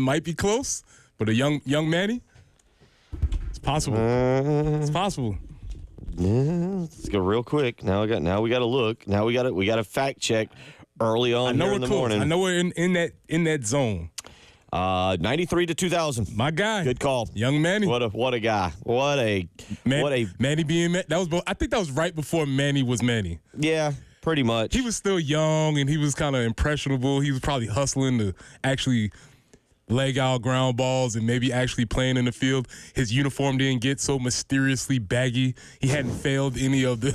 might be close, but a young Manny, it's possible. It's possible. Yeah, let's go real quick. Now we got to look. Now we got to fact check early on here in the morning. I know we're in that zone. 93 to 2000. My guy. Good call. Young Manny. What a guy. Manny being that was I think that was right before Manny was Manny. Yeah, pretty much. He was still young and he was kind of impressionable. He was probably hustling to actually leg out ground balls and maybe actually playing in the field. His uniform didn't get so mysteriously baggy. He hadn't failed any of the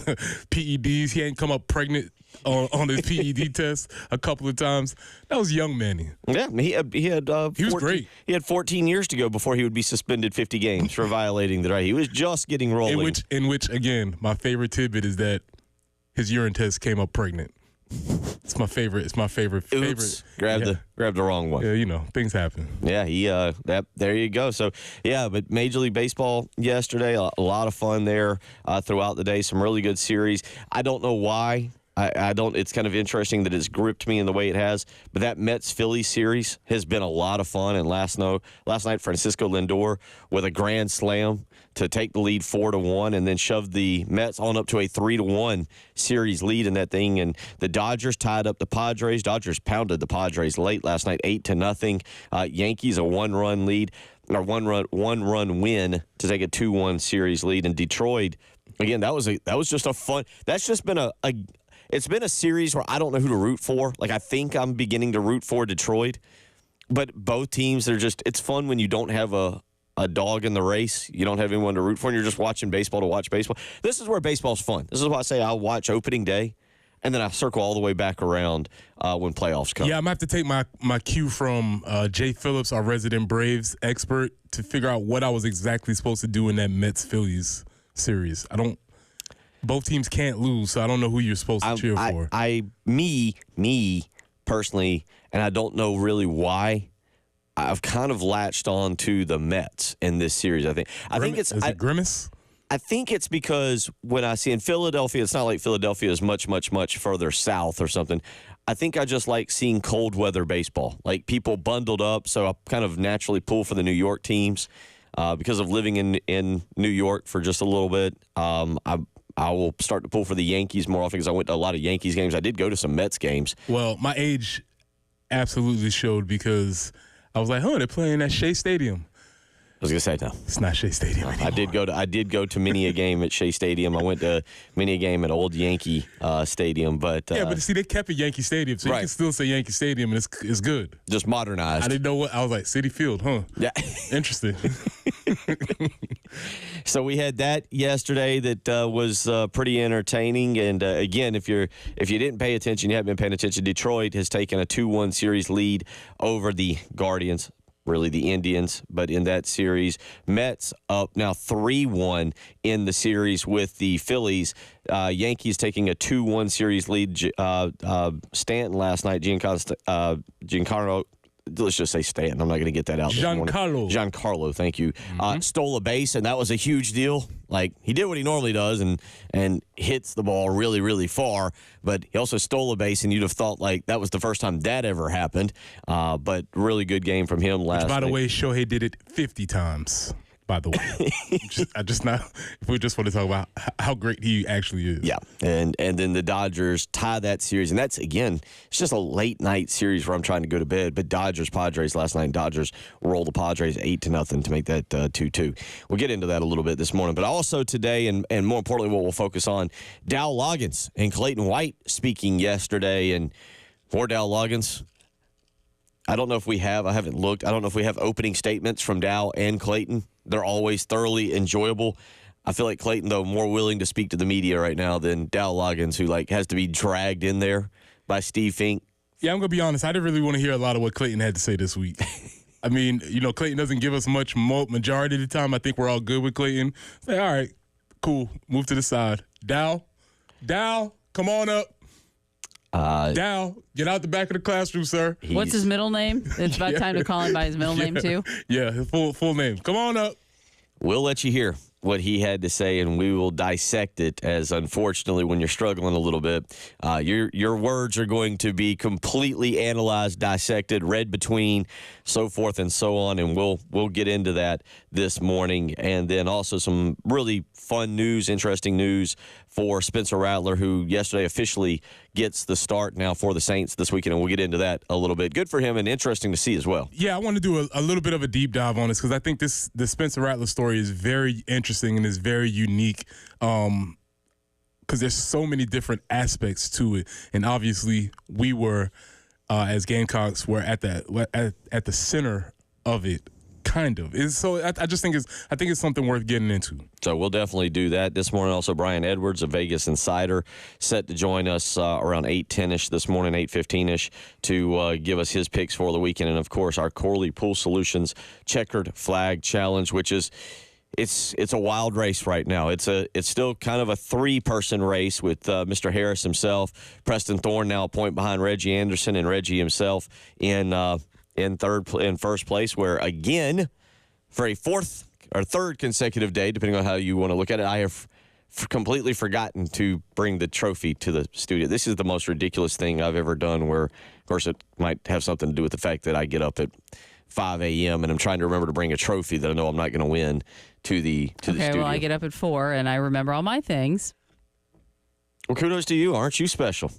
PEDs. He hadn't come up pregnant on his PED test a couple of times. That was young Manny. Yeah, he was great. He had 14 years to go before he would be suspended 50 games for violating the right. He was just getting rolling. In which again, my favorite tidbit is that his urine test came up pregnant. It's my favorite. Oops, grabbed the wrong one. Yeah, things happen. Yeah, there you go. So, yeah, but Major League Baseball yesterday, a lot of fun there throughout the day. Some really good series. I don't know why. I don't. It's kind of interesting that it's gripped me in the way it has. But that Mets-Phillies series has been a lot of fun. And last night, Francisco Lindor with a grand slam to take the lead 4-1, and then shoved the Mets on up to a 3-1 series lead in that thing. And the Dodgers tied up the Padres. Dodgers pounded the Padres late last night, 8-0. Yankees a one-run lead or one-run win to take a 2-1 series lead. And Detroit, again, that was just a fun. That's just been It's been a series where I don't know who to root for. Like, I think I'm beginning to root for Detroit. But both teams, it's fun when you don't have a dog in the race. You don't have anyone to root for, and you're just watching baseball to watch baseball. This is where baseball's fun. This is why I say I'll watch opening day, and then I circle all the way back around when playoffs come. Yeah, I'm going to have to take my cue from Jay Phillips, our resident Braves expert, to figure out what I was exactly supposed to do in that Mets-Phillies series. Both teams can't lose, so I don't know who you're supposed to cheer for. Me personally, and I don't know really why, I've kind of latched on to the Mets in this series. I think it's Is it Grimace? I think it's because when I see in Philadelphia, it's not like Philadelphia is much, much, much further south or something. I think I just like seeing cold weather baseball, like people bundled up. So I kind of naturally pull for the New York teams because of living in New York for just a little bit. I will start to pull for the Yankees more often because I went to a lot of Yankees games. I did go to some Mets games. Well, my age absolutely showed because I was like, they're playing at Shea Stadium. I was going to say, no. It's not Shea Stadium anymore. I did go to many a game at Shea Stadium. I went to many a game at Old Yankee Stadium. But see, they kept it Yankee Stadium, so you can still say Yankee Stadium, and it's good. Just modernized. I didn't know what. I was like, Citi Field, huh? Yeah. Interesting. So we had that yesterday that was pretty entertaining. And, again, if you didn't pay attention, you haven't been paying attention, Detroit has taken a 2-1 series lead over the Guardians. Really the Indians, but in that series, Mets up now 3-1 in the series with the Phillies. Yankees taking a 2-1 series lead. Stanton last night, Giancarlo, let's just say Stanton. I'm not going to get that out this morning. Giancarlo, thank you. Stole a base, and that was a huge deal. Like, he did what he normally does and hits the ball really, really far, but he also stole a base, and you'd have thought, like, that was the first time that ever happened. But really good game from him last night. By the way, Shohei did it 50 times. By the way, if we just want to talk about how great he actually is. Yeah, and then the Dodgers tie that series, and that's, again, it's just a late night series where I'm trying to go to bed. But Padres last night, Dodgers rolled the Padres 8-0 to make that 2-2. We'll get into that a little bit this morning, but also today, and more importantly, what we'll focus on, Dow Loggins and Clayton White speaking yesterday, and for Dow Loggins, I haven't looked. I don't know if we have opening statements from Dow and Clayton. They're always thoroughly enjoyable. I feel like Clayton, though, more willing to speak to the media right now than Dow Loggins, who has to be dragged in there by Steve Fink. Yeah, I'm going to be honest. I didn't really want to hear a lot of what Clayton had to say this week. I mean, Clayton doesn't give us much majority of the time. I think we're all good with Clayton. Say, all right, cool. Move to the side. Dow, come on up. Dow, get out the back of the classroom, sir. What's his middle name? It's about time to call him by his middle name, too. Yeah, his full name. Come on up. We'll let you hear. what he had to say, and we will dissect it, as unfortunately when you're struggling a little bit, your words are going to be completely analyzed, dissected, read between, so forth and so on, and we'll get into that this morning. And then also some really fun news, interesting news for Spencer Rattler, who yesterday officially gets the start now for the Saints this weekend, and we'll get into that a little bit. Good for him and interesting to see as well. Yeah, I want to do a little bit of a deep dive on this because I think the Spencer Rattler story is very interesting and is very unique because there's so many different aspects to it. And obviously we were, as Gamecocks, were at the center of it. Kind of. So I just think it's something worth getting into. So we'll definitely do that this morning. Also, Brian Edwards, a Vegas insider, set to join us around 8:10ish this morning, 8:15ish, to give us his picks for the weekend. And of course, our Corley Pool Solutions Checkered Flag Challenge, which is it's a wild race right now. It's still kind of a 3-person race with Mr. Harris himself, Preston Thorne now a point behind Reggie Anderson, and Reggie himself in first place, where again, for a fourth or third consecutive day, depending on how you want to look at it, I have completely forgotten to bring the trophy to the studio. This is the most ridiculous thing I've ever done, where, of course, it might have something to do with the fact that I get up at 5 a.m. and I'm trying to remember to bring a trophy that I know I'm not going to win to the studio. Okay, well, I get up at 4 and I remember all my things. Well, kudos to you. Aren't you special?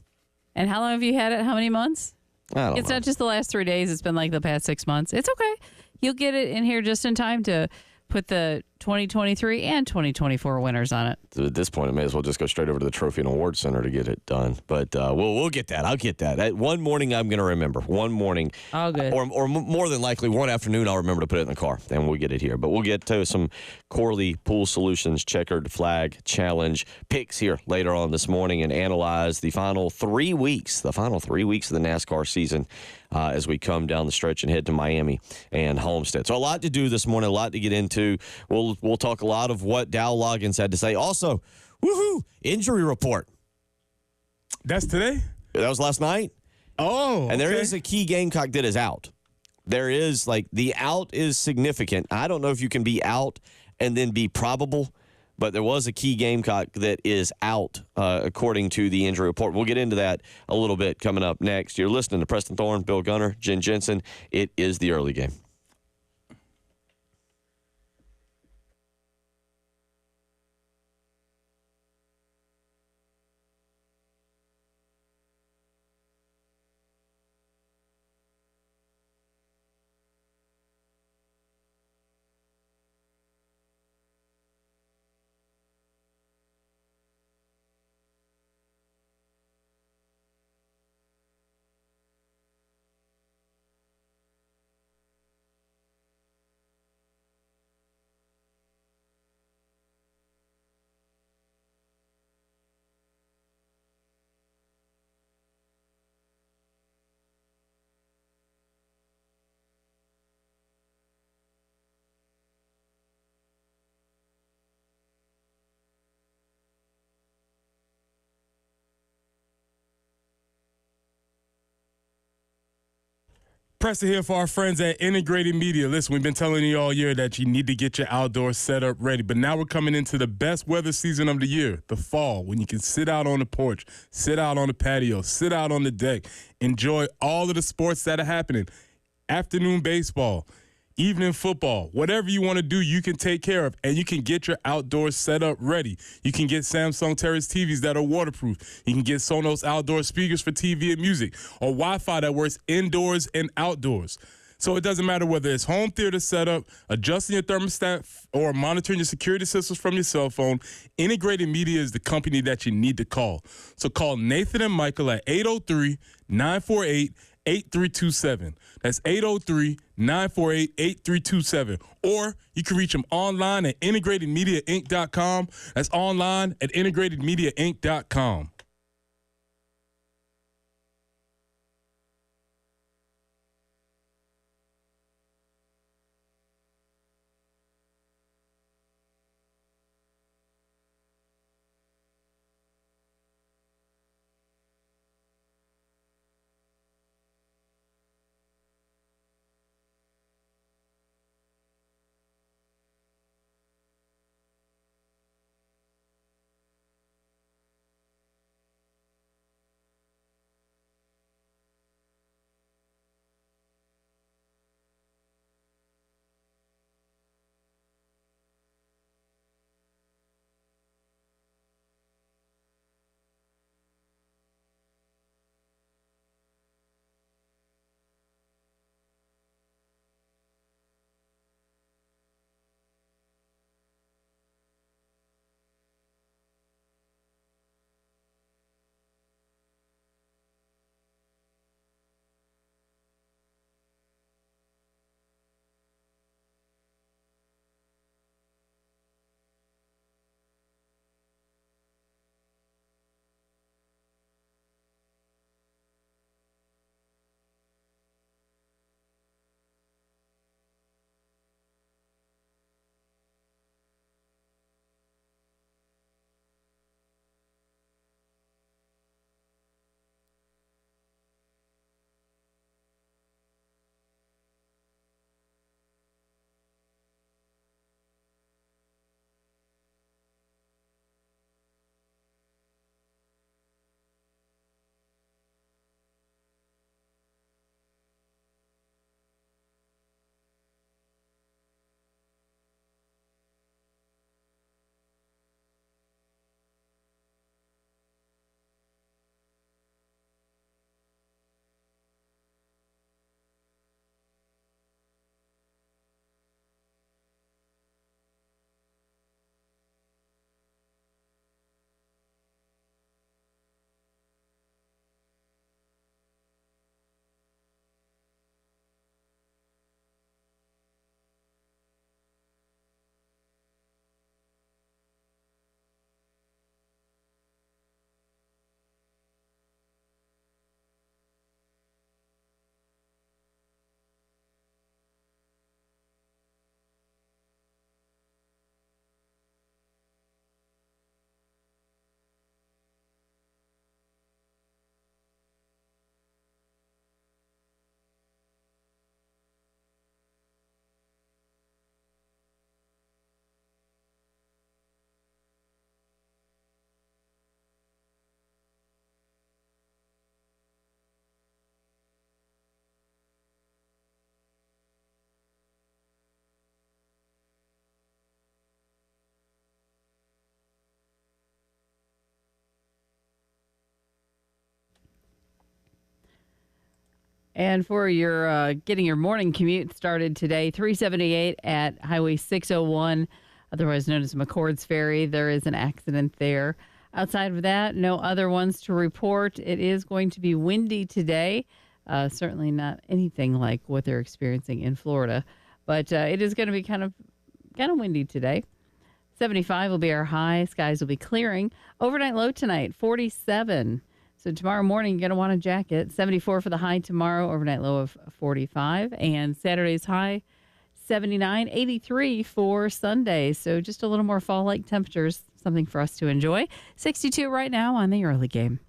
And how long have you had it? How many months? It's not just the last 3 days. It's been like the past 6 months. It's okay. You'll get it in here just in time to put the 2023 and 2024 winners on it. So at this point, I may as well just go straight over to the Trophy and Award Center to get it done. But we'll get that. I'll get that. One morning, I'm going to remember. One morning. Oh, good. Or more than likely, one afternoon, I'll remember to put it in the car, and we'll get it here. But we'll get to some Corley Pool Solutions Checkered Flag Challenge picks here later on this morning and analyze the final 3 weeks of the NASCAR season as we come down the stretch and head to Miami and Homestead. So a lot to do this morning, a lot to get into. We'll talk a lot of what Dow Loggins had to say. Also, woohoo, injury report. That's today? That was last night. Oh, and there okay. is a key Gamecock that is out. There is, the out is significant. I don't know if you can be out and then be probable, but there was a key Gamecock that is out, according to the injury report. We'll get into that a little bit coming up next. You're listening to Preston Thorne, Bill Gunner, Jen Jensen. It is the early game. Preston here for our friends at Integrated Media. Listen, we've been telling you all year that you need to get your outdoor setup ready, but now we're coming into the best weather season of the year, the fall, when you can sit out on the porch, sit out on the patio, sit out on the deck, enjoy all of the sports that are happening. Afternoon baseball, evening football, whatever you want to do, you can take care of, and you can get your outdoor setup ready. You can get Samsung Terrace TVs that are waterproof. You can get Sonos outdoor speakers for TV and music, or Wi-Fi that works indoors and outdoors. So it doesn't matter whether it's home theater setup, adjusting your thermostat, or monitoring your security systems from your cell phone, Integrated Media is the company that you need to call. So call Nathan and Michael at 803-948-8327. That's 803-948-8327. Or you can reach them online at integratedmediainc.com. That's online at integratedmediainc.com. And for your getting your morning commute started today, 378 at Highway 601, otherwise known as McCord's Ferry. There is an accident there. Outside of that, no other ones to report. It is going to be windy today. Certainly not anything like what they're experiencing in Florida, but it is going to be kind of windy today. 75 will be our high. Skies will be clearing. Overnight low tonight, 47. So tomorrow morning, you're going to want a jacket. 74 for the high tomorrow, overnight low of 45. And Saturday's high, 79, 83 for Sunday. So just a little more fall-like temperatures, something for us to enjoy. 62 right now on the early game.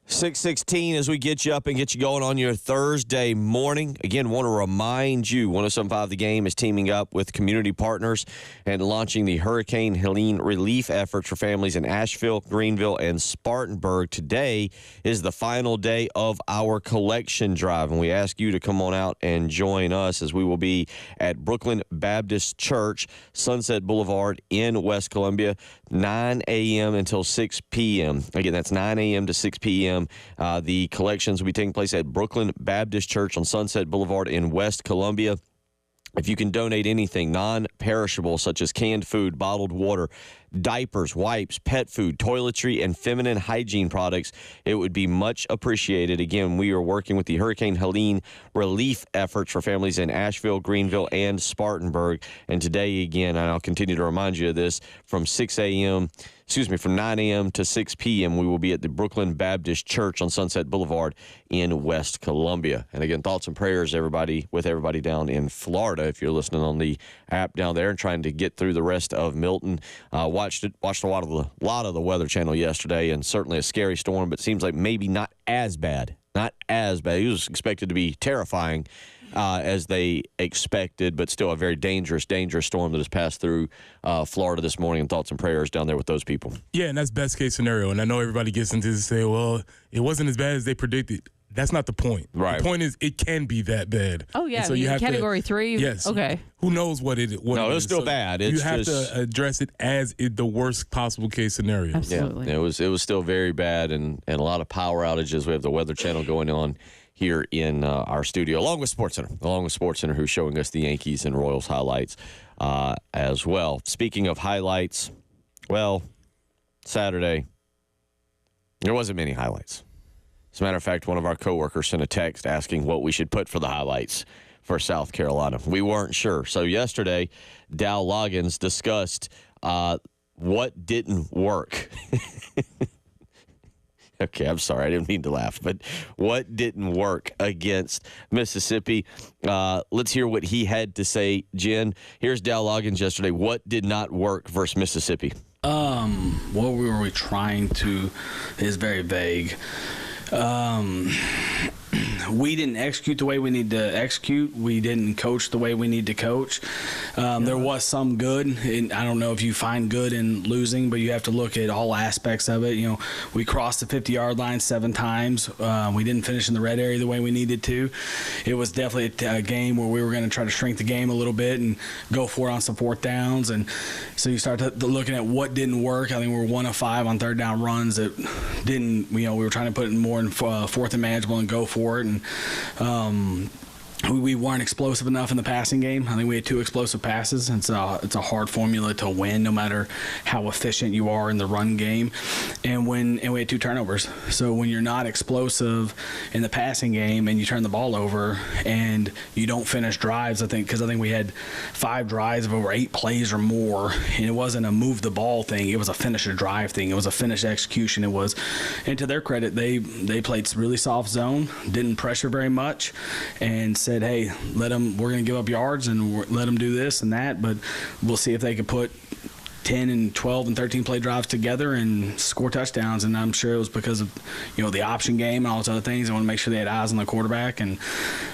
.616 as we get you up and get you going on your Thursday morning. Again, want to remind you, 107.5 The Game is teaming up with community partners and launching the Hurricane Helene relief efforts for families in Asheville, Greenville, and Spartanburg. Today is the final day of our collection drive, and we ask you to come on out and join us as we will be at Brooklyn Baptist Church, Sunset Boulevard in West Columbia, 9 a.m. until 6 p.m. Again, that's 9 a.m. to 6 p.m. The collections will be taking place at Brooklyn Baptist Church on Sunset Boulevard in West Columbia. If you can donate anything non-perishable, such as canned food, bottled water, diapers, wipes, pet food, toiletry, and feminine hygiene products, it would be much appreciated. Again, we are working with the Hurricane Helene relief efforts for families in Asheville, Greenville, and Spartanburg. And today, again, and I'll continue to remind you of this, from 9 a.m. to 6 p.m., we will be at the Brooklyn Baptist Church on Sunset Boulevard in West Columbia. And again, thoughts and prayers, everybody, with everybody down in Florida, if you're listening on the app down there and trying to get through the rest of Milton. Watched a lot of the Weather Channel yesterday, and certainly a scary storm, but seems like maybe not as bad. Not as bad. It was expected to be terrifying as they expected, but still a very dangerous storm that has passed through Florida this morning. And thoughts and prayers down there with those people. Yeah, and that's best case scenario. And I know everybody gets into this and say, well, it wasn't as bad as they predicted. That's not the point. Right. The point is it can be that bad. Oh, yeah. And so you have category 3? Yes. Okay. Who knows what it is? No, it's still bad. It's you have just, to address it as the worst possible case scenario. Absolutely. Yeah, it was still very bad, and a lot of power outages. We have the Weather Channel going on here in our studio, along with SportsCenter, who's showing us the Yankees and Royals highlights as well. Speaking of highlights, well, Saturday, there wasn't many highlights. As a matter of fact, one of our coworkers sent a text asking what we should put for the highlights for South Carolina. We weren't sure. So yesterday, Dow Loggins discussed what didn't work. Okay, I'm sorry. I didn't mean to laugh. But what didn't work against Mississippi? Let's hear what he had to say, Jen. Here's Dow Loggins yesterday. What did not work versus Mississippi? What were we trying to is very vague. We didn't execute the way we need to execute. We didn't coach the way we need to coach. There was some good, and I don't know if you find good in losing, but you have to look at all aspects of it. You know, we crossed the 50-yard line 7 times. We didn't finish in the red area the way we needed to. It was definitely a game where we were going to try to shrink the game a little bit and go for it on some 4th downs. And so you start looking at what didn't work. I think we were 1 of 5 on 3rd down runs that didn't, we were trying to put it more in 4th and manageable and go for it. And we weren't explosive enough in the passing game. I think we had 2 explosive passes, and so it's a hard formula to win no matter how efficient you are in the run game. And we had 2 turnovers. So when you're not explosive in the passing game and you turn the ball over and you don't finish drives, I think we had 5 drives of over 8 plays or more, and it wasn't a move the ball thing. It was a finish a drive thing. It was a finish execution. It was, and to their credit, they played really soft zone, didn't pressure very much, and said, hey, we're going to give up yards and let them do this and that, but we'll see if they can put 10 and 12 and 13 play drives together and score touchdowns. And I'm sure it was because of, the option game and all those other things. They want to make sure they had eyes on the quarterback. And,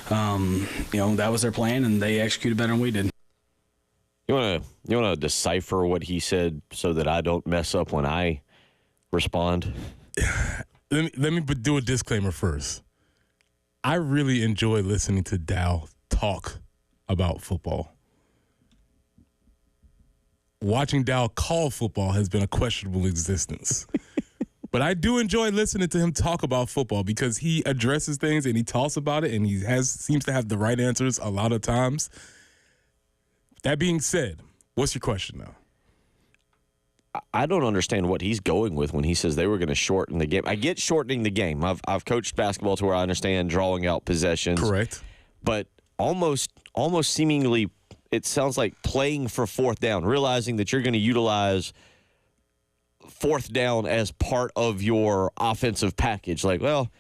that was their plan, and they executed better than we did. You want to decipher what he said so that I don't mess up when I respond? Let me do a disclaimer first. I really enjoy listening to Dow talk about football. Watching Dow call football has been a questionable existence. But I do enjoy listening to him talk about football because he addresses things and he talks about it and he seems to have the right answers a lot of times. That being said, what's your question now? I don't understand what he's going with when he says they were going to shorten the game. I get shortening the game. I've coached basketball to where I understand drawing out possessions. Correct. But almost seemingly it sounds like playing for fourth down, realizing that you're going to utilize fourth down as part of your offensive package. Like, well,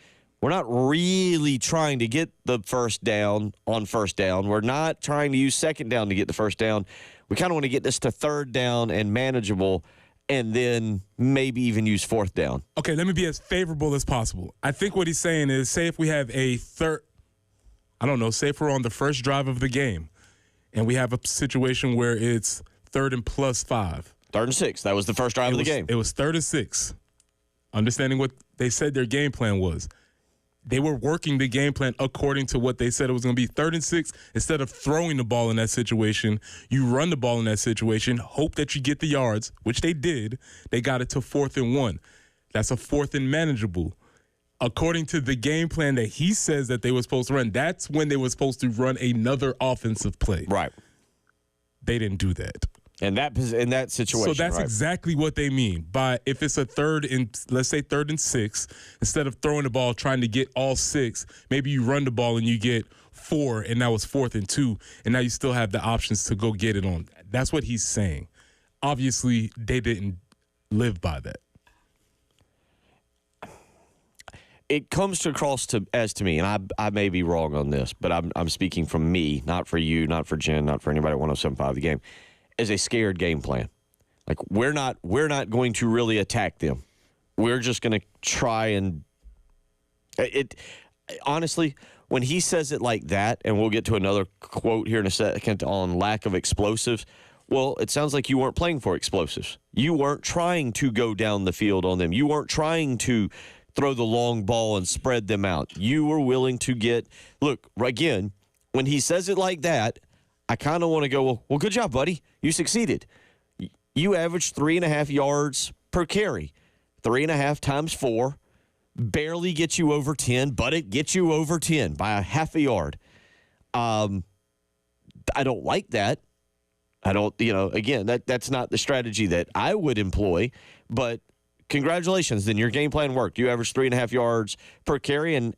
we're not really trying to get the first down on first down. We're not trying to use second down to get the first down. We kind of want to get this to third down and manageable, and then maybe even use fourth down. Okay, let me be as favorable as possible. I think what he's saying is, say if we have say if we're on the first drive of the game, and we have a situation where it's 3rd and +5. 3rd and 6. That was the first drive of the game. It was 3rd and 6. Understanding what they said their game plan was. They were working the game plan according to what they said it was going to be. 3rd and 6, instead of throwing the ball in that situation, you run the ball in that situation, hope that you get the yards, which they did. They got it to 4th and 1. That's a 4th and manageable. According to the game plan that he says that they were supposed to run, that's when they were supposed to run another offensive play. Right. They didn't do that. In that situation, so that's right? exactly what they mean by if it's a 3rd and, let's say 3rd and 6, instead of throwing the ball trying to get all 6, maybe you run the ball and you get 4, and now it's 4th and 2, and now you still have the options to go get it on. That's what he's saying. Obviously, they didn't live by that. It comes across to me, and I may be wrong on this, but I'm speaking from me, not for you, not for Jen, not for anybody at 107.5 The Game, as a scared game plan. Like we're not going to really attack them. We're just going to try and it. Honestly, when he says it like that, and we'll get to another quote here in a second on lack of explosives. Well, it sounds like you weren't playing for explosives. You weren't trying to go down the field on them. You weren't trying to throw the long ball and spread them out. You were willing to look, again, when he says it like that, I kind of want to go, well, good job, buddy. You succeeded. You averaged 3.5 yards per carry. 3.5 times 4 barely gets you over 10, but it gets you over 10 by a half a yard. I don't like that. I don't, again, that's not the strategy that I would employ, but congratulations, then your game plan worked. You averaged 3.5 yards per carry, and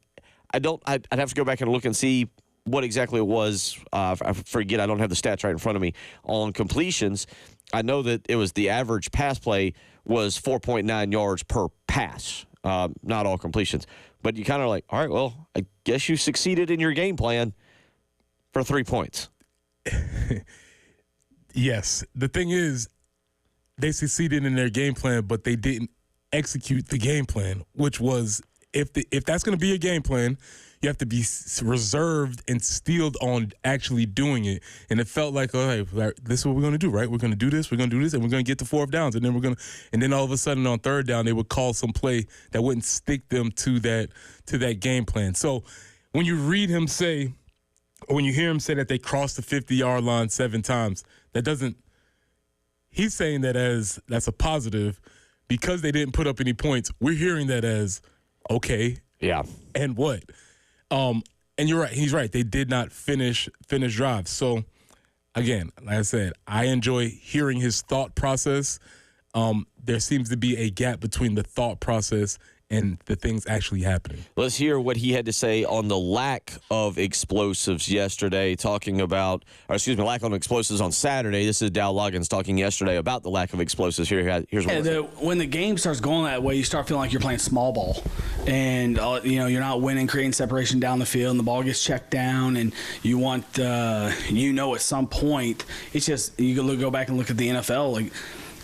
I'd have to go back and look and see what exactly it was. I forget, I don't have the stats right in front of me on completions. I know that it was the average pass play was 4.9 yards per pass, not all completions. But you kind of like, all right, well, I guess you succeeded in your game plan for 3 points. Yes. The thing is, they succeeded in their game plan, but they didn't execute the game plan, which was if that's going to be a game plan, you have to be reserved and steeled on actually doing it. And it felt like, all right, this is what we're going to do, right? We're going to do this, and we're going to get to 4th downs, and then all of a sudden on 3rd down they would call some play that wouldn't stick them to that game plan. So when you read him say, or when you hear him say that they crossed the 50-yard line 7 times, that doesn't. He's saying that as that's a positive because they didn't put up any points. We're hearing that as okay. Yeah. And what? And you're right. He's right. They did not finish drives. So again, like I said, I enjoy hearing his thought process. There seems to be a gap between the thought process and the things actually happening. Let's hear what he had to say on the lack of explosives yesterday, lack of explosives on Saturday. This is Dow Loggins talking yesterday about the lack of explosives. Here's what when the game starts going that way, you start feeling like you're playing small ball. And, you're not winning, creating separation down the field, and the ball gets checked down, and you want, at some point, it's just, you can go back and look at the NFL, like,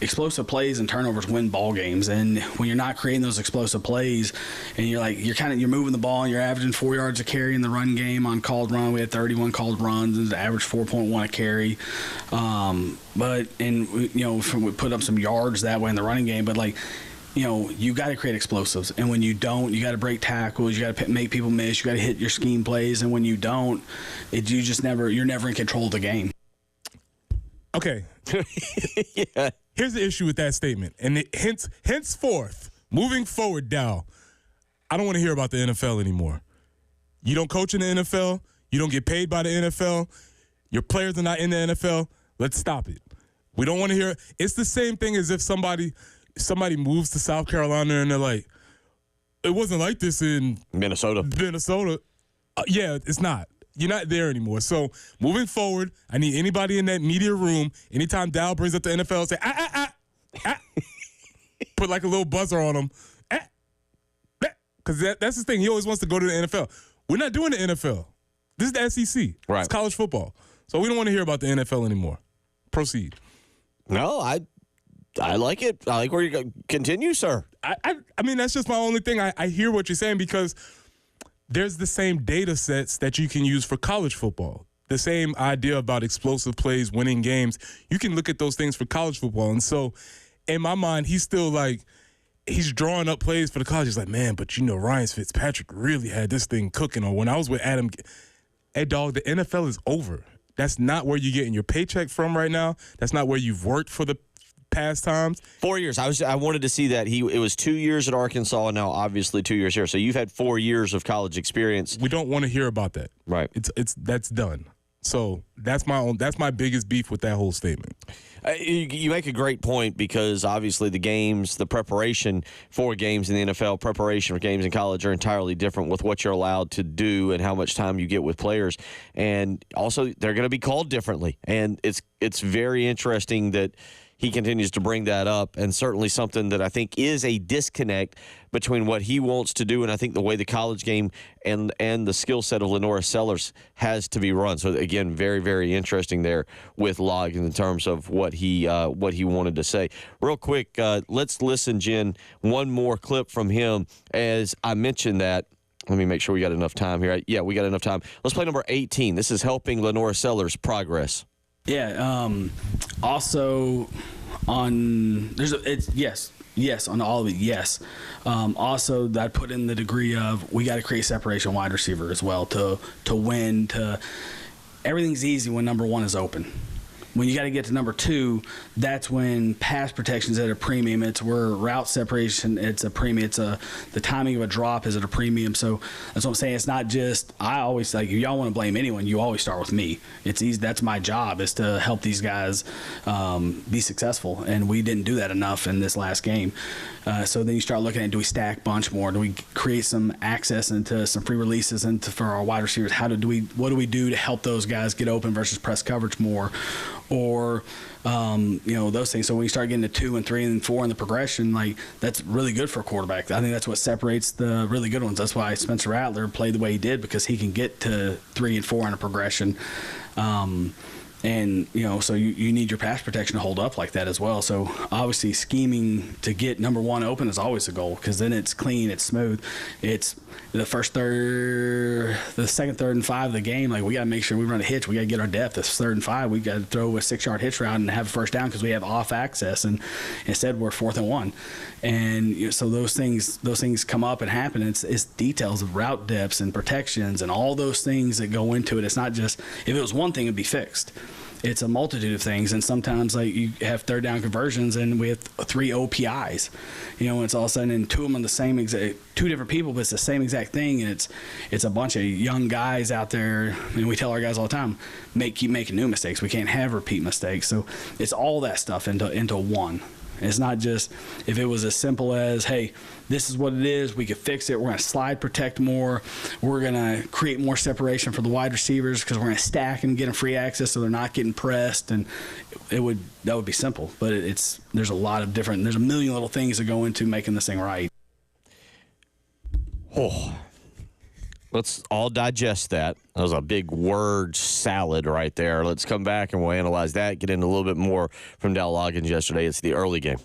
explosive plays and turnovers win ball games. And when you're not creating those explosive plays, and you're moving the ball and you're averaging 4 yards a carry in the run game on called run. We had 31 called runs and average 4.1 a carry. We put up some yards that way in the running game. But you got to create explosives, and when you don't, you got to break tackles. You got to make people miss. You got to hit your scheme plays, and when you don't, you're never in control of the game. Okay. Yeah. Here's the issue with that statement, and henceforth, moving forward, Dow, I don't want to hear about the NFL anymore. You don't coach in the NFL. You don't get paid by the NFL. Your players are not in the NFL. Let's stop it. We don't want to hear. It's the same thing as if somebody moves to South Carolina and they're like, it wasn't like this in Minnesota. Yeah, it's not. You're not there anymore. So moving forward, I need anybody in that media room, anytime Dow brings up the NFL, say, put like a little buzzer on him. Because that's the thing. He always wants to go to the NFL. We're not doing the NFL. This is the SEC. Right. It's college football. So we don't want to hear about the NFL anymore. Proceed. No, I like it. I like where you continue, sir. I mean, that's just my only thing. I hear what you're saying because there's the same data sets that you can use for college football. The same idea about explosive plays, winning games. You can look at those things for college football. And so in my mind, he's still he's drawing up plays for the college. He's like, man, but Ryan Fitzpatrick really had this thing cooking. Or when I was with Adam, hey, dog, the NFL is over. That's not where you're getting your paycheck from right now. That's not where you've worked for the past times. 4 years. I wanted to see that. It was 2 years at Arkansas and now obviously 2 years here. So you've had 4 years of college experience. We don't want to hear about that. Right. That's done. So that's my biggest beef with that whole statement. You make a great point because obviously the preparation for games in the NFL, preparation for games in college are entirely different with what you're allowed to do and how much time you get with players. And also they're going to be called differently. And it's very interesting that he continues to bring that up, and certainly something that I think is a disconnect between what he wants to do and I think the way the college game and the skill set of Lenora Sellers has to be run. So, again, very, very interesting there with Log in terms of what he wanted to say. Real quick, let's listen, Jen, one more clip from him as I mentioned that. Let me make sure we got enough time here. Yeah, we got enough time. Let's play number 18. This is helping Lenora Sellers progress. Yeah. Also, yes on all of it. Yes. Also, that put in the degree of we got to create separation wide receiver as well to win. Everything's easy when number one is open. When you got to get to number two, that's when pass protection's at a premium. It's where route separation, it's a premium. The timing of a drop is at a premium. So that's what I'm saying. It's not just, I always if y'all want to blame anyone, you always start with me. It's easy. That's my job, is to help these guys be successful. And we didn't do that enough in this last game. So then you start looking at, do we stack bunch more? Do we create some access into some free releases for our wide receivers? What do we do to help those guys get open versus press coverage more? Or, those things. So when you start getting to 2 and 3 and 4 in the progression, that's really good for a quarterback. I think that's what separates the really good ones. That's why Spencer Rattler played the way he did, because he can get to 3 and 4 in a progression. And, so you need your pass protection to hold up like that as well. So obviously scheming to get number one open is always a goal, because then it's clean, it's smooth. It's the second, third, and 5 of the game. We got to make sure we run a hitch. We got to get our depth. This 3rd and 5, we got to throw a 6-yard hitch route and have a first down because we have off access. And instead we're 4th and 1. And so those things come up and happen. It's details of route depths and protections and all those things that go into it. It's not just, if it was one thing, it'd be fixed. It's a multitude of things, and sometimes you have 3rd down conversions, and we have 3 OPIs. It's all of a sudden, and 2 of them are the same exact, 2 different people, but it's the same exact thing, and it's a bunch of young guys out there, and we tell our guys all the time, keep making new mistakes. We can't have repeat mistakes. So it's all that stuff into one. It's not just, if it was as simple as, hey, this is what it is, we could fix it, we're going to slide protect more, we're going to create more separation for the wide receivers because we're going to stack and get them free access so they're not getting pressed, and that would be simple. But there's a million little things that go into making this thing right. Oh, Let's all digest that. That was a big word salad right there. Let's come back and we'll analyze that, get into a little bit more from Dal Loggins yesterday. It's the early game.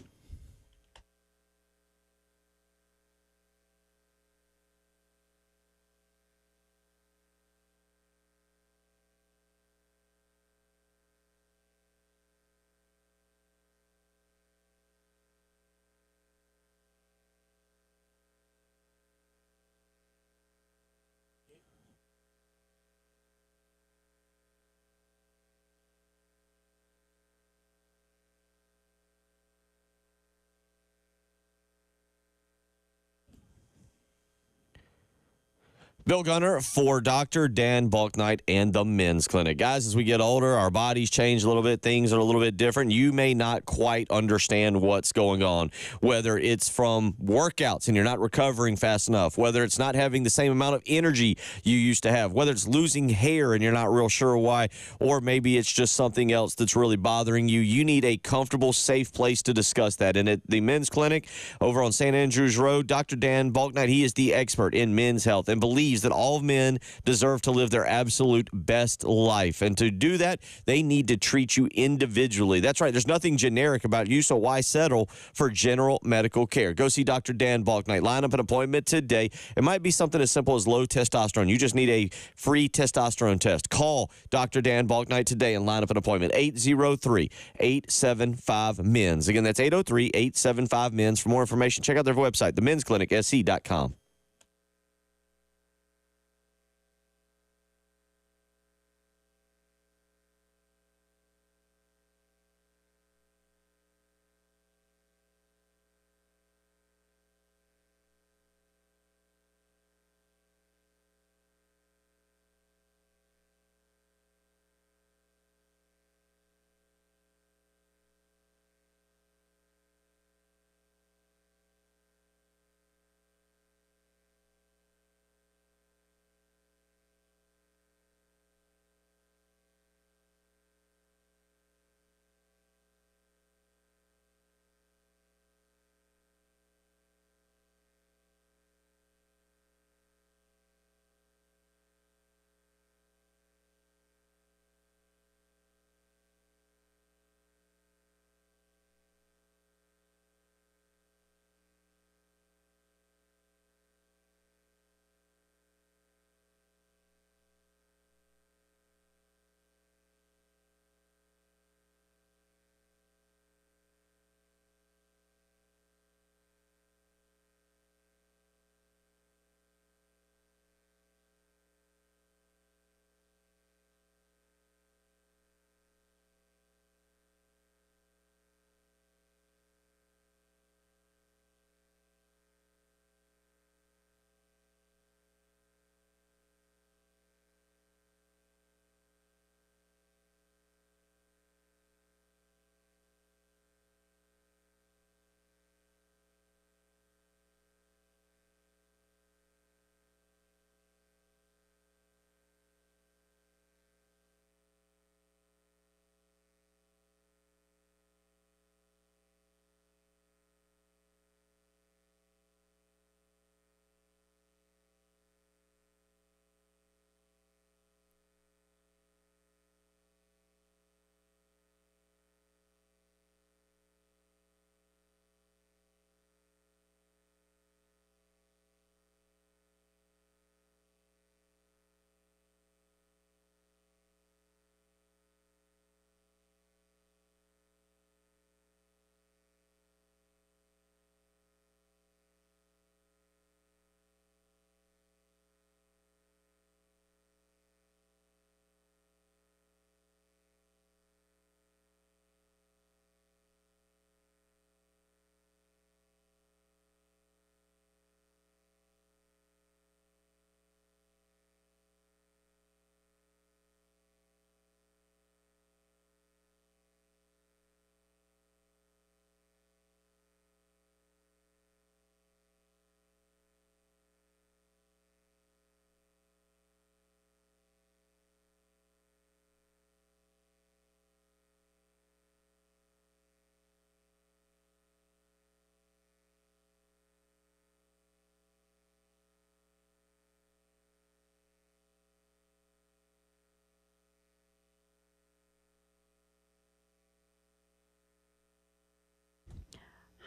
Bill Gunner for Dr. Dan Balknight and the Men's Clinic. Guys, as we get older, our bodies change a little bit. Things are a little bit different. You may not quite understand what's going on, whether it's from workouts and you're not recovering fast enough, whether it's not having the same amount of energy you used to have, whether it's losing hair and you're not real sure why, or maybe it's just something else that's really bothering you. You need a comfortable, safe place to discuss that. And at the Men's Clinic over on St. Andrews Road, Dr. Dan Balknight, he is the expert in men's health and believes that all men deserve to live their absolute best life. And to do that, they need to treat you individually. That's right. There's nothing generic about you, so why settle for general medical care? Go see Dr. Dan Balknight. Line up an appointment today. It might be something as simple as low testosterone. You just need a free testosterone test. Call Dr. Dan Balknight today and line up an appointment. 803-875-MENS. Again, that's 803-875-MENS. For more information, check out their website, themensclinicsc.com.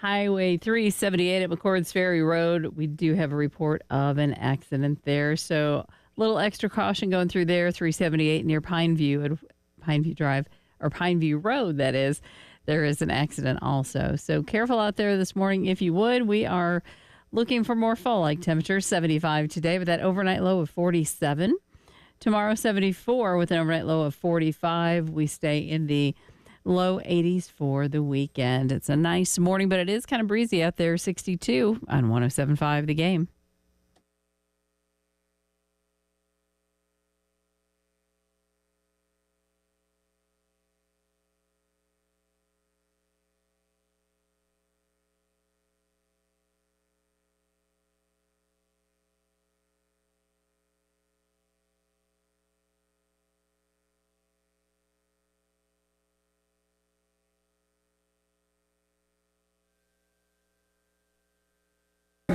Highway 378 at McCord's Ferry Road. We do have a report of an accident there. So a little extra caution going through there. 378 near Pineview Drive, or Pineview Road, that is. There is an accident also. So careful out there this morning if you would. We are looking for more fall-like temperatures, 75 today, with that overnight low of 47. Tomorrow, 74 with an overnight low of 45. We stay in the low 80s for the weekend. It's a nice morning, but it is kind of breezy out there, 62 on 107.5 The Game.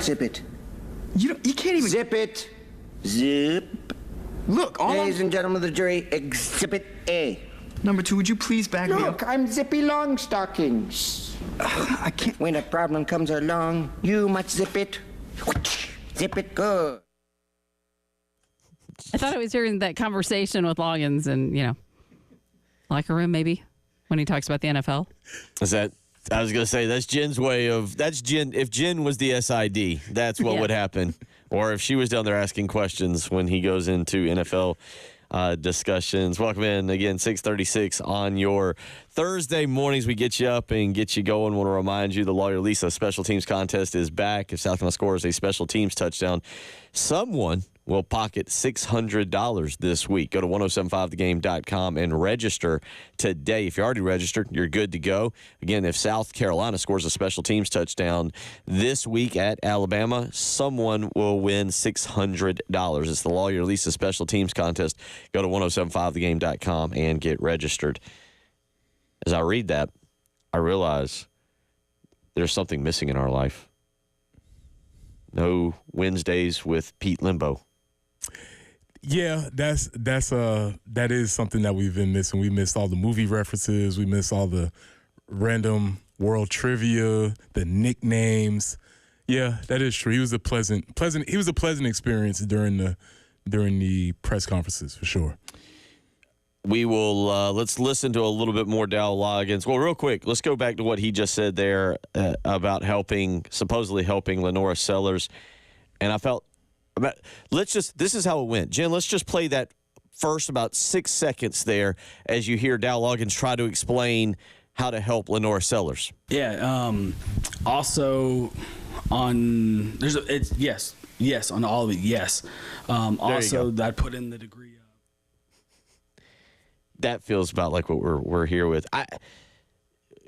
Zip it. You can't even Zip it. Zip. look. All Ladies and gentlemen of the jury, Exhibit A. Number 2, would you please back me up? Look, I'm Zippy Longstockings. I can't. When a problem comes along, you must zip it. Zip it good. I thought I was hearing that conversation with Loggins and, locker room maybe when he talks about the NFL. Is that? I was gonna say that's Jen's way of. That's Jen. If Jen was the SID, that's what would happen. Or if she was down there asking questions when he goes into NFL discussions. Welcome in again, 6:36 on your Thursday mornings. We get you up and get you going. Want to remind you the Lawyer Lisa Special Teams Contest is back. If South Carolina scores a special teams touchdown, someone will pocket $600 this week. Go to 1075thegame.com and register today. If you're already registered, you're good to go. Again, if South Carolina scores a special teams touchdown this week at Alabama, someone will win $600. It's the Lawyer Lisa Special Teams Contest. Go to 1075thegame.com and get registered. As I read that, I realize there's something missing in our life. No Wednesdays with Pete Limbo. Yeah, that is something that we've been missing. We missed all the movie references. We missed all the random world trivia, the nicknames. Yeah, that is true. He was a pleasant. He was a pleasant experience during the press conferences for sure. We will let's listen to a little bit more Dow Loggins. Well, real quick, let's go back to what he just said there about supposedly helping Lenora Sellers, and I felt. This is how it went. Jen, let's just play that first about 6 seconds there as you hear Dow Loggins try to explain how to help Lenora Sellers. Yeah. Also, on yes on all of it. Yes. Also, I put in the degree of. That feels about like what we're here with.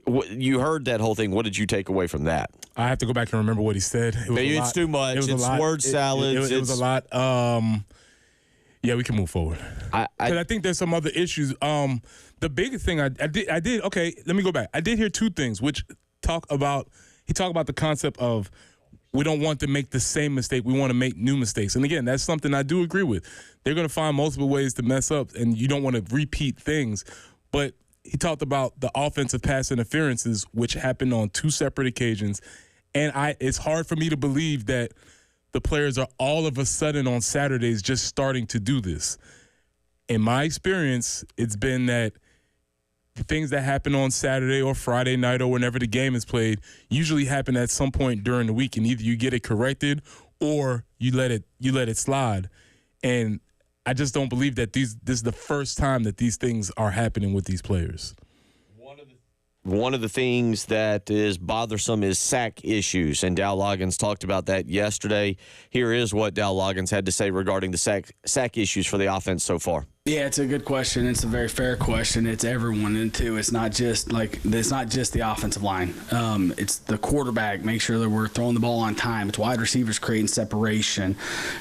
You heard that whole thing. What did you take away from that? I have to go back and remember what he said. It's too much. It's word salads. It was a lot. Yeah, we can move forward. I think there's some other issues. The biggest thing I did. Okay, let me go back. I did hear two things, which he talked about the concept of we don't want to make the same mistake. We want to make new mistakes. And again, that's something I do agree with. They're going to find multiple ways to mess up, and you don't want to repeat things. But he talked about the offensive pass interferences, which happened on two separate occasions. And it's hard for me to believe that the players are all of a sudden on Saturdays just starting to do this. In my experience, it's been that the things that happen on Saturday or Friday night or whenever the game is played usually happen at some point during the week, and either you get it corrected or you let it slide. And I just don't believe that this is the first time that these things are happening with these players. One of the things that is bothersome is sack issues, and Dow Loggins talked about that yesterday. Here is what Dow Loggins had to say regarding the sack issues for the offense so far. Yeah, it's a good question. It's a very fair question. It's everyone, and too. It's not just the offensive line. It's the quarterback. Make sure that we're throwing the ball on time. It's wide receivers creating separation.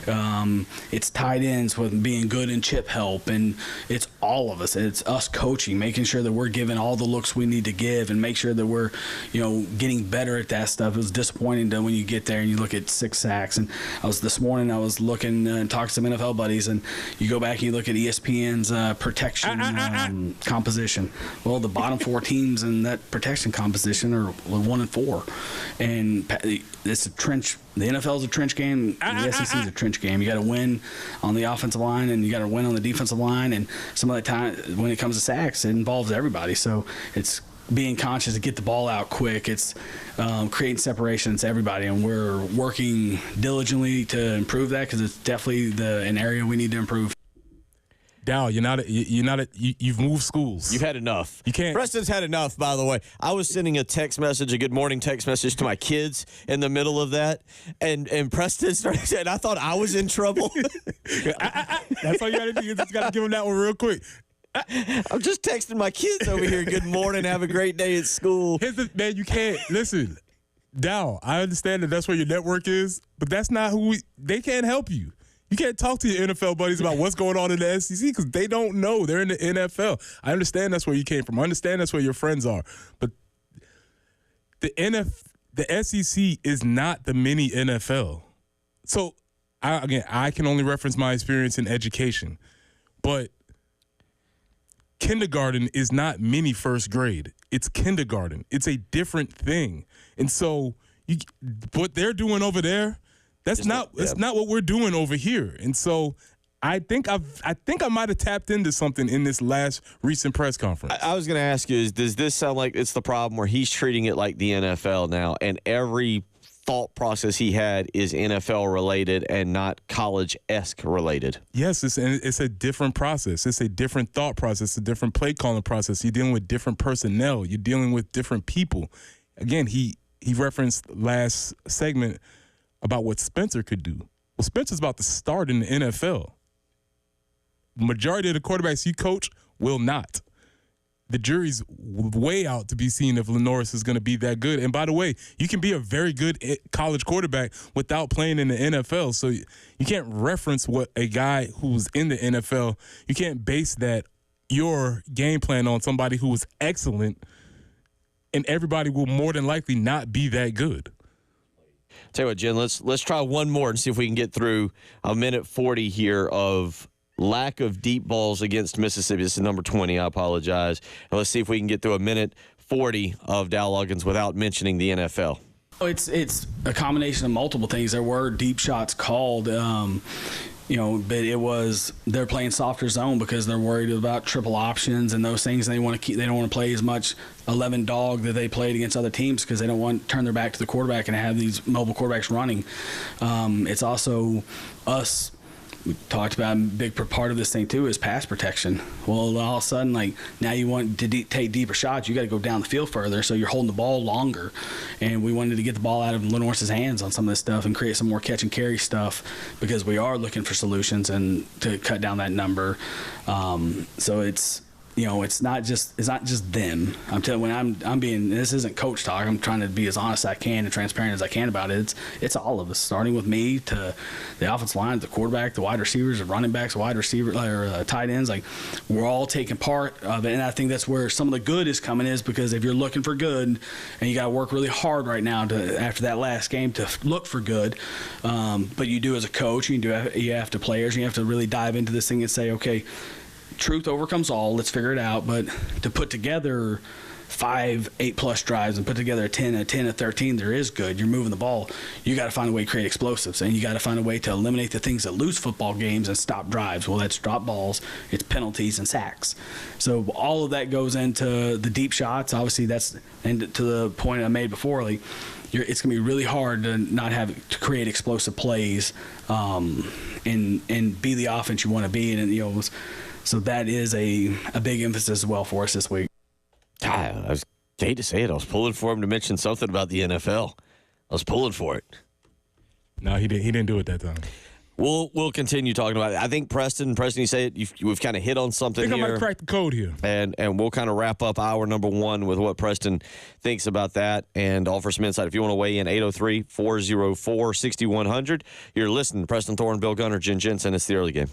It's tight ends with being good in chip help, and it's all of us. It's us coaching, making sure that we're giving all the looks we need to give, and make sure that we're, getting better at that stuff. It was disappointing when you get there and you look at 6 sacks. And this morning I was looking and talking to some NFL buddies, and you go back and you look at ESPN ESPN's protection composition. Well, the bottom 4 teams in that protection composition are 1 and 4, and it's a trench. The NFL is a trench game. The SEC is a trench game. You got to win on the offensive line, and you got to win on the defensive line. And some of the time, when it comes to sacks, it involves everybody. So it's being conscious to get the ball out quick. It's creating separation to everybody, and we're working diligently to improve that because it's definitely an area we need to improve. Dow, you've moved schools. You've had enough. You can't. Preston's had enough, by the way. I was sending a good morning text message to my kids in the middle of that, and Preston started saying, I thought I was in trouble. That's all you got to do. You just got to give him that one real quick. I'm just texting my kids over here, good morning, have a great day at school. Man, you can't. Listen, Dow, I understand that's where your network is, but that's not they can't help you. You can't talk to your NFL buddies about what's going on in the SEC because they don't know. They're in the NFL. I understand that's where you came from. I understand that's where your friends are. But the SEC is not the mini NFL. So, I can only reference my experience in education. But kindergarten is not mini first grade. It's kindergarten. It's a different thing. And so what they're doing over there, That's not what we're doing over here. And so I think I might have tapped into something in this last recent press conference. I was going to ask you, does this sound like it's the problem where he's treating it like the NFL now, and every thought process he had is NFL related and not college-esque related? Yes, it's a different process. It's a different thought process, a different play calling process. You're dealing with different personnel. You're dealing with different people. Again, he referenced last segment about what Spencer could do. Well, Spencer's about to start in the NFL. Majority of the quarterbacks you coach will not. The jury's way out to be seen if Lenoris is going to be that good. And by the way, you can be a very good college quarterback without playing in the NFL. So you can't reference what a guy who's in the NFL, you can't base your game plan on somebody who was excellent, and everybody will more than likely not be that good. Tell you what, Jen, let's try one more and see if we can get through a minute 40 here of lack of deep balls against Mississippi. This is number 20. I apologize. And let's see if we can get through a minute 40 of Dow Luggins without mentioning the NFL. It's a combination of multiple things. There were deep shots called, but they're playing softer zone because they're worried about triple options and those things. They don't want to play as much 11 dog that they played against other teams because they don't want to turn their back to the quarterback and have these mobile quarterbacks running. It's also us. We talked about a big part of this thing too is pass protection. Well, all of a sudden, now you want to take deeper shots, you got to go down the field further, so you're holding the ball longer. And we wanted to get the ball out of Lenoris's hands on some of this stuff and create some more catch and carry stuff because we are looking for solutions and to cut down that number. So it's not just them. I'm telling you, when I'm being, this isn't coach talk. I'm trying to be as honest as I can and transparent as I can about it. It's all of us, starting with me to the offensive line, the quarterback, the wide receivers, the running backs, wide receiver or tight ends. We're all taking part of it, and I think that's where some of the good is coming is because if you're looking for good, and you got to work really hard right now after that last game to look for good, but you do as a coach, you have to players, and you have to really dive into this thing and say, okay, truth overcomes all. Let's figure it out. But to put together 5 8+ drives and put together a 10, a 13, there is good. You're moving the ball. You got to find a way to create explosives, and you got to find a way to eliminate the things that lose football games and stop drives. Well, that's drop balls, it's penalties and sacks. So all of that goes into the deep shots. Obviously, and to the point I made before, it's going to be really hard to create explosive plays and be the offense you want to be. And so that is a big emphasis as well for us this week. I hate to say it. I was pulling for him to mention something about the NFL. I was pulling for it. No, he didn't do it that time. We'll continue talking about it. I think Preston, you say it. We've kind of hit on something I think here. I might crack the code here. And we'll kind of wrap up hour number 1 with what Preston thinks about that and offer some insight. If you want to weigh in, 803-404-6100. You're listening to Preston Thorne, Bill Gunner, Jen Jensen. It's the early game.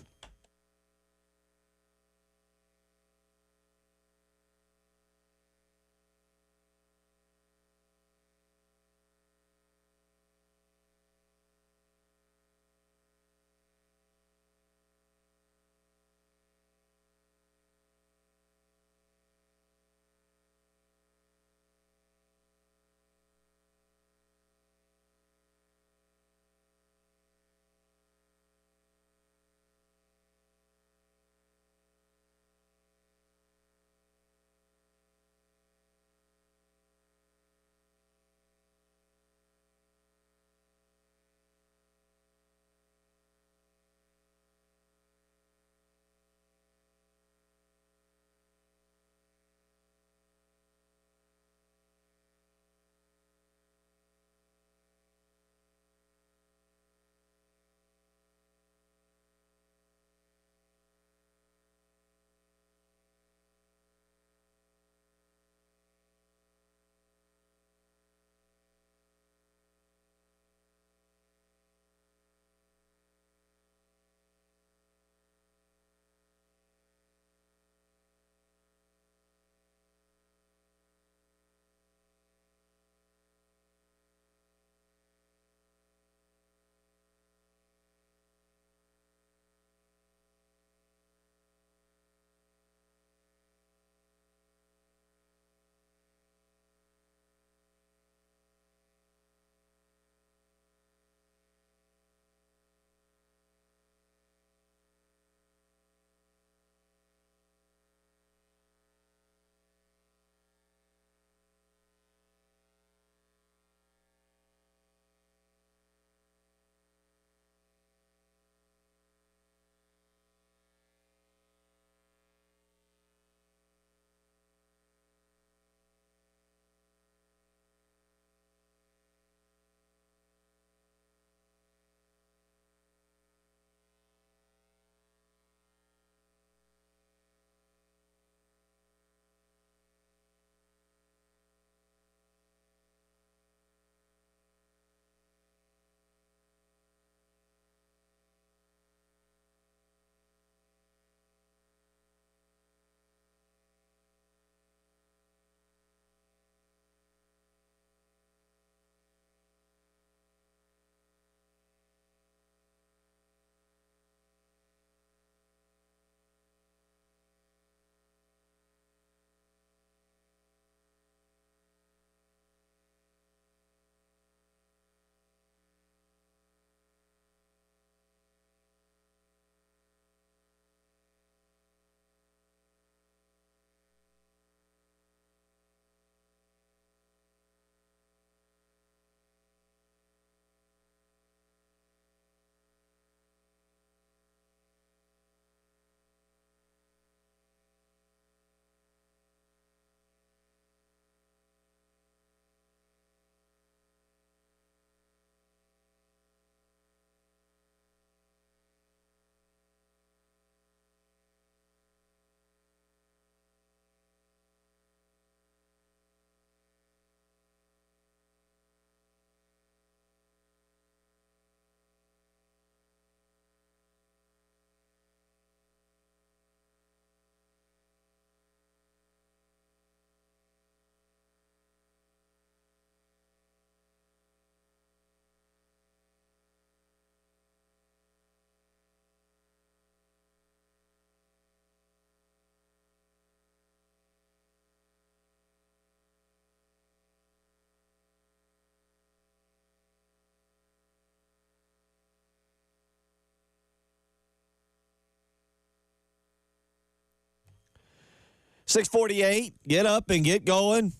6:48. Get up and get going.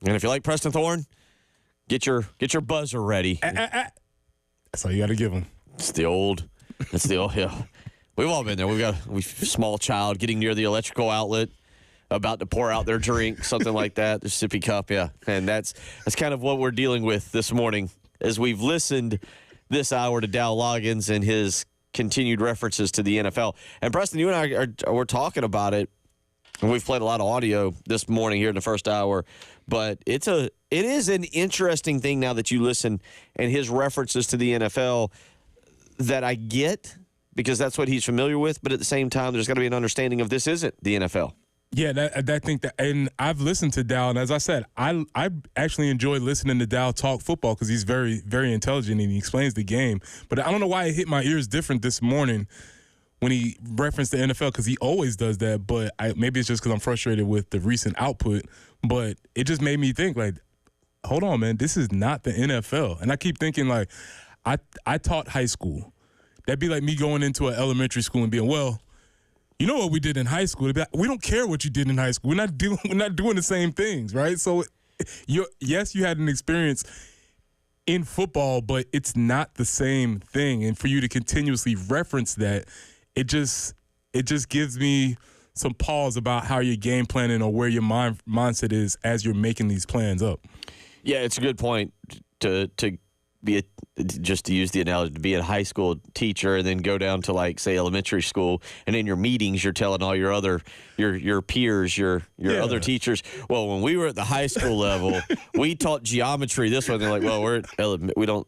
And if you like Preston Thorne, get your buzzer ready. That's all you got to give him. It's the old, yeah. We've all been there. We've got a small child getting near the electrical outlet, about to pour out their drink, something like that, the sippy cup, yeah. And that's kind of what we're dealing with this morning as we've listened this hour to Dow Loggins and his continued references to the NFL. And Preston, you and I we're talking about it, and we've played a lot of audio this morning here in the first hour, but it is an interesting thing now that you listen and his references to the NFL that I get because that's what he's familiar with, but at the same time, there's got to be an understanding of this isn't the NFL. Yeah, I think that, and I've listened to Dow, and as I said, I actually enjoy listening to Dow talk football because he's very, very intelligent and he explains the game. But I don't know why it hit my ears different this morning when he referenced the NFL because he always does that. But maybe it's just because I'm frustrated with the recent output. But it just made me think, like, hold on, man, this is not the NFL. And I keep thinking, like, I taught high school. That'd be like me going into an elementary school and being, well, you know what we did in high school? They'd be like, we don't care what you did in high school. We're not doing the same things, right? So, yes, you had an experience in football, but it's not the same thing. And for you to continuously reference that, it just gives me some pause about how you're game planning or where your mindset is as you're making these plans up. Yeah, it's a good point to be just to use the analogy, to be a high school teacher and then go down to, like, say, elementary school, and in your meetings you're telling all your other your peers, your other teachers, well, when we were at the high school level, we taught geometry this way. They're like, well, we don't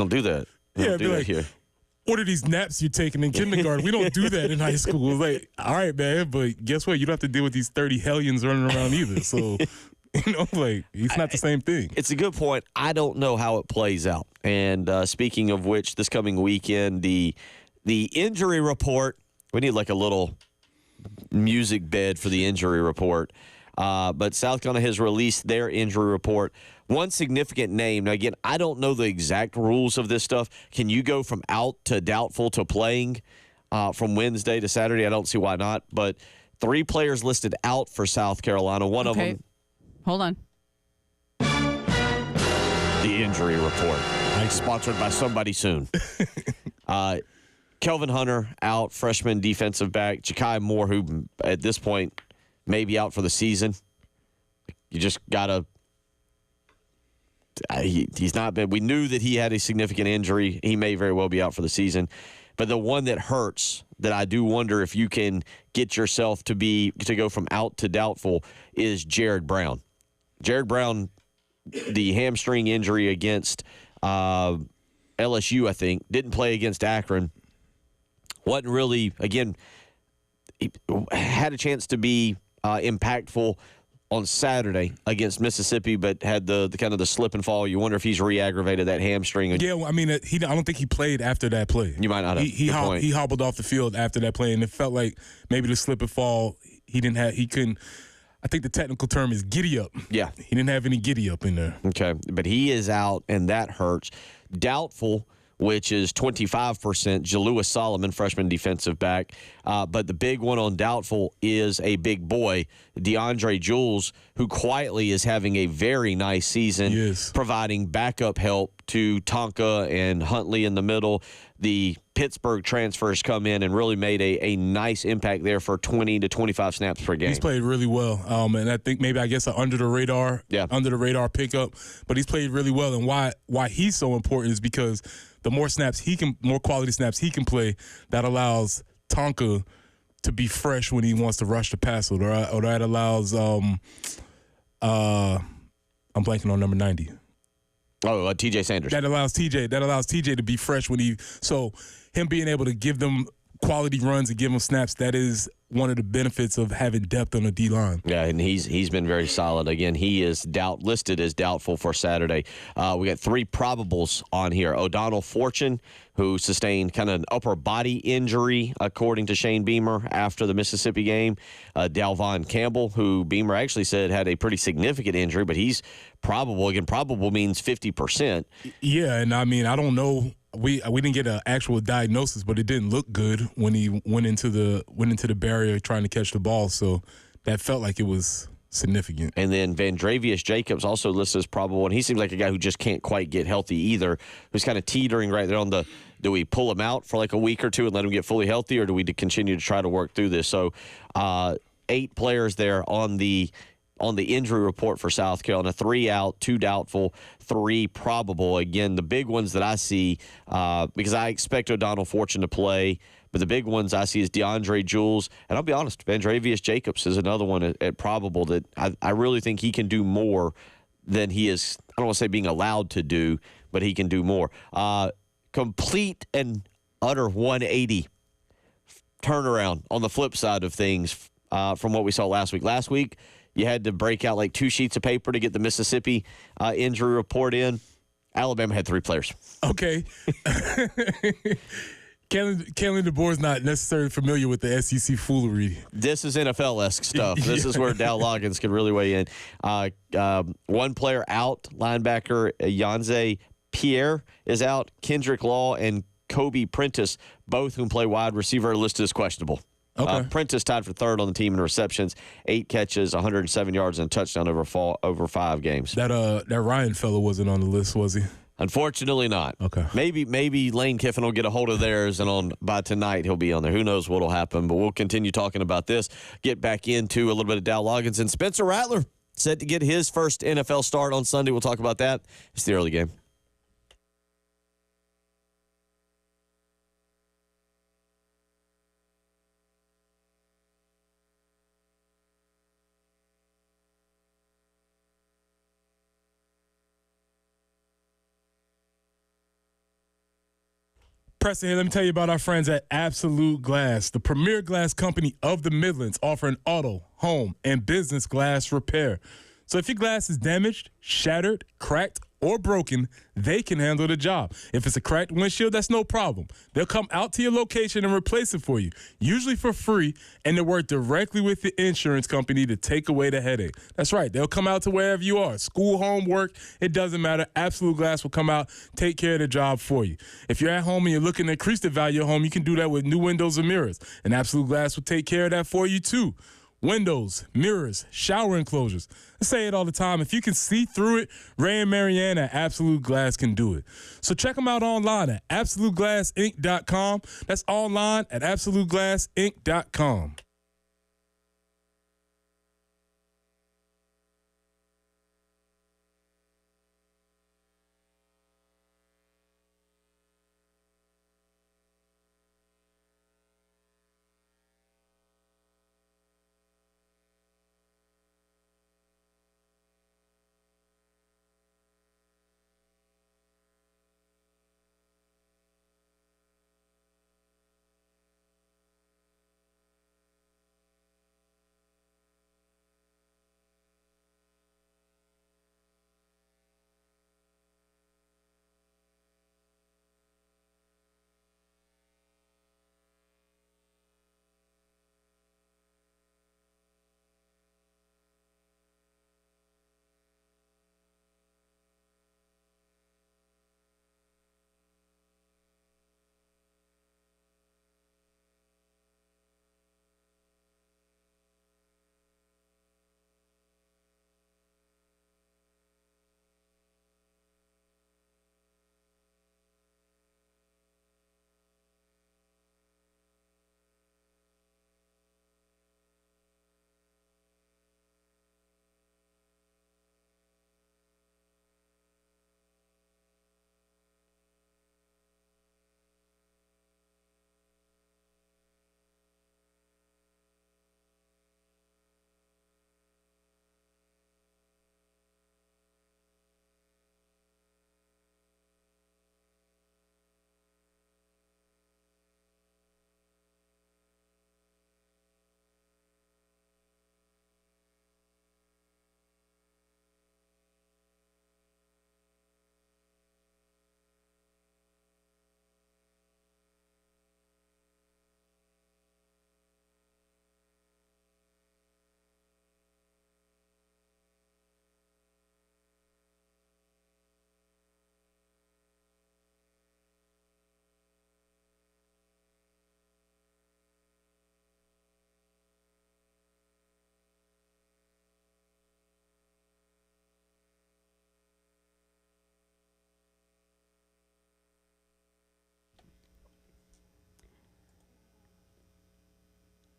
do that. We don't do that here. What are these naps you're taking in kindergarten? We don't do that in high school. Like, all right, man, but guess what? You don't have to deal with these 30 hellions running around either. So, like, it's not the same thing. It's a good point. I don't know how it plays out. And speaking of which, this coming weekend, the injury report, we need like a little music bed for the injury report. But South Carolina has released their injury report. One significant name. Now, again, I don't know the exact rules of this stuff. Can you go from out to doubtful to playing from Wednesday to Saturday? I don't see why not. But 3 players listed out for South Carolina. One of them. Hold on. The injury report. Sponsored by somebody soon. Kelvin Hunter out, freshman defensive back. Ja'Kai Moore, who at this point may be out for the season. You just got to he's not been. We knew that he had a significant injury. He may very well be out for the season. But the one that hurts, that I do wonder if you can get yourself to go from out to doubtful, is Jared Brown. Jared Brown, the hamstring injury against LSU, I think, didn't play against Akron. Wasn't really, again, he had a chance to be impactful on Saturday against Mississippi, but had the kind of the slip and fall. You wonder if he's re-aggravated that hamstring. Yeah, well, I mean, I don't think he played after that play. You might not have. He hobbled off the field after that play, and it felt like maybe the slip and fall, he couldn't. I think the technical term is giddy up. Yeah. He didn't have any giddy up in there. Okay, but he is out, and that hurts. Doubtful, which is 25%, Jalewis Solomon, freshman defensive back. But the big one on doubtful is a big boy, DeAndre Jules, who quietly is having a very nice season, providing backup help to Tonka and Huntley in the middle. The Pittsburgh transfers come in and really made a nice impact there for 20 to 25 snaps per game. He's played really well, and I think maybe an under the radar pickup, but he's played really well. And why he's so important is because the more quality snaps he can play, that allows Tonka to be fresh when he wants to rush the passer, or that allows I'm blanking on number 90. Oh, T.J. Sanders. That allows TJ to be fresh so him being able to give them quality runs and give them snaps, that is one of the benefits of having depth on the D-line. Yeah, and he's been very solid. Again, he is listed as doubtful for Saturday. We got 3 probables on here. O'Donnell Fortune, who sustained kind of an upper body injury, according to Shane Beamer, after the Mississippi game. Dalvon Campbell, who Beamer actually said had a pretty significant injury, but he's probable. Again, probable means 50%. Yeah, and I mean, I don't know. We didn't get an actual diagnosis, but it didn't look good when he went into the barrier trying to catch the ball. So that felt like it was significant. And then Vandrevius Jacobs also listed as probable, and he seems like a guy who just can't quite get healthy either, who's kind of teetering right there on the, do we pull him out for like a week or two and let him get fully healthy, or do we continue to try to work through this? So 8 players there on the injury report for South Carolina, 3 out, 2 doubtful, 3 probable. Again, the big ones that I see, because I expect O'Donnell Fortune to play, but the big ones I see is DeAndre Jules. And I'll be honest, Vandrevius Jacobs is another one at probable that I really think he can do more than he is, I don't want to say being allowed to do, but he can do more. Complete and utter 180 turnaround on the flip side of things from what we saw last week. Last week, you had to break out like 2 sheets of paper to get the Mississippi injury report in. Alabama had 3 players. Okay. Kalen DeBoer's not necessarily familiar with the SEC foolery. This is NFL-esque stuff. This is where Dow Loggins can really weigh in. 1 player out, linebacker Yanze Pierre is out. Kendrick Law and Kobe Prentice, both whom play wide receiver, are listed as questionable. Okay. Prentice tied for 3rd on the team in receptions, 8 catches, 107 yards, and a touchdown over 5 games. That Ryan fellow wasn't on the list, was he? Unfortunately not. Okay. Maybe Lane Kiffin will get a hold of theirs, and by tonight he'll be on there. Who knows what will happen, but we'll continue talking about this. Get back into a little bit of Dow Loggins. And Spencer Rattler set to get his first NFL start on Sunday. We'll talk about that. It's the early game. Preston here. Let me tell you about our friends at Absolute Glass, the premier glass company of the Midlands, offering auto, home, and business glass repair. So if your glass is damaged, shattered, cracked, or broken, they can handle the job. If it's a cracked windshield, that's no problem. They'll come out to your location and replace it for you, usually for free, and they work directly with the insurance company to take away the headache. That's right. They'll come out to wherever you are. School, home, work, it doesn't matter. Absolute Glass will come out, take care of the job for you. If you're at home and you're looking to increase the value of your home, you can do that with new windows and mirrors. And Absolute Glass will take care of that for you, too. Windows, mirrors, shower enclosures. I say it all the time. If you can see through it, Ray and Marianne at Absolute Glass can do it. So check them out online at AbsoluteGlassInc.com. That's online at AbsoluteGlassInc.com.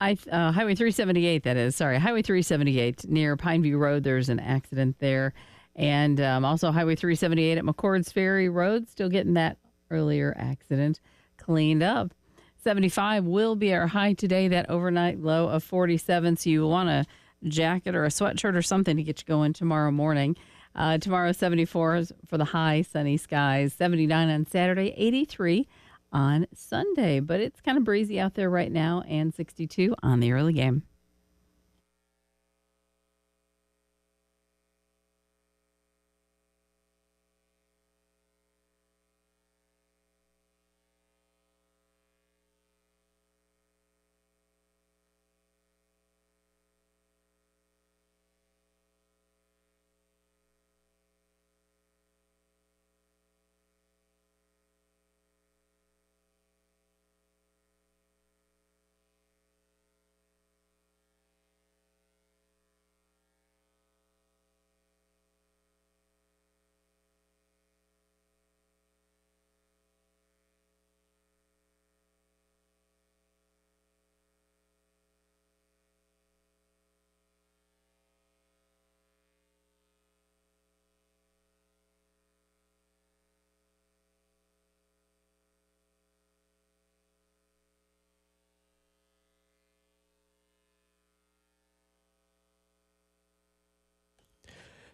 Highway 378, that is. Sorry, Highway 378 near Pineview Road. There's an accident there. And also Highway 378 at McCord's Ferry Road, still getting that earlier accident cleaned up. 75 will be our high today, that overnight low of 47. So you want a jacket or a sweatshirt or something to get you going tomorrow morning. Tomorrow, 74 for the high, sunny skies. 79 on Saturday, 83 on Sunday. But it's kind of breezy out there right now, and 62 on the early game.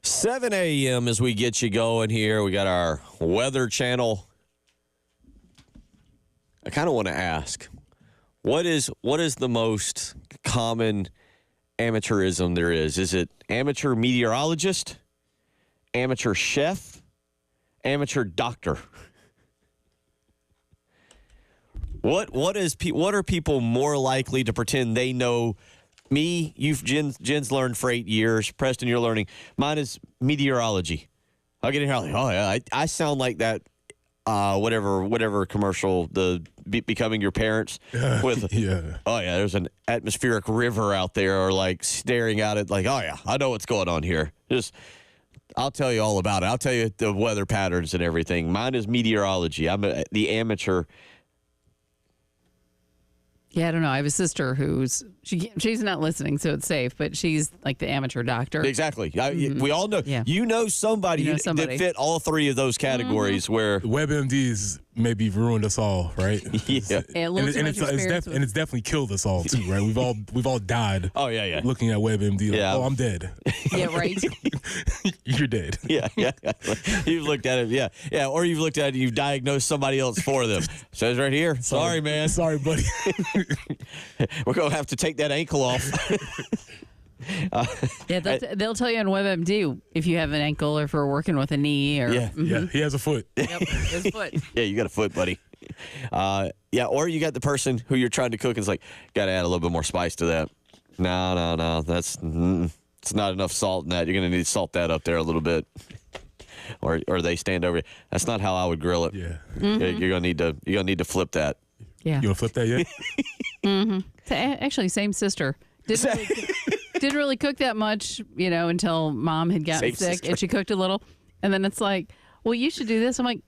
Seven a.m. as we get you going here. We got our Weather Channel. I kind of want to ask, what is the most common amateurism there is? Is it amateur meteorologist, amateur chef, amateur doctor? What are people more likely to pretend they know? Me, Jen's learned for 8 years. Preston, you're learning. Mine is meteorology. I'll get in here like, oh yeah, I sound like that. Whatever commercial, the becoming your parents with. Yeah. Oh yeah, there's an atmospheric river out there, or like staring out at like, oh yeah, I know what's going on here. I'll tell you all about it. I'll tell you the weather patterns and everything. Mine is meteorology. I'm the amateur. Yeah, I don't know. I have a sister she's not listening, so it's safe, but she's like the amateur doctor. Exactly. We all know. Yeah. You know somebody that fit all three of those categories where WebMD's maybe ruined us all, right? Yeah. And it's definitely killed us all too, right? We've all died. Oh yeah. Looking at WebMD, like, Yeah. oh, I'm dead. Yeah, right. You're dead. Yeah. You've looked at it, yeah. Or you've looked at it and you've diagnosed somebody else for them. Says right here. Sorry, man. Sorry, buddy. We're gonna have to take that ankle off. Yeah, they'll tell you on WebMD if you have an ankle or if we're working with a knee. Or Yeah, he has a foot. Yep, his foot. Yeah, you got a foot, buddy. Yeah, or you got the person who you're trying to cook and it's like, got to add a little bit more spice to that. No, that's it's not enough salt in that. You're gonna need to salt that up there a little bit. Or they stand over. That's not how I would grill it. Yeah. You're gonna need to flip that. Yeah. You want to flip that yet? Actually, same sister. Didn't really cook that much, until mom had gotten Same sick sister. and she cooked a little. And then it's like, well, you should do this. I'm like,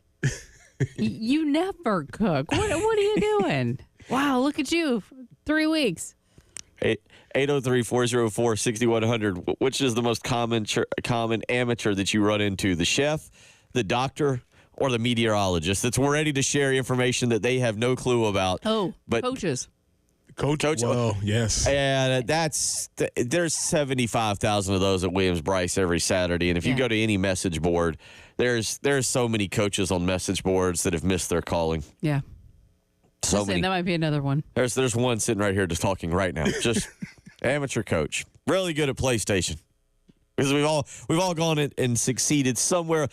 you never cook. What are you doing? Wow, look at you. 3 weeks. 803-404-6100. Which is the most common amateur that you run into? The chef, the doctor, or the meteorologist that's ready to share information that they have no clue about? Oh, but coaches. Coach. Well, yes. And there's 75,000 of those at Williams-Brice every Saturday. And if you go to any message board, there's so many coaches on message boards that have missed their calling. Yeah. So many. That might be another one. There's one sitting right here just talking right now. Just amateur coach. Really good at PlayStation. Because we've all gone and succeeded somewhere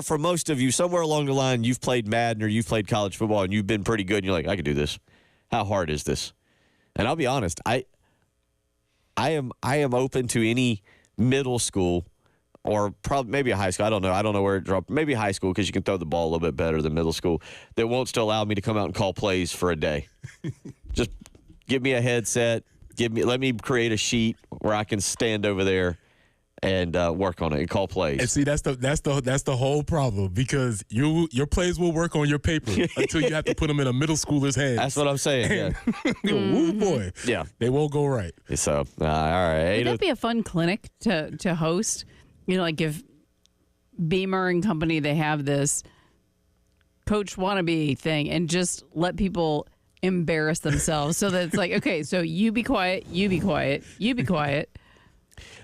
for most of you, somewhere along the line, you've played Madden or you've played college football and you've been pretty good and you're like, I can do this. How hard is this? And I'll be honest, I am open to any middle school or probably maybe a high school. I don't know where it dropped. Maybe high school because you can throw the ball a little bit better than middle school. That won't still allow me to come out and call plays for a day. Just give me a headset. Let me create a sheet where I can stand over there and work on it and call plays. And see, that's the whole problem, because your plays will work on your paper until you have to put them in a middle schooler's hands. That's what I'm saying. Yeah. Woo boy. Yeah. They won't go right. So, all right. Would that be a fun clinic to host? You know, like if Beamer and company, they have this coach wannabe thing, and just let people embarrass themselves so that it's like, okay, so you be quiet, you be quiet, you be quiet.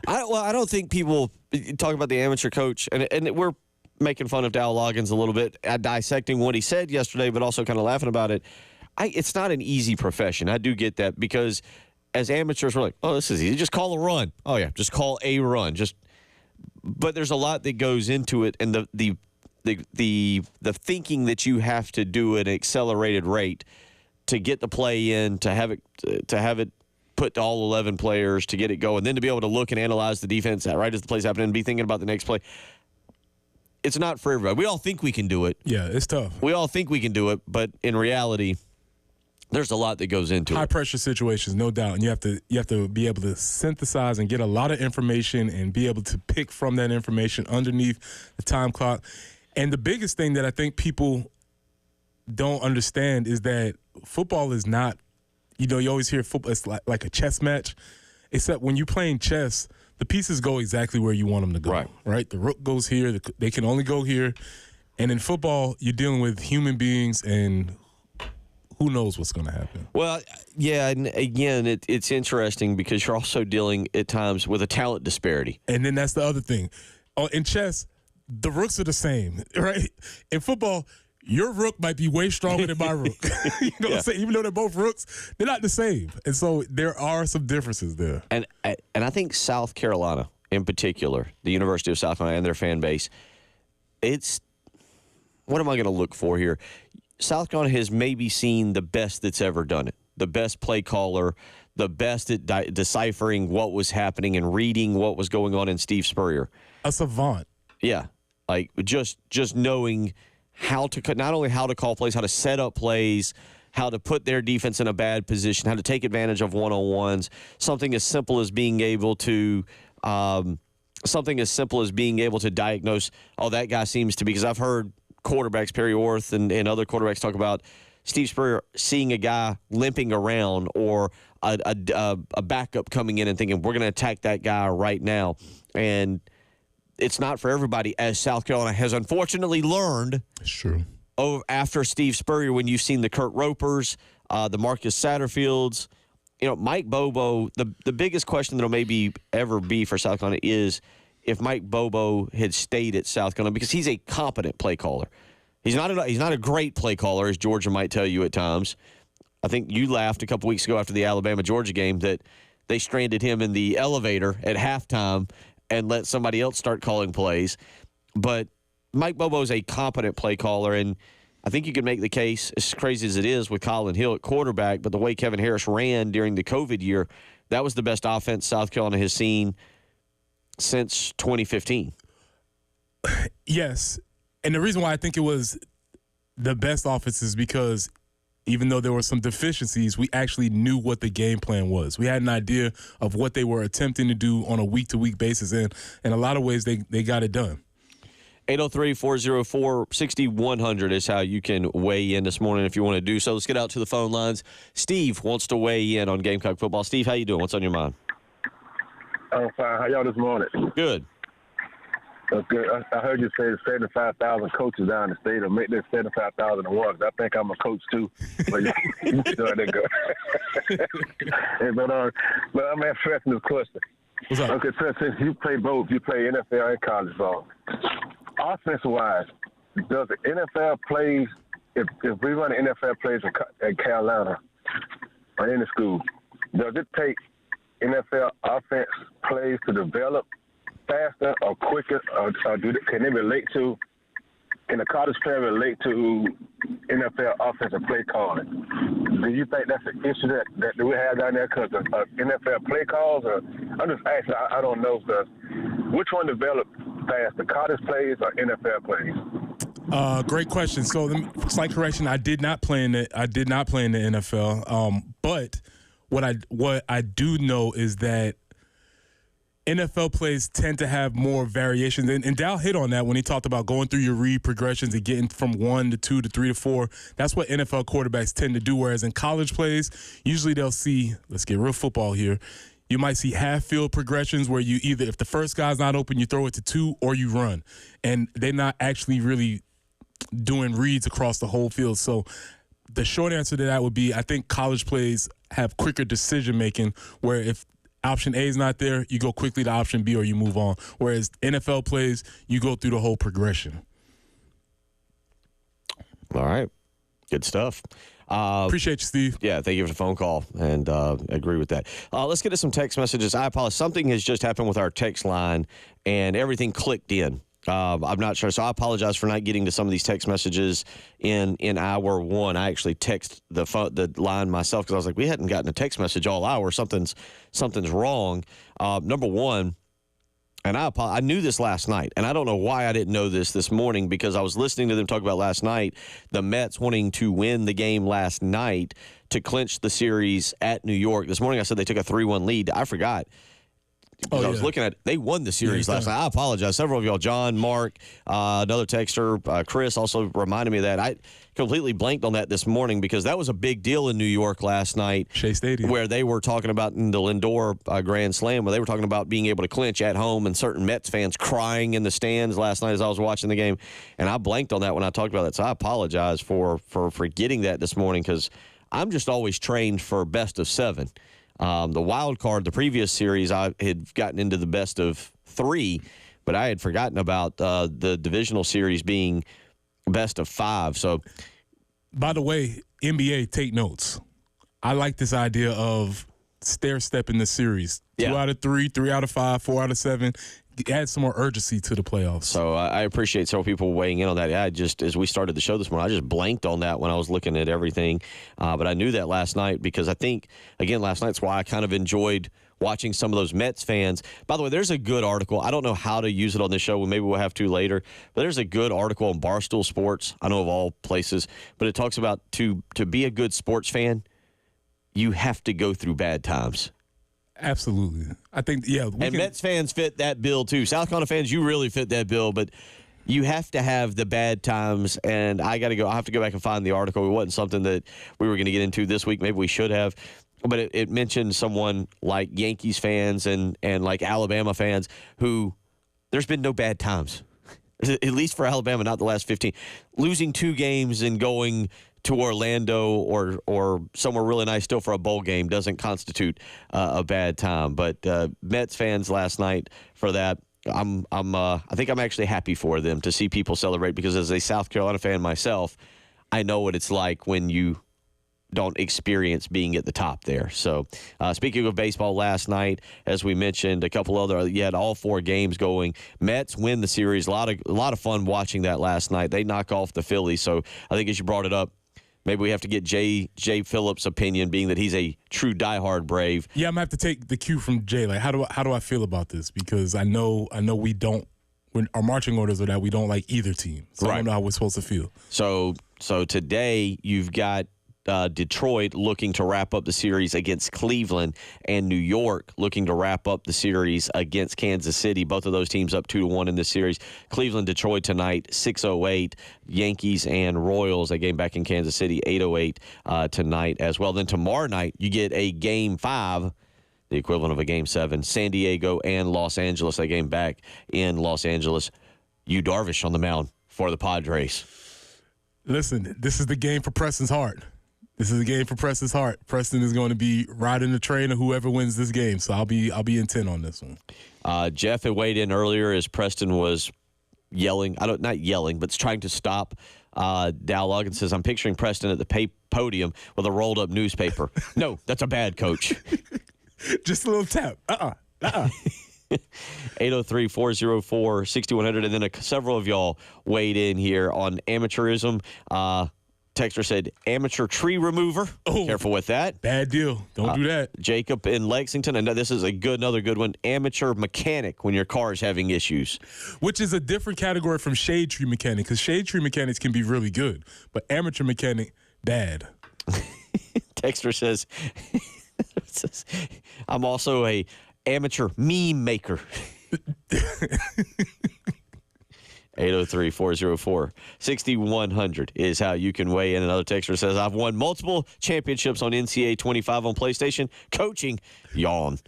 I don't think people talk about the amateur coach, and we're making fun of Dow Loggins a little bit, dissecting what he said yesterday, but also kind of laughing about it. It's not an easy profession. I do get that, because as amateurs, we're like, oh, this is easy. Just call a run. Oh, yeah, just call a run. But there's a lot that goes into it, and the thinking that you have to do at an accelerated rate to get the play in, to have it put to all 11 players, to get it going, then to be able to look and analyze the defense right as the play's happening and be thinking about the next play. It's not for everybody. We all think we can do it. Yeah, it's tough. We all think we can do it, but in reality, there's a lot that goes into High it. pressure situations, no doubt, and you have to be able to synthesize and get a lot of information and be able to pick from that information underneath the time clock. And the biggest thing that I think people don't understand is that football is not, you always hear football, it's like a chess match, except when you're playing chess, the pieces go exactly where you want them to go, right? The rook goes here, they can only go here. And in football, you're dealing with human beings, and who knows what's going to happen. Well, yeah, and again, it's interesting because you're also dealing at times with a talent disparity. And then that's the other thing. In chess, the rooks are the same, right? In football, your rook might be way stronger than my rook. What I'm saying? Even though they're both rooks, they're not the same. And so there are some differences there. And I think South Carolina, in particular, the University of South Carolina and their fan base, what am I going to look for here? South Carolina has maybe seen the best that's ever done it, the best play caller, the best at deciphering what was happening and reading what was going on in Steve Spurrier. A savant. Yeah, like just knowing not only how to call plays, how to set up plays, how to put their defense in a bad position, how to take advantage of one-on-ones, something as simple as being able to diagnose, oh, that guy seems to be, because I've heard quarterbacks, Perry Orth and other quarterbacks talk about Steve Spurrier seeing a guy limping around or a backup coming in and thinking, we're going to attack that guy right now. And it's not for everybody, as South Carolina has unfortunately learned. It's true. After Steve Spurrier, when you've seen the Kurt Ropers, the Marcus Satterfields, Mike Bobo, the biggest question that'll maybe ever be for South Carolina is if Mike Bobo had stayed at South Carolina, because he's a competent play caller. He's not a great play caller, as Georgia might tell you at times. I think you laughed a couple weeks ago after the Alabama-Georgia game that they stranded him in the elevator at halftime and let somebody else start calling plays. But Mike Bobo is a competent play caller, and I think you could make the case, as crazy as it is, with Colin Hill at quarterback, but the way Kevin Harris ran during the COVID year, that was the best offense South Carolina has seen since 2015. Yes. And the reason why I think it was the best offense is because even though there were some deficiencies, we actually knew what the game plan was. We had an idea of what they were attempting to do on a week-to-week basis, and in a lot of ways, they got it done. 803-404-6100 is how you can weigh in this morning if you want to do so. Let's get out to the phone lines. Steve wants to weigh in on Gamecock football. Steve, how you doing? What's on your mind? I'm fine. How y'all this morning? Good. Good. I heard you say 75,000 coaches down the state, or make this 75,000 awards. I think I'm a coach too. But you doing that good. Hey, but I'm asking this question. What's up? Okay, since you play both, you play NFL and college ball. Offensive-wise, does the NFL plays, if we run the NFL plays at Carolina or any school, does it take NFL offense plays to develop faster or quicker, or can the college player relate to NFL offensive play calling? Do you think that's an issue that we have down there because of NFL play calls? Or I'm just asking, I don't know, because which one developed faster, college plays or NFL plays? Great question. So, slight correction: I did not play in the NFL. But what I do know is that NFL plays tend to have more variations. And Dow hit on that when he talked about going through your read progressions and getting from 1 to 2 to 3 to 4. That's what NFL quarterbacks tend to do, whereas in college plays, usually they'll see, let's get real football here, you might see half-field progressions where you either, if the first guy's not open, you throw it to 2 or you run. And they're not actually really doing reads across the whole field. So the short answer to that would be I think college plays have quicker decision-making where if option A is not there, you go quickly to option B or you move on. Whereas NFL plays, you go through the whole progression. All right. Good stuff. Appreciate you, Steve. Yeah, thank you for the phone call, and agree with that. Let's get to some text messages. I apologize. Something has just happened with our text line, and everything clicked in. I'm not sure, so I apologize for not getting to some of these text messages in hour one. I actually text the line myself because I was like, we hadn't gotten a text message all hour. Something's wrong. Number one, and I knew this last night, and I don't know why I didn't know this morning because I was listening to them talk about last night, the Mets wanting to win the game last night to clinch the series at New York. This morning I said they took a 3-1 lead. I forgot. I was looking at they won the series last night. I apologize. Several of y'all, John, Mark, another texter, Chris also reminded me of that. I completely blanked on that this morning because that was a big deal in New York last night. Shea Stadium. Where they were talking about in the Lindor Grand Slam, where they were talking about being able to clinch at home and certain Mets fans crying in the stands last night as I was watching the game. And I blanked on that when I talked about that. So I apologize for forgetting that this morning because I'm just always trained for best of 7. The wild card, the previous series, I had gotten into the best of 3, but I had forgotten about the divisional series being best of 5. So, by the way, NBA, take notes. I like this idea of stair-step in the series. 2 out of 3, 3 out of 5, 4 out of 7. Add some more urgency to the playoffs. So I appreciate several people weighing in on that. I just, as we started the show this morning, I just blanked on that when I was looking at everything. But I knew that last night because I think, again, last night's why I kind of enjoyed watching some of those Mets fans. By the way, there's a good article. I don't know how to use it on this show. Maybe we'll have to later. But there's a good article on Barstool Sports. I know of all places. But it talks about to be a good sports fan, you have to go through bad times. Absolutely. I think, Mets fans fit that bill, too. South Carolina fans, you really fit that bill, but you have to have the bad times, and I have to go back and find the article. It wasn't something that we were going to get into this week. Maybe we should have, but it mentioned someone like Yankees fans and like Alabama fans who there's been no bad times, at least for Alabama, not the last 15. Losing 2 games and going to Orlando or somewhere really nice still for a bowl game doesn't constitute a bad time. But Mets fans last night for that, I think I'm actually happy for them to see people celebrate because as a South Carolina fan myself, I know what it's like when you don't experience being at the top there. So speaking of baseball last night, as we mentioned, a couple other, you had all 4 games going. Mets win the series. A lot of fun watching that last night. They knock off the Phillies. So I think as you brought it up, maybe we have to get Jay Phillips' opinion, being that he's a true diehard Brave. Yeah, I'm gonna have to take the cue from Jay. Like, how do I feel about this? Because I know we don't. When our marching orders are that we don't like either team. So I don't know how we're supposed to feel. So today you've got Detroit looking to wrap up the series against Cleveland, and New York looking to wrap up the series against Kansas City. Both of those teams up 2-1 in this series. Cleveland, Detroit tonight, 6:08. Yankees and Royals, a game back in Kansas City, 8:08 tonight as well. Then tomorrow night, you get a Game 5, the equivalent of a Game 7, San Diego and Los Angeles, a game back in Los Angeles. Yu Darvish on the mound for the Padres. Listen, this is the game for Preston's heart. This is a game for Preston's heart. Preston is going to be riding the train of whoever wins this game. So I'll be intent on this one. Jeff had weighed in earlier as Preston was yelling. Not yelling, but trying to stop Dow Logan. Says, I'm picturing Preston at the podium with a rolled up newspaper. No, that's a bad coach. Just a little tap. 803-404-6100. And then several of y'all weighed in here on amateurism. Texter said amateur tree remover. Oh, careful with that. Bad deal. Don't do that. Jacob in Lexington. And this is another good one. Amateur mechanic when your car is having issues. Which is a different category from shade tree mechanic, because shade tree mechanics can be really good, but amateur mechanic, bad. Texter says, I'm also a amateur meme maker. 803-404-6100 is how you can weigh in. Another texter says, I've won multiple championships on NCAA 25 on PlayStation. Coaching, yawn.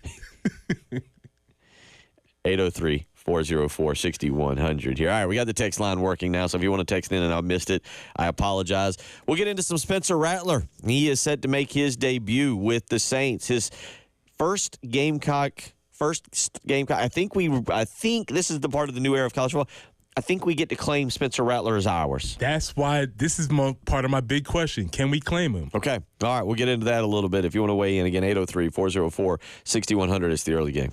803-404-6100 here. All right, we got the text line working now, so if you want to text in and I missed it, I apologize. We'll get into some Spencer Rattler. He is set to make his debut with the Saints. His first Gamecock. I think this is the part of the new era of college football. I think we get to claim Spencer Rattler as ours. That's why this is part of my big question. Can we claim him? Okay. All right, we'll get into that a little bit. If you want to weigh in, again, 803-404-6100 is the early game.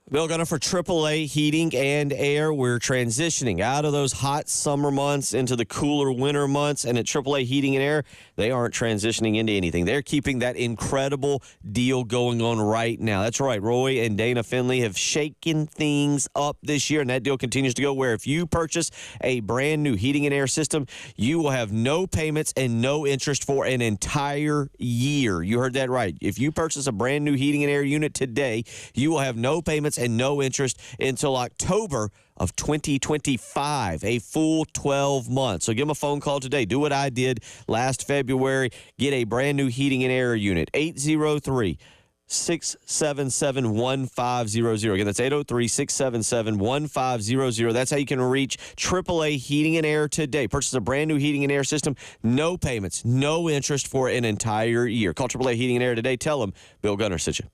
Bill Gunner for AAA Heating and Air. We're transitioning out of those hot summer months into the cooler winter months. And at AAA Heating and Air, they aren't transitioning into anything. They're keeping that incredible deal going on right now. That's right. Roy and Dana Finley have shaken things up this year, and that deal continues to go where if you purchase a brand new heating and air system, you will have no payments and no interest for an entire year. You heard that right. If you purchase a brand new heating and air unit today, you will have no payments and no interest until October of 2025, a full 12 months. So give them a phone call today. Do what I did last February. Get a brand new heating and air unit. 803-677-1500. Again, that's 803-677-1500. That's how you can reach AAA Heating and Air today. Purchase a brand new heating and air system. No payments, no interest for an entire year. Call AAA Heating and Air today. Tell them Bill Gunner sent you.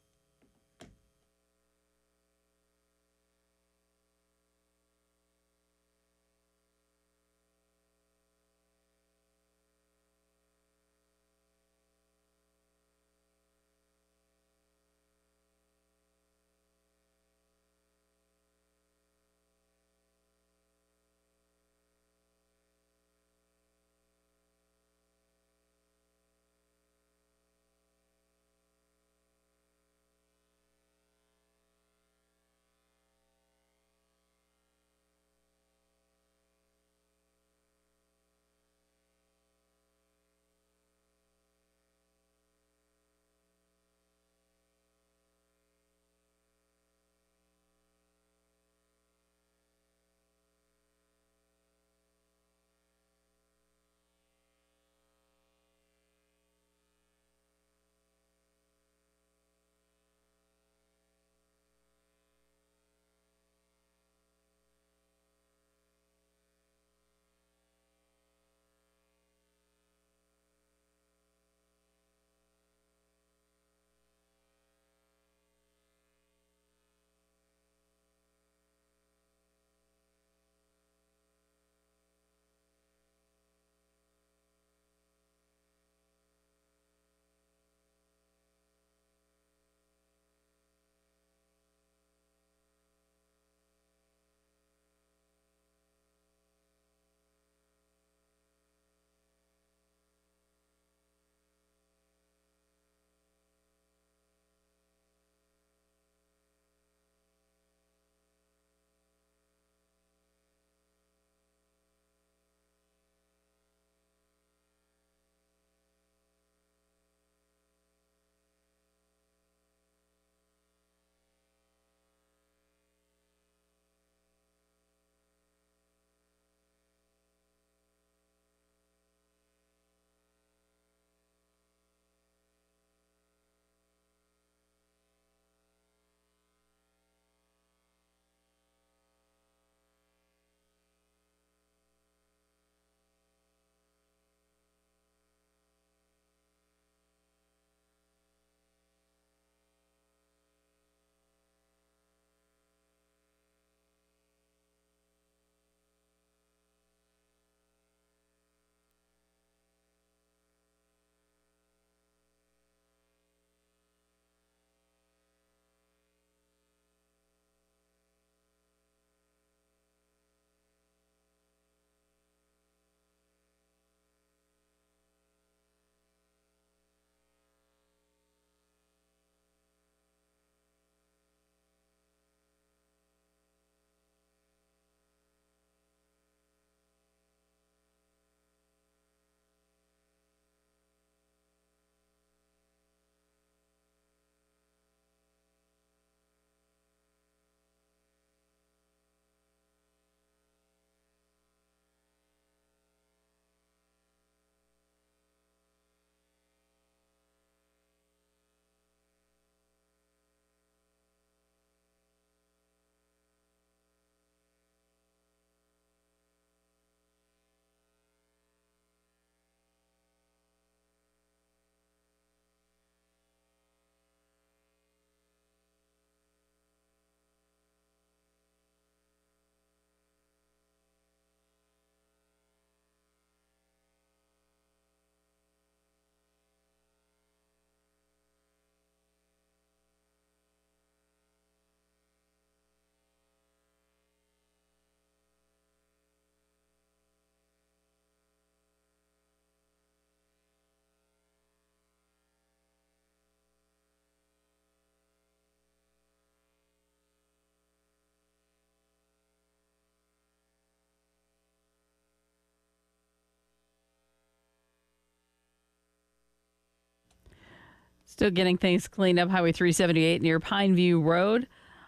Still getting things cleaned up. Highway 378 near Pineview Road.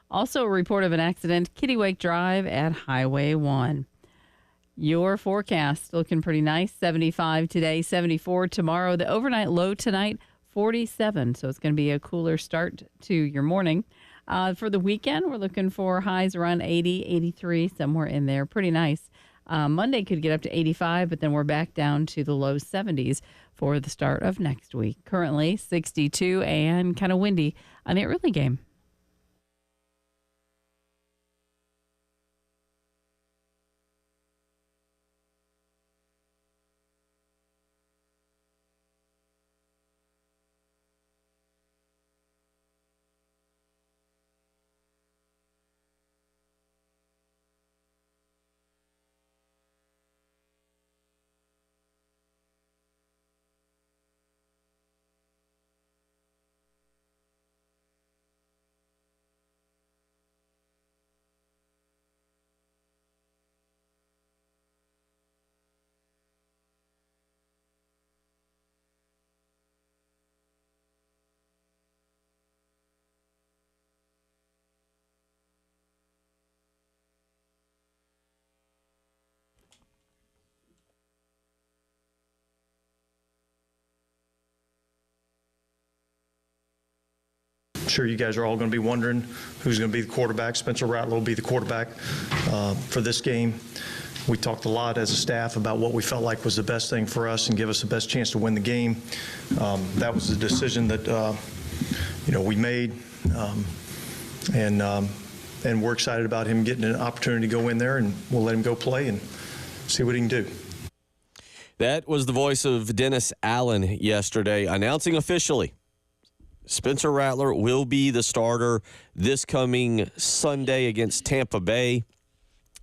Also a report of an accident, Kittiwake Drive at Highway 1. Your forecast looking pretty nice. 75 today, 74 tomorrow. The overnight low tonight, 47. So it's going to be a cooler start to your morning. For the weekend, we're looking for highs around 80, 83, somewhere in there. Pretty nice. Monday could get up to 85, but then we're back down to the low 70s for the start of next week. Currently 62 and kind of windy on the early game. I'm sure you guys are all going to be wondering who's going to be the quarterback. Spencer Rattler will be the quarterback for this game. We talked a lot as a staff about what we felt like was the best thing for us and give us the best chance to win the game. That was the decision that we made, and we're excited about him getting an opportunity to go in there, and we'll let him go play and see what he can do. That was the voice of Dennis Allen yesterday, announcing officially Spencer Rattler will be the starter this coming Sunday against Tampa Bay.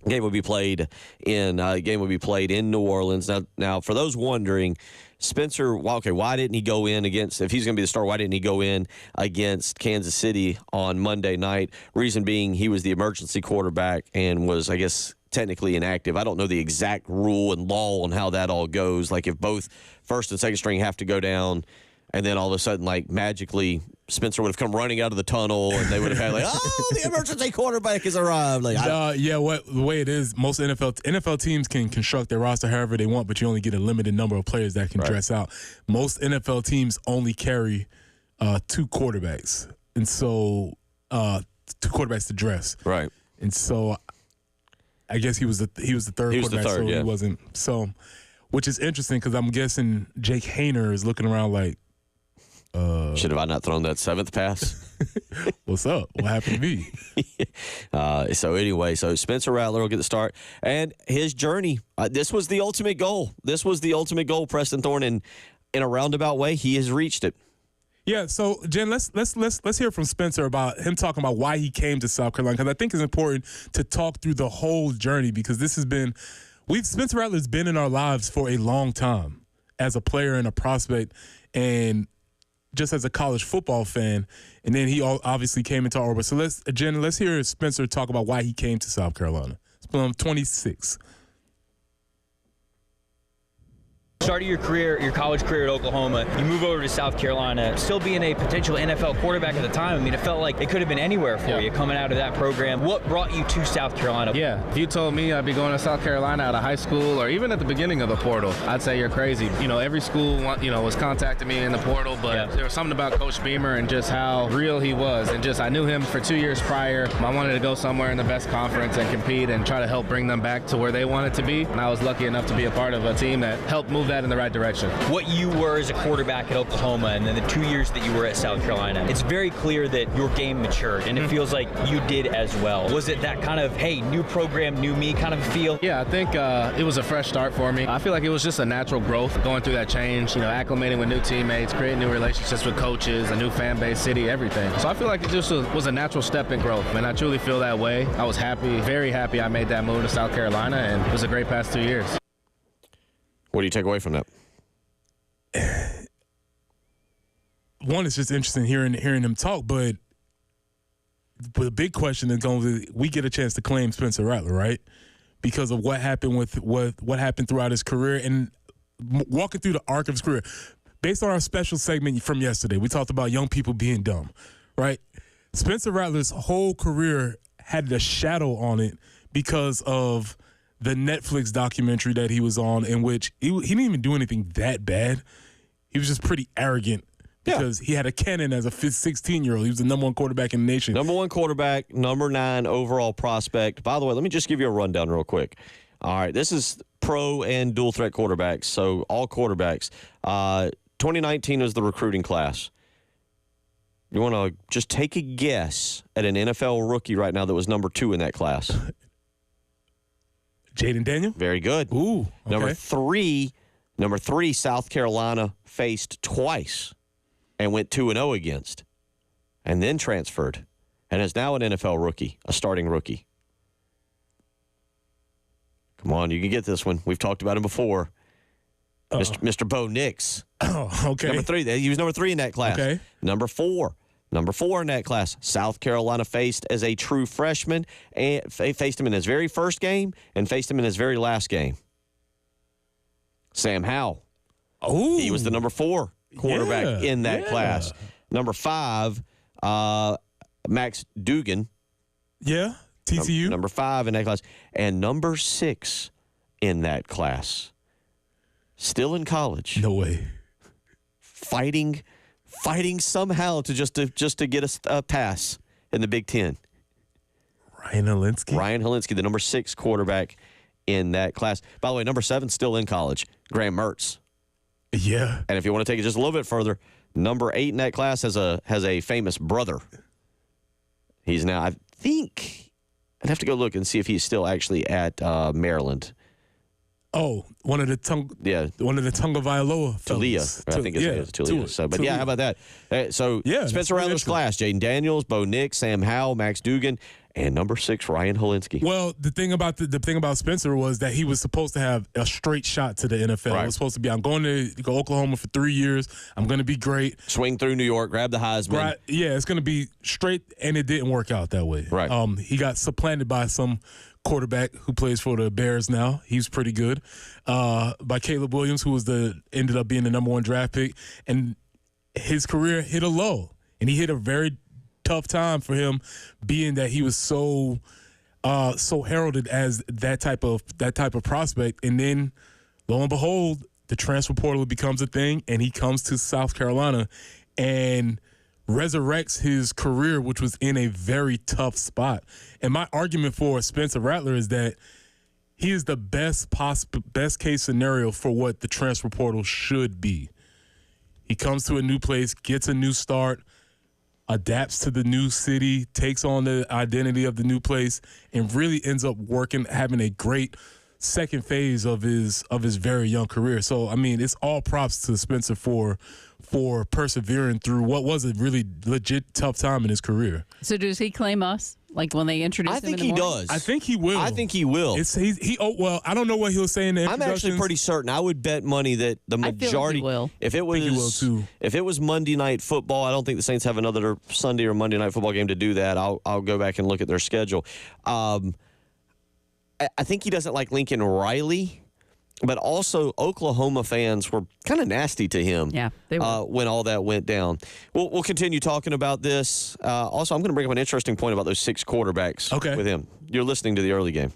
Game will be played in New Orleans. Now, for those wondering, Spencer, why didn't he go in against? If he's going to be the starter, why didn't he go in against Kansas City on Monday night? Reason being, he was the emergency quarterback and was, I guess, technically inactive. I don't know the exact rule and law on how that all goes. Like if both first and second string have to go down, and then all of a sudden, like magically, Spencer would have come running out of the tunnel, and they would have had like, "Oh, the emergency quarterback has arrived." Like, the way it is, most NFL teams can construct their roster however they want, but you only get a limited number of players that can dress out. Most NFL teams only carry 2 quarterbacks, and so 2 quarterbacks to dress. Right. And so, I guess he was the third quarterback, he wasn't. So, which is interesting because I'm guessing Jake Hayner is looking around like, should have I not thrown that 7th pass? What's up? What happened to me? So Spencer Rattler will get the start. And his journey, this was the ultimate goal. Preston Thorne, in a roundabout way, he has reached it. Yeah, so Jen, let's hear from Spencer about him talking about why he came to South Carolina, because I think it's important to talk through the whole journey, because this has been Spencer Rattler's been in our lives for a long time as a player and a prospect, and just as a college football fan, and then he obviously came into our orbit. So let's hear Spencer talk about why he came to South Carolina. It's from 26. Started your career, your college career at Oklahoma, you move over to South Carolina, still being a potential NFL quarterback at the time. I mean, it felt like it could have been anywhere for you coming out of that program. What brought you to South Carolina? Yeah, if you told me I'd be going to South Carolina out of high school or even at the beginning of the portal, I'd say you're crazy. Every school, was contacting me in the portal, but there was something about Coach Beamer and just how real he was. And just I knew him for 2 years prior. I wanted to go somewhere in the best conference and compete and try to help bring them back to where they wanted to be. And I was lucky enough to be a part of a team that helped move that in the right direction. What you were as a quarterback at Oklahoma and then the 2 years that you were at South Carolina, it's very clear that your game matured, and it feels like you did as well. Was it that kind of, hey, new program, new me kind of feel? Yeah, I think it was a fresh start for me. I feel like it was just a natural growth going through that change, acclimating with new teammates, creating new relationships with coaches, a new fan base, city, everything. So I feel like it just was a natural step in growth, and I truly feel that way. I was happy, very happy I made that move to South Carolina, and it was a great past 2 years. What do you take away from that? One, it's just interesting hearing him talk, but the big question is going to be, we get a chance to claim Spencer Rattler, right? Because of what happened with what happened throughout his career and walking through the arc of his career. based on our special segment from yesterday, we talked about young people being dumb, right? Spencer Rattler's whole career had a shadow on it because of the Netflix documentary that he was on, in which he didn't even do anything that bad. He was just pretty arrogant because he had a cannon as a 16-year-old. He was the number one quarterback in the nation. Number one quarterback, number 9 overall prospect. By the way, let me just give you a rundown real quick. All right, this is pro and dual threat quarterbacks, so all quarterbacks. 2019 was the recruiting class. You want to just take a guess at an NFL rookie right now that was number 2 in that class? Jaden Daniel? Very good. Ooh, okay. Number three, South Carolina faced twice and went 2-0 against, and then transferred, and is now an NFL rookie, a starting rookie. Come on, you can get this one. We've talked about him before. Mr. Bo Nix. Oh, okay. Number 3. He was number 3 in that class. Okay. Number 4 in that class. South Carolina faced as a true freshman, and faced him in his very first game and faced him in his very last game. Sam Howell. Oh, he was the number 4 quarterback in that class. Number 5, Max Dugan. Yeah, TCU. Number 5 in that class. And number 6 in that class. Still in college. No way. Fighting somehow to just to get a pass in the Big Ten. Ryan Helinski, the number 6 quarterback in that class. By the way, number 7 still in college. Graham Mertz. Yeah. And if you want to take it just a little bit further, number 8 in that class has a famous brother. He's now, I think, I'd have to go look and see if he's still actually at Maryland. Oh, one of the Tagovailoa fellas. Tulia, I think it's Tulia. So, but yeah, how about that? Spencer Rattler's class: Jaden Daniels, Bo Nix, Sam Howell, Max Dugan, and number 6 Ryan Helinski. Well, the thing about Spencer was that he was supposed to have a straight shot to the NFL. Right. It was supposed to be, I'm going to go Oklahoma for 3 years. I'm going to be great. Swing through New York, grab the Heisman. Right. Yeah, it's going to be straight, and it didn't work out that way. Right. He got supplanted by some quarterback who plays for the Bears now. He's pretty good. By Caleb Williams, who ended up being the number 1 draft pick, and his career hit a low, and he hit a very tough time for him, being that he was so heralded as that type of prospect. And then, lo and behold, the transfer portal becomes a thing, and he comes to South Carolina and resurrects his career, which was in a very tough spot. And my argument for Spencer Rattler is that he is the best case scenario for what the transfer portal should be. He comes to a new place, gets a new start, adapts to the new city, takes on the identity of the new place, and really ends up having a great second phase of his very young career. So, I mean, it's all props to Spencer for persevering through what was a really legit tough time in his career. So does he claim us? Like when they introduce him in the morning? Does. I think he will. I think he will. I don't know what he'll say in the I'm actually pretty certain. I would bet money that the majority. I feel like he will. If it was, I think he will too. If it was Monday Night Football, I don't think the Saints have another Sunday or Monday Night Football game to do that. I'll go back and look at their schedule. I think he doesn't like Lincoln Riley. But also, Oklahoma fans were kind of nasty to him. Yeah, they were. When all that went down. We'll continue talking about this. Also, I'm going to bring up an interesting point about those 6 quarterbacks with him. You're listening to the early game.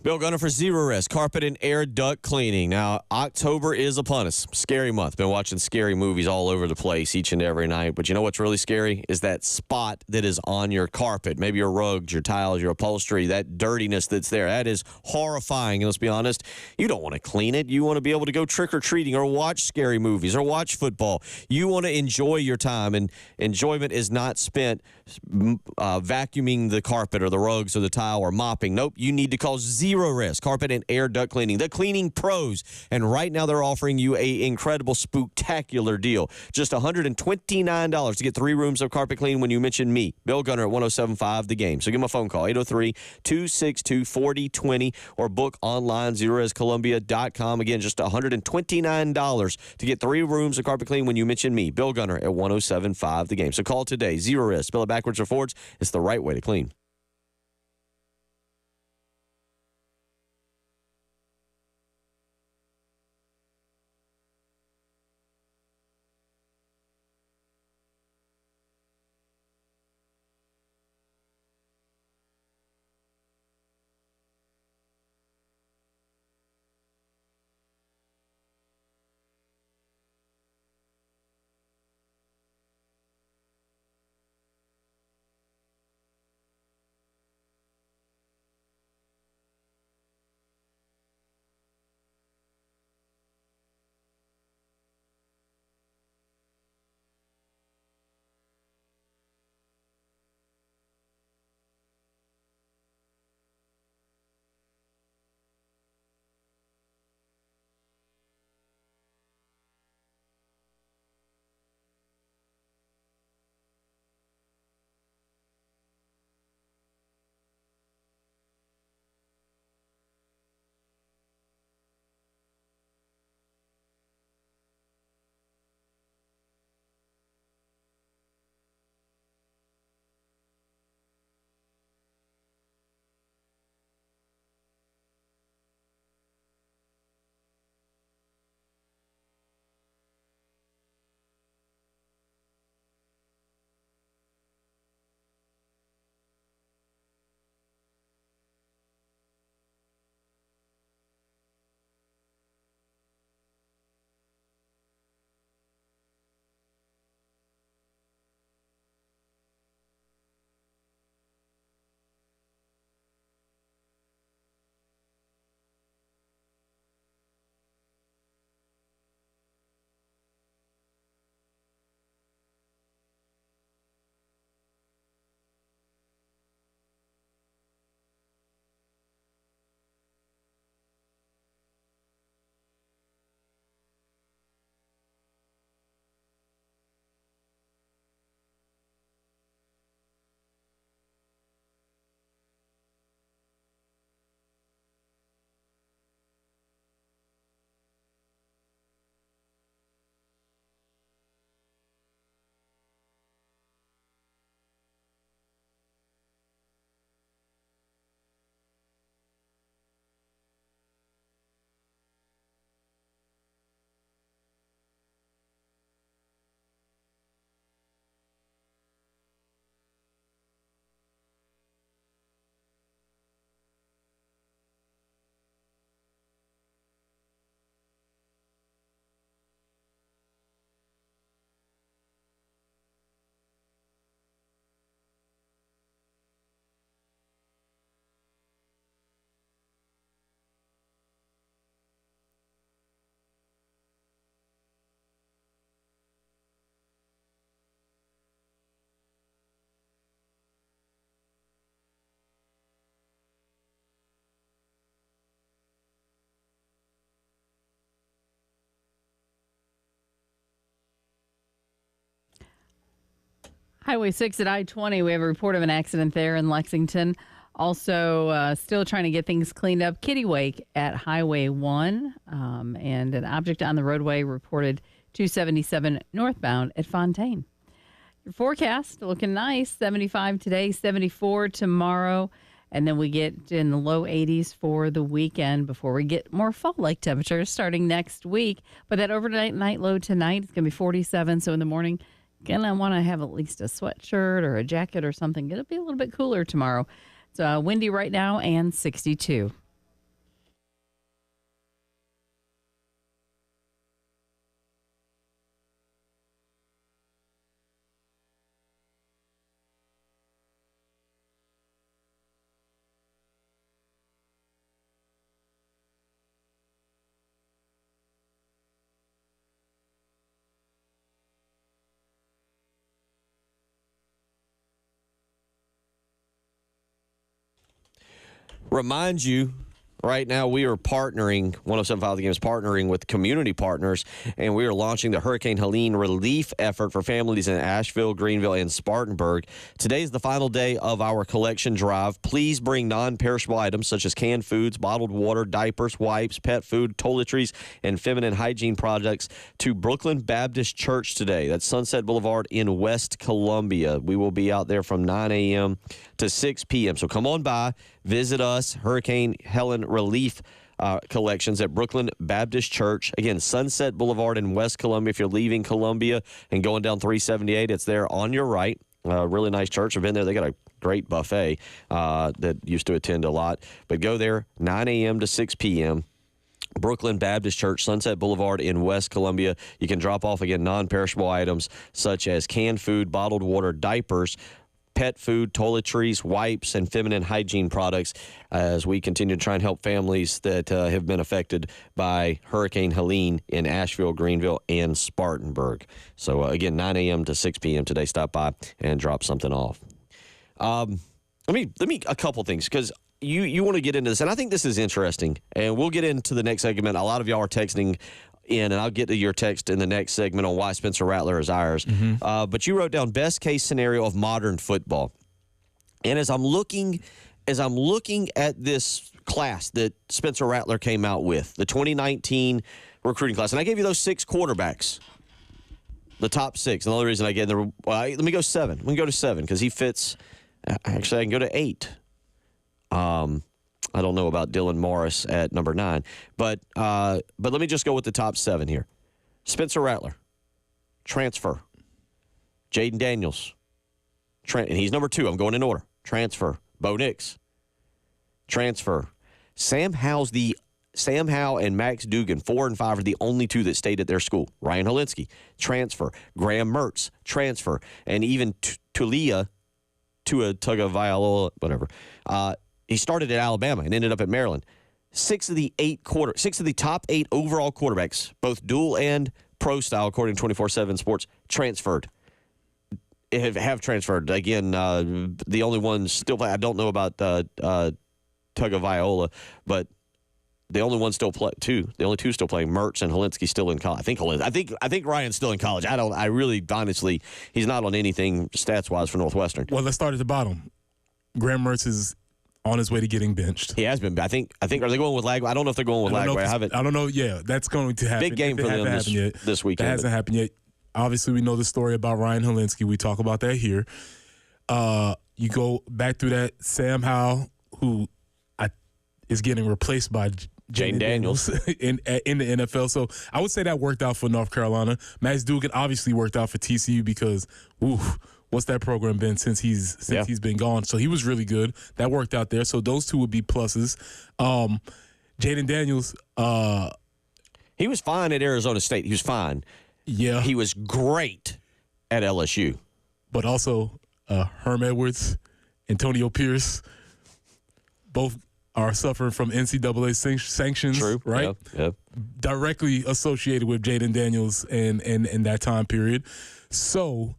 Bill Gunner for Zero Rest, carpet and air duct cleaning. Now, October is upon us. Scary month. Been watching scary movies all over the place each and every night. But you know what's really scary? Is that spot that is on your carpet. Maybe your rugs, your tiles, your upholstery, that dirtiness that's there. That is horrifying. And let's be honest, you don't want to clean it. You want to be able to go trick-or-treating or watch scary movies or watch football. You want to enjoy your time. And enjoyment is not spent vacuuming the carpet or the rugs or the tile or mopping. Nope. You need to call Zero Zero risk carpet and air duct cleaning, the cleaning pros. And right now they're offering you a incredible, spectacular deal. Just $129 to get 3 rooms of carpet clean when you mention me, Bill Gunner at 107.5 The Game. So give them a phone call, 803-262-4020, or book online, zerorescolumbia.com. Again, just $129 to get 3 rooms of carpet clean when you mention me, Bill Gunner at 107.5 The Game. So call today, Zero Risk. Spell it backwards or forwards. It's the right way to clean. Highway 6 at I-20, we have a report of an accident there in Lexington. Also, still trying to get things cleaned up. Kitty Wake at Highway 1, and an object on the roadway reported 277 northbound at Fontaine. Your forecast looking nice, 75 today, 74 tomorrow, and then we get in the low 80s for the weekend before we get more fall-like temperatures starting next week. But that overnight night low tonight is going to be 47, so in the morning, gonna want to have at least a sweatshirt or a jacket or something. It'll be a little bit cooler tomorrow. It's windy right now and 62. Remind you Right now, we are partnering, 107.5 The Game is partnering with community partners, and we are launching the Hurricane Helene relief effort for families in Asheville, Greenville, and Spartanburg. Today is the final day of our collection drive. Please bring non-perishable items such as canned foods, bottled water, diapers, wipes, pet food, toiletries, and feminine hygiene products to Brooklyn Baptist Church today. That's Sunset Boulevard in West Columbia. We will be out there from 9 a.m. to 6 p.m. So come on by, visit us, Hurricane Helene Relief collections at Brooklyn Baptist Church. Again, Sunset Boulevard in West Columbia. If you're leaving Columbia and going down 378, it's there on your right. Really nice church. I've been there. They got a great buffet that used to attend a lot. But go there, 9 a.m. to 6 p.m. Brooklyn Baptist Church, Sunset Boulevard in West Columbia. You can drop off, again, non-perishable items such as canned food, bottled water, diapers, pet food, toiletries, wipes, and feminine hygiene products as we continue to try and help families that have been affected by Hurricane Helene in Asheville, Greenville, and Spartanburg. So, again, 9 a.m. to 6 p.m. today. Stop by and drop something off. Let me a couple things, because you want to get into this, and I think this is interesting, and we'll get into the next segment. A lot of y'all are texting in, and I'll get to your text in the next segment on why Spencer Rattler is ours. But you wrote down best case scenario of modern football. And as I'm looking at this class that Spencer Rattler came out with, the 2019 recruiting class, and I gave you those 6 quarterbacks, the top 6. Another reason I gave them, let me go 7. Let me go to 7 because he fits. Actually, I can go to 8. I don't know about Dylan Morris at number 9, but let me just go with the top 7 here. Spencer Rattler, transfer. Jaden Daniels, and he's number 2. I'm going in order. Transfer. Bo Nix, transfer. Sam Howell and Max Dugan, 4 and 5, are the only 2 that stayed at their school. Ryan Helinski, transfer. Graham Mertz, transfer. And even Tua Tagovailoa, whatever. He started at Alabama and ended up at Maryland. 6 of the top 8 overall quarterbacks, both dual and pro style, according to 24/7 Sports, transferred. Have transferred. Again, the only ones still play. I don't know about Tagovailoa, but the only one still play 2. The only 2 still playing. Mertz and Helinski still in college. I think Ryan's still in college. I really honestly, he's not on anything stats wise for Northwestern. Well, let's start at the bottom. Graham Mertz is on his way to getting benched. He has been. I think. Are they going with Lagway? I don't know if they're going with Lagway. I don't know. Yeah, that's going to happen. Big game for them this weekend. That hasn't happened yet. Obviously, we know the story about Ryan Helinski. We talk about that here. You go back through that. Sam Howell, who is getting replaced by Jaden Daniels in the NFL. So I would say that worked out for North Carolina. Max Dugan obviously worked out for TCU because, what's that program been since he's been gone? So he was really good. That worked out there. So those 2 would be pluses. Jaden Daniels. He was fine at Arizona State. He was fine. Yeah. He was great at LSU. But also Herm Edwards, Antonio Pierce, both are suffering from NCAA sanctions. True. Right? Yep. Directly associated with Jaden Daniels and that time period. So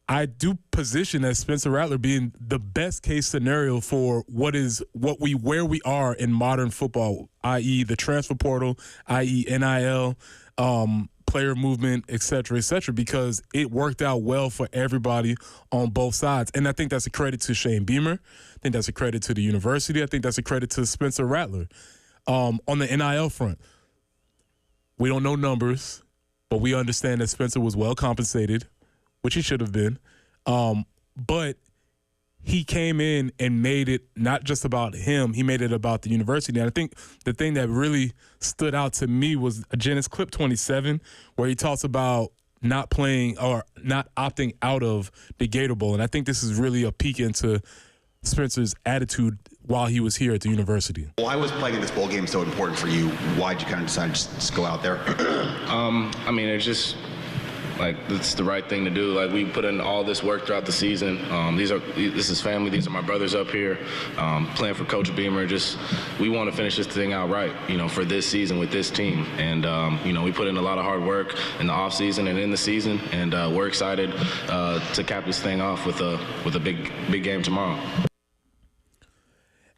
I do position as Spencer Rattler being the best case scenario for where we are in modern football, i.e. the transfer portal, i.e. NIL, player movement, et cetera, because it worked out well for everybody on both sides. And I think that's a credit to Shane Beamer. I think that's a credit to the university. I think that's a credit to Spencer Rattler. On the NIL front, we don't know numbers, but we understand that Spencer was well compensated, which he should have been. But he came in and made it not just about him. He made it about the university. And I think the thing that really stood out to me was Genesis Clip 27, where he talks about not playing or not opting out of the Gator Bowl. And I think this is really a peek into Spencer's attitude while he was here at the university. Why was playing in this bowl game so important for you? Why'd you kind of decide to just go out there? It's just like it's the right thing to do. Like we put in all this work throughout the season. This is family. These are my brothers up here. Playing for Coach Beamer. We want to finish this thing out right. For this season with this team. And we put in a lot of hard work in the off season and in the season. And we're excited to cap this thing off with a big game tomorrow.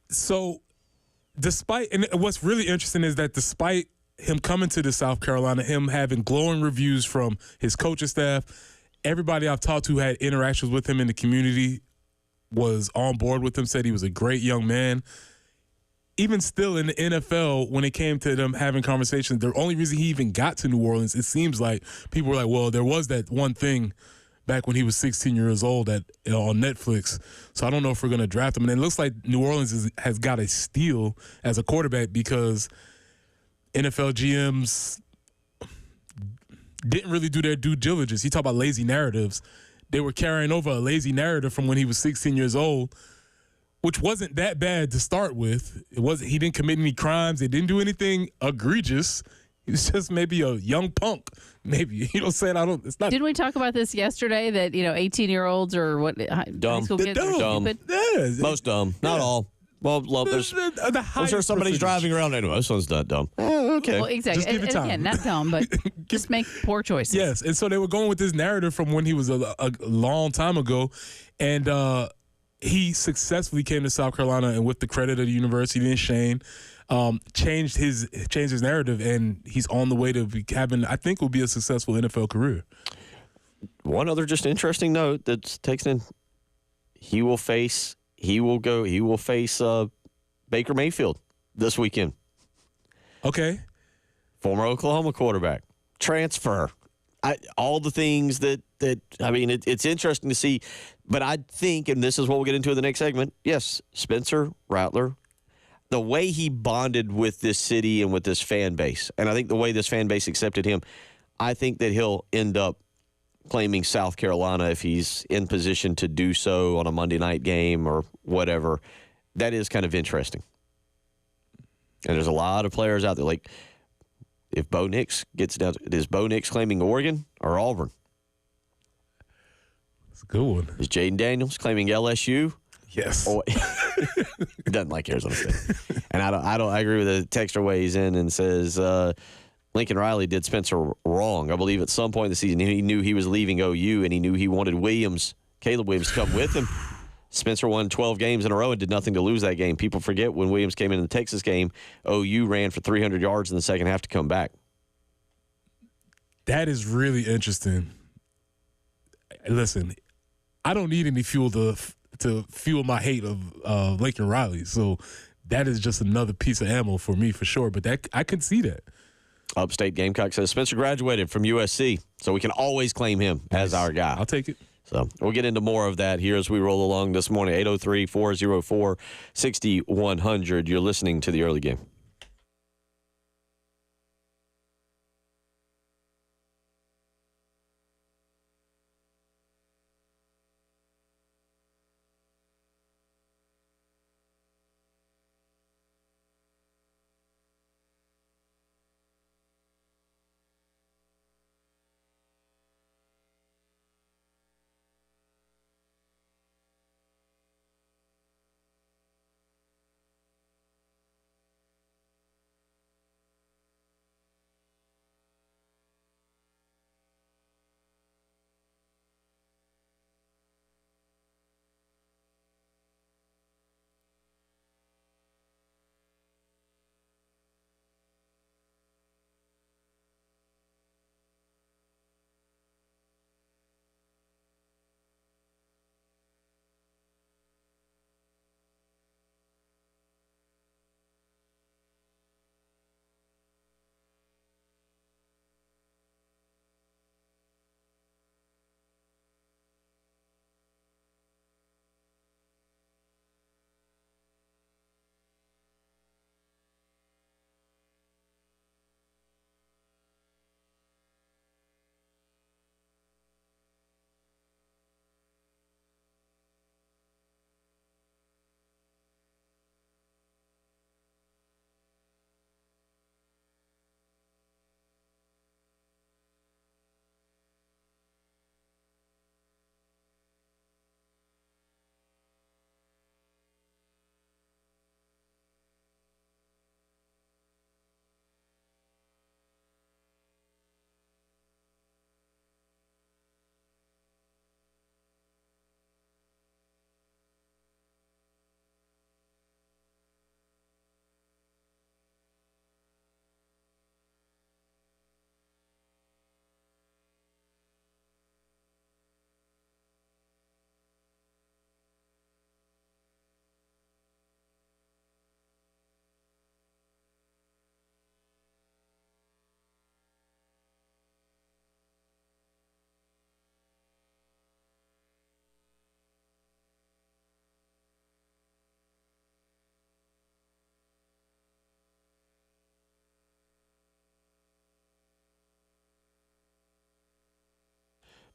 So and what's really interesting is that despite him coming to the South Carolina, him having glowing reviews from his coaching staff, everybody I've talked to who had interactions with him in the community was on board with him, said he was a great young man. Even still in the NFL, when it came to them having conversations, the only reason he even got to New Orleans, it seems like people were like, well, there was that one thing back when he was 16 years old on Netflix. So I don't know if we're going to draft him. And it looks like New Orleans has got a steal as a quarterback because NFL GMs didn't really do their due diligence. He talked about lazy narratives. They were carrying over a lazy narrative from when he was 16 years old, which wasn't that bad to start with. He didn't commit any crimes. They didn't do anything egregious. He was just maybe a young punk. Maybe. You know what I'm saying? It's not. Didn't we talk about this yesterday that, 18-year-olds or what? Dumb. High school kids are dumb. stupid? Yeah. Most dumb. Not all. Well, I'm sure somebody's driving around anyway. This one's not dumb. Okay. Well, exactly. Just give it time. Again, not dumb, but just make poor choices. Yes, and so they were going with this narrative from when he was a long time ago, and he successfully came to South Carolina, and with the credit of the university and Shane, changed his narrative, and he's on the way to having, I think, will be a successful NFL career. One other just interesting note that's taken in: he will face Baker Mayfield this weekend. Okay. Former Oklahoma quarterback, transfer, all the things that I mean, it's interesting to see. But I think, and this is what we'll get into in the next segment, yes, Spencer Rattler, the way he bonded with this city and with this fan base, and I think the way this fan base accepted him, I think that he'll end up claiming South Carolina if he's in position to do so on a Monday night game or whatever. That is kind of interesting. And there's a lot of players out there. Like, if Bo Nix gets down, is Bo Nix claiming Oregon or Auburn? It's a good one. Is Jaden Daniels claiming LSU? Yes. Or, he doesn't like Arizona State. And I agree with the texter weighs in and says, Lincoln Riley did Spencer wrong. I believe at some point in the season he knew he was leaving OU and he knew he wanted Caleb Williams to come with him. Spencer won 12 games in a row and did nothing to lose that game. People forget when Williams came in the Texas game, OU ran for 300 yards in the second half to come back. That is really interesting. Listen, I don't need any fuel to fuel my hate of Lincoln Riley. So that is just another piece of ammo for me for sure. But that I can see that. Upstate Gamecock says Spencer graduated from USC, so we can always claim him as our guy. I'll take it. So we'll get into more of that here as we roll along this morning. 803-404-6100. You're listening to the early game.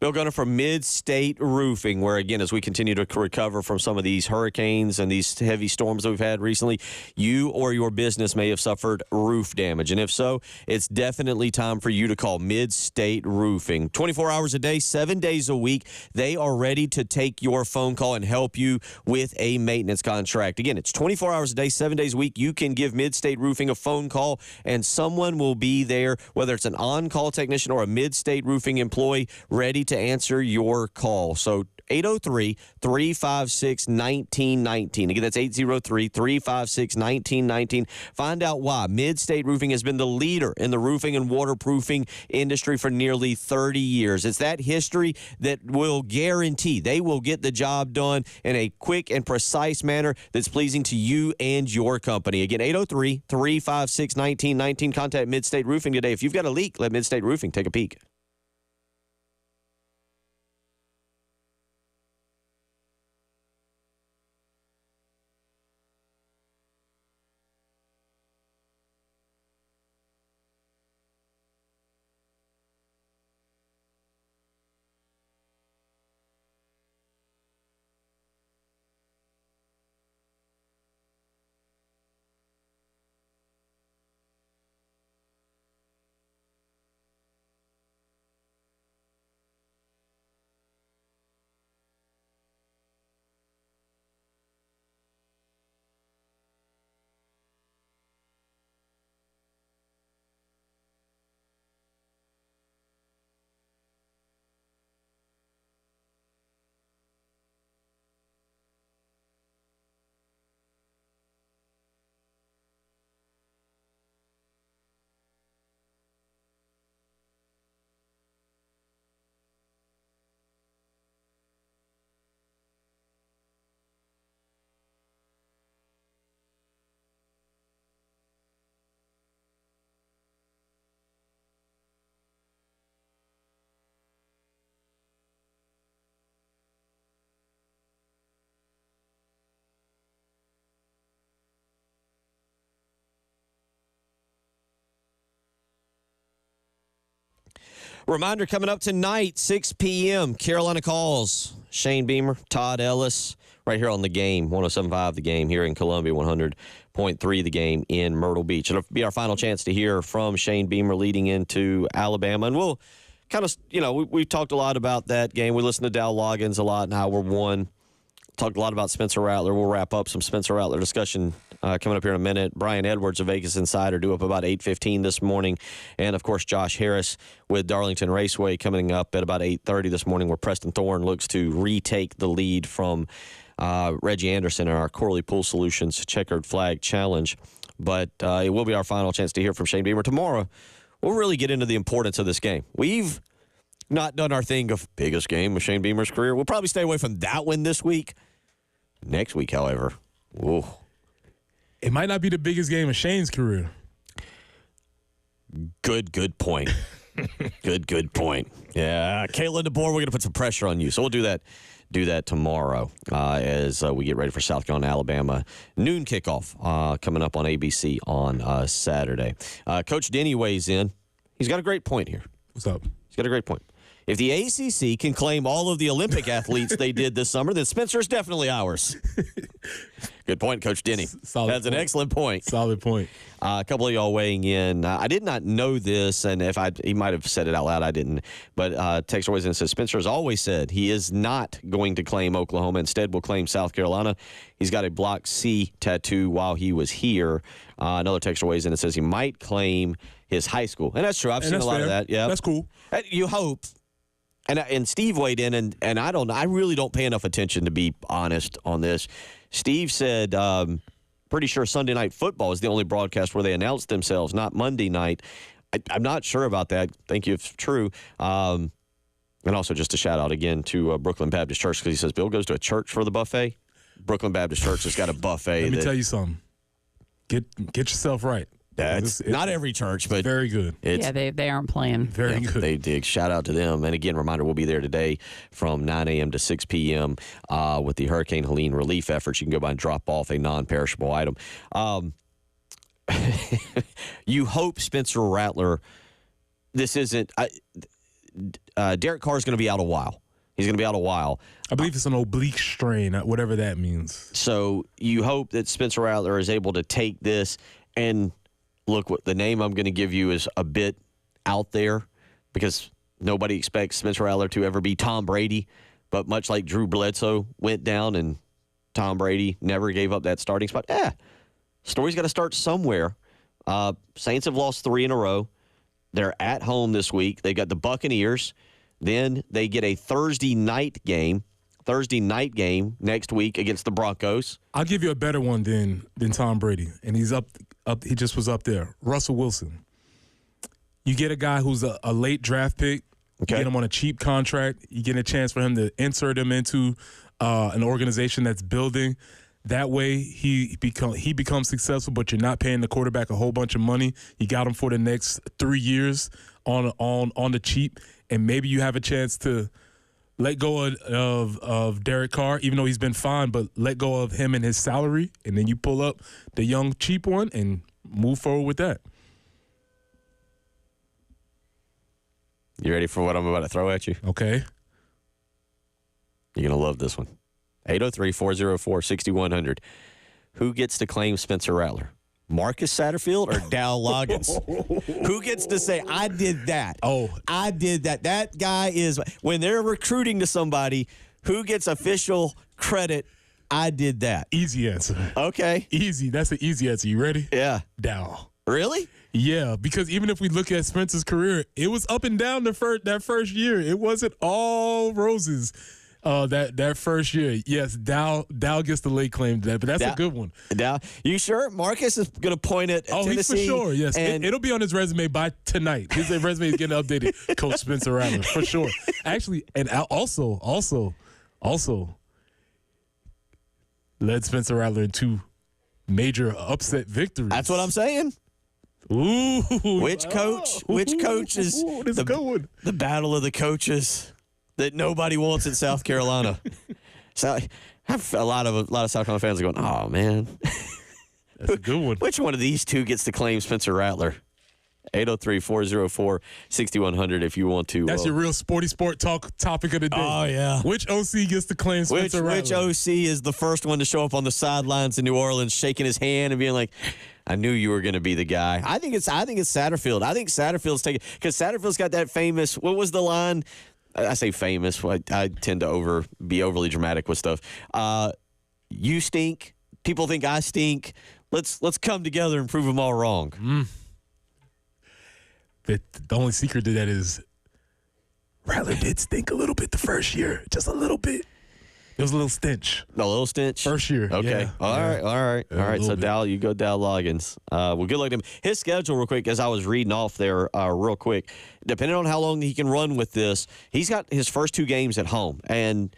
Bill Gunner from Mid-State Roofing, where, again, as we continue to recover from some of these hurricanes and these heavy storms that we've had recently, you or your business may have suffered roof damage. And if so, it's definitely time for you to call Mid-State Roofing. 24 hours a day, 7 days a week. They are ready to take your phone call and help you with a maintenance contract. Again, it's 24 hours a day, 7 days a week. You can give Mid-State Roofing a phone call, and someone will be there, whether it's an on-call technician or a Mid-State Roofing employee, ready to answer your call. So 803-356-1919. Again, that's 803-356-1919. Find out why Mid-State Roofing has been the leader in the roofing and waterproofing industry for nearly 30 years. It's that history that will guarantee they will get the job done in a quick and precise manner that's pleasing to you and your company. Again, 803-356-1919. Contact Mid-State Roofing today. If you've got a leak, let Mid-State Roofing take a peek. Reminder coming up tonight, 6 p.m., Carolina Calls. Shane Beamer, Todd Ellis, right here on The Game, 107.5 The Game here in Columbia, 100.3 The Game in Myrtle Beach. It'll be our final chance to hear from Shane Beamer leading into Alabama. And we'll kind of, we talked a lot about that game. We listened to Dow Loggins a lot and how we're won. Talked a lot about Spencer Rattler. We'll wrap up some Spencer Rattler discussion coming up here in a minute. Brian Edwards of Vegas Insider due up about 8:15 this morning. And, of course, Josh Harris with Darlington Raceway coming up at about 8:30 this morning, where Preston Thorne looks to retake the lead from Reggie Anderson in our Corley Pool Solutions Checkered Flag Challenge. But it will be our final chance to hear from Shane Beamer. Tomorrow, we'll really get into the importance of this game. We've not done our thing of biggest game of Shane Beamer's career. We'll probably stay away from that one this week. Next week, however, whoa. It might not be the biggest game of Shane's career. Good point. Good point. Yeah, Caitlin DeBoer, we're going to put some pressure on you. So we'll do that tomorrow as we get ready for South Carolina, Alabama. Noon kickoff coming up on ABC on Saturday. Coach Denny weighs in. He's got a great point here. What's up? He's got a great point. If the ACC can claim all of the Olympic athletes they did this summer, then Spencer's definitely ours. Good point, Coach Denny. That's an excellent point. Solid point. A couple of y'all weighing in. I did not know this, and he might have said it out loud. I didn't. But Texter weighs in and says, Spencer has always said he is not going to claim Oklahoma. Instead, will claim South Carolina. He's got a Block C tattoo while he was here. Another texter weighs in and says he might claim his high school. And that's true. I've seen a lot of that. Yeah, that's cool. You hope. And Steve weighed in, and I really don't pay enough attention, to be honest, on this. Steve said, pretty sure Sunday Night Football is the only broadcast where they announce themselves, not Monday night. I'm not sure about that. Thank you if it's true. And also just a shout out again to Brooklyn Baptist Church, because he says Bill goes to a church for the buffet. Brooklyn Baptist Church has got a buffet. Let me tell you something. Get yourself right. It's not every church, but very good. They aren't playing. Very good. They dig. Shout out to them. And again, reminder, we'll be there today from 9 a.m. to 6 p.m. With the Hurricane Helene relief efforts. You can go by and drop off a non-perishable item. You hope Spencer Rattler, this isn't Derek Carr is going to be out a while. He's going to be out a while. I believe it's an oblique strain, whatever that means. So you hope that Spencer Rattler is able to take this and look. What the name I'm going to give you is a bit out there because nobody expects Spencer Rattler to ever be Tom Brady. But much like Drew Bledsoe went down and Tom Brady never gave up that starting spot. Story's got to start somewhere. Saints have lost 3 in a row. They're at home this week. They got the Buccaneers. Then they get a Thursday night game next week against the Broncos. I'll give you a better one than Tom Brady, and he's up. He just was up there. Russell Wilson. You get a guy who's a late draft pick. Okay. You get him on a cheap contract. You get a chance for him to insert him into an organization that's building. That way he becomes successful, but you're not paying the quarterback a whole bunch of money. You got him for the next 3 years on the cheap, and maybe you have a chance to let go of Derek Carr, even though he's been fine, but let go of him and his salary, and then you pull up the young cheap one and move forward with that. You ready for what I'm about to throw at you? Okay. You're going to love this one. 803-404-6100. Who gets to claim Spencer Rattler? Marcus Satterfield or Dow Loggins? Who gets to say, I did that? Oh. I did that. That guy is, when they're recruiting to somebody, who gets official credit? I did that. Easy answer. Okay. Easy. That's an easy answer. You ready? Yeah. Dow. Really? Yeah, because even if we look at Spencer's career, it was up and down that first year. It wasn't all roses that first year. Yes, Dow gets the late claim to that, but that's a good one. Dow, you sure? Marcus is going to point at Tennessee. He's for sure, yes. And it'll be on his resume by tonight. His resume is getting updated, Coach Spencer Rattler, for sure. Actually, and also led Spencer Rattler in 2 major upset victories. That's what I'm saying. Ooh. Which coach is the battle of the coaches that nobody wants in South Carolina? So a lot of South Carolina fans are going, oh, man. That's a good one. Which one of these two gets to claim Spencer Rattler? 803-404-6100 if you want to. That's your real sporty sport talk topic of the day. Oh, yeah. Which OC gets to claim Spencer Rattler? Which OC is the first one to show up on the sidelines in New Orleans, shaking his hand and being like, I knew you were going to be the guy. I think it's Satterfield. I think Satterfield's taking, because Satterfield's got that famous, what was the line? I say famous. I tend to be overly dramatic with stuff. You stink. People think I stink. Let's come together and prove them all wrong. But the only secret to that is Rattler did stink a little bit the first year. Just a little bit. It was a little stench. A little stench? First year. Okay. Yeah. All right. So, bit. Dow, you go Dow Loggins. Well, good luck to him. His schedule, real quick, as I was reading off there real quick, depending on how long he can run with this, he's got his first 2 games at home. And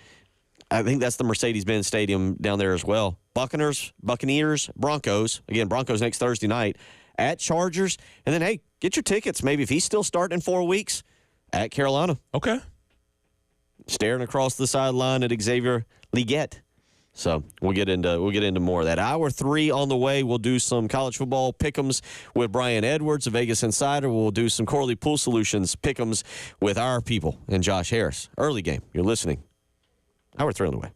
I think that's the Mercedes-Benz Stadium down there as well. Buccaneers, Broncos. Again, Broncos next Thursday night. At Chargers. And then, hey, get your tickets. Maybe if he's still starting in 4 weeks, at Carolina. Okay. Staring across the sideline at Xavier Legette. So we'll get into more of that. Hour 3 on the way. We'll do some college football pick'ems with Brian Edwards, a Vegas Insider. We'll do some Corley Pool Solutions pick'ems with our people and Josh Harris. Early game. You're listening. Hour 3 on the way.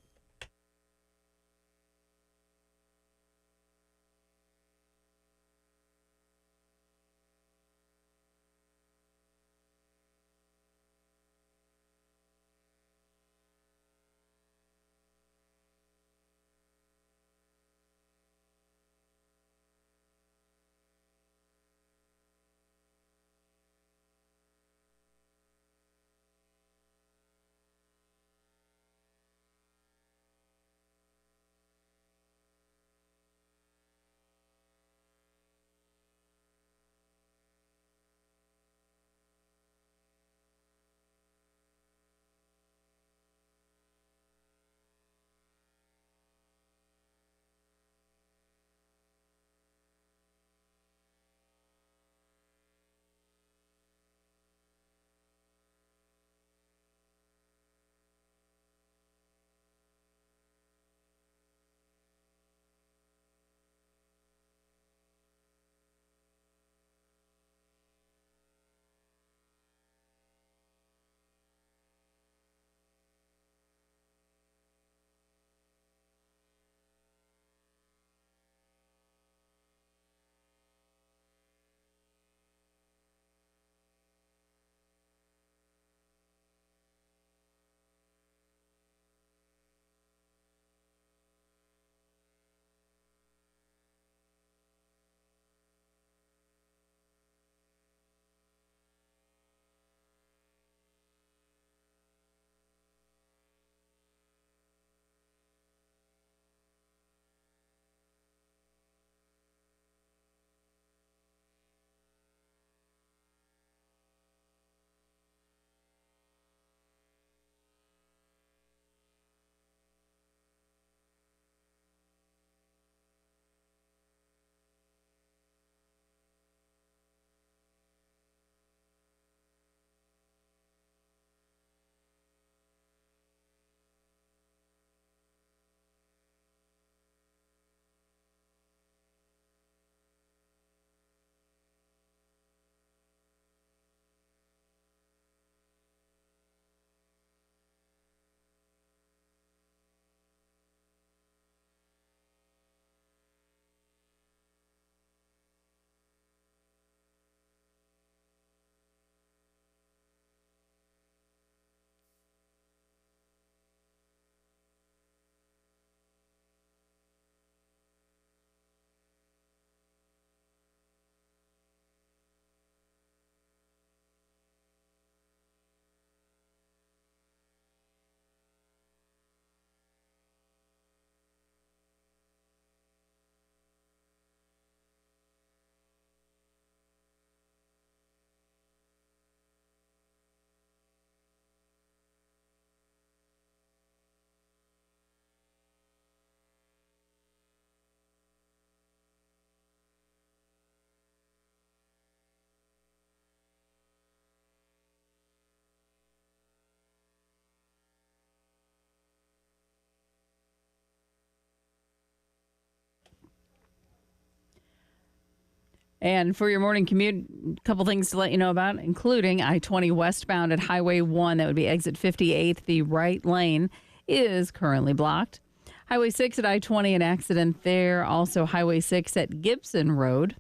And for your morning commute, a couple things to let you know about, including I-20 westbound at Highway 1. That would be exit 58. The right lane is currently blocked. Highway 6 at I-20, an accident there. Also Highway 6 at Gibson Road.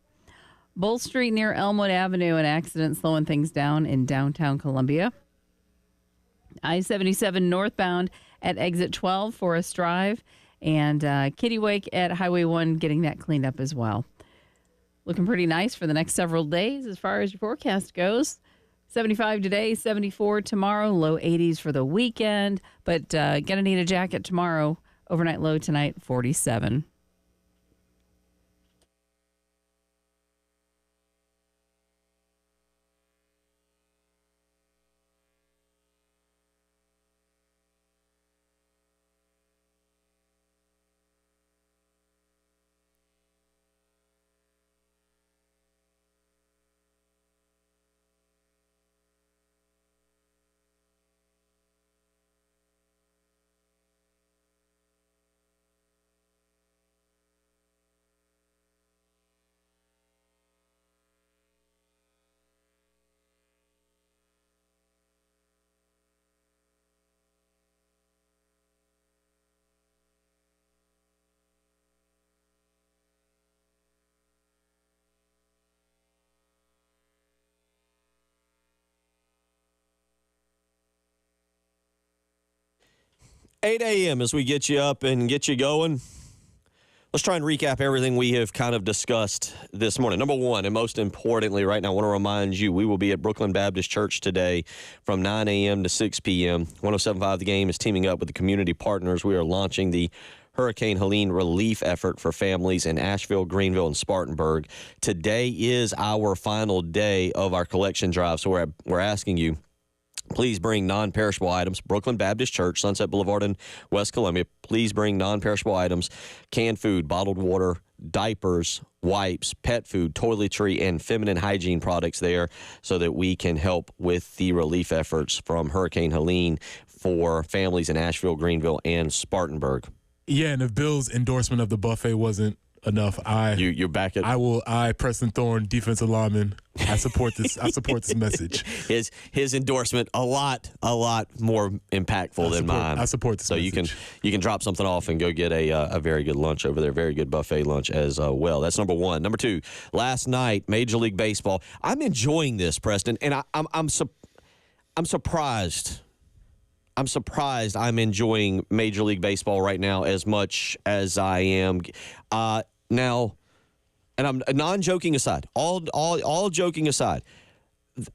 Bull Street near Elmwood Avenue, an accident slowing things down in downtown Columbia. I-77 northbound at exit 12, Forest Drive. And Kittiwake at Highway 1, getting that cleaned up as well. Looking pretty nice for the next several days as far as your forecast goes. 75 today, 74 tomorrow, low 80s for the weekend. But gonna need a jacket tomorrow. Overnight low tonight, 47. $8 a.m. as we get you up and get you going. Let's try and recap everything we have kind of discussed this morning. Number one, and most importantly right now, I want to remind you, we will be at Brooklyn Baptist Church today from 9 a.m. to 6 p.m. 107.5 The Game is teaming up with the community partners. We are launching the Hurricane Helene relief effort for families in Asheville, Greenville, and Spartanburg. Today is our final day of our collection drive, so we're asking you, please bring non-perishable items. Brooklyn Baptist Church, Sunset Boulevard in West Columbia. Please bring non-perishable items, canned food, bottled water, diapers, wipes, pet food, toiletry, and feminine hygiene products there so that we can help with the relief efforts from Hurricane Helene for families in Asheville, Greenville, and Spartanburg. Yeah, and if Bill's endorsement of the buffet wasn't enough, you're back at. I Preston Thorne, defensive lineman. I support this. I support this message. His endorsement a lot more impactful than mine. I support this. So message. you can drop something off and go get a very good lunch over there, very good buffet lunch as well. That's number one. Number two, last night Major League Baseball. I'm enjoying this, Preston, and I'm surprised. I'm surprised I'm enjoying Major League Baseball right now as much as I am now. And I'm non-joking aside, all joking aside,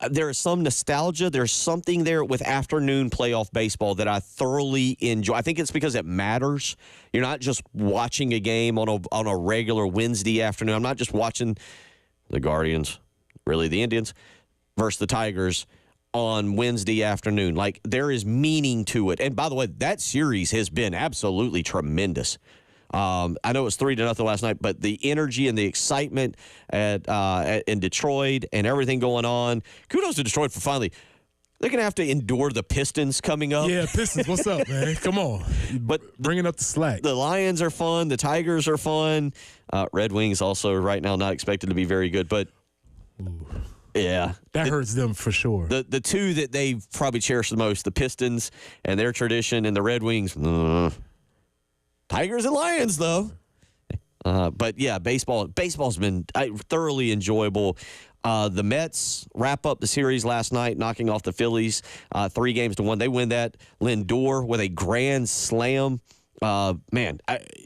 there is some nostalgia. There's something there with afternoon playoff baseball that I thoroughly enjoy. I think it's because it matters. You're not just watching a game on a regular Wednesday afternoon. I'm not just watching the Guardians, really the Indians, versus the Tigers on Wednesday afternoon. Like, there is meaning to it. And by the way, that series has been absolutely tremendous. I know it was 3-0 last night, but the energy and the excitement in Detroit and everything going on. Kudos to Detroit for finally. They're going to have to endure the Pistons coming up. Yeah, Pistons, what's up, man? Come on. But bringing up the slack. The Lions are fun. The Tigers are fun. Red Wings also right now not expected to be very good, but yeah. That hurts them for sure. The two that they probably cherish the most, the Pistons and their tradition, and the Red Wings. Tigers and Lions, though. But, yeah, baseball's been thoroughly enjoyable. The Mets wrap up the series last night, knocking off the Phillies 3-1. They win that. Lindor with a grand slam.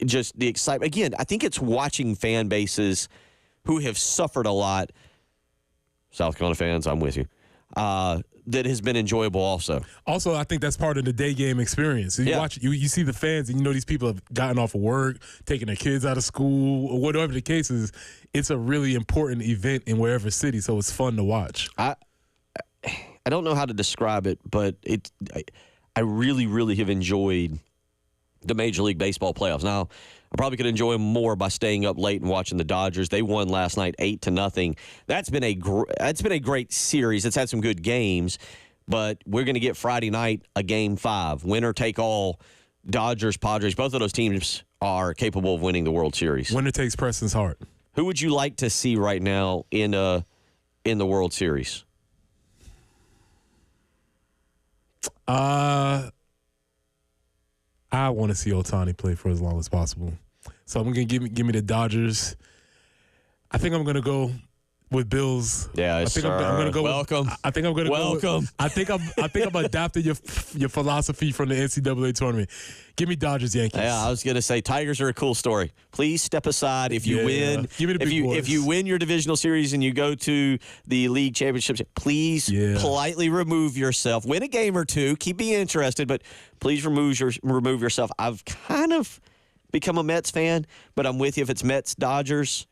Just the excitement. Again, I think it's watching fan bases who have suffered a lot. South Carolina fans, I'm with you. That has been enjoyable also. Also, I think that's part of the day game experience. So you see the fans, and you know these people have gotten off of work, taking their kids out of school, or whatever the case is. It's a really important event in wherever city, so it's fun to watch. I don't know how to describe it, but I really, really have enjoyed the Major League Baseball playoffs. Now, I probably could enjoy them more by staying up late and watching the Dodgers. They won last night 8-0. That's been a great series. It's had some good games, but we're going to get Friday night a Game 5. Winner take all. Dodgers, Padres, both of those teams are capable of winning the World Series. Winner takes Preston's heart. Who would you like to see right now in the World Series? I want to see Ohtani play for as long as possible. So I'm going to give me the Dodgers. I think I'm going to go with Bills. Yeah, I think I'm going to go. Welcome. I think I'm going to go. Welcome. I think I'm adapting your philosophy from the NCAA tournament. Give me Dodgers, Yankees. Yeah, I was going to say Tigers are a cool story. Please step aside if you win. Give me the big boys. If you win your divisional series and you go to the league championships, please politely remove yourself. Win a game or two. Keep me interested, but please remove yourself. I've kind of become a Mets fan, but I'm with you. If it's Mets, Dodgers,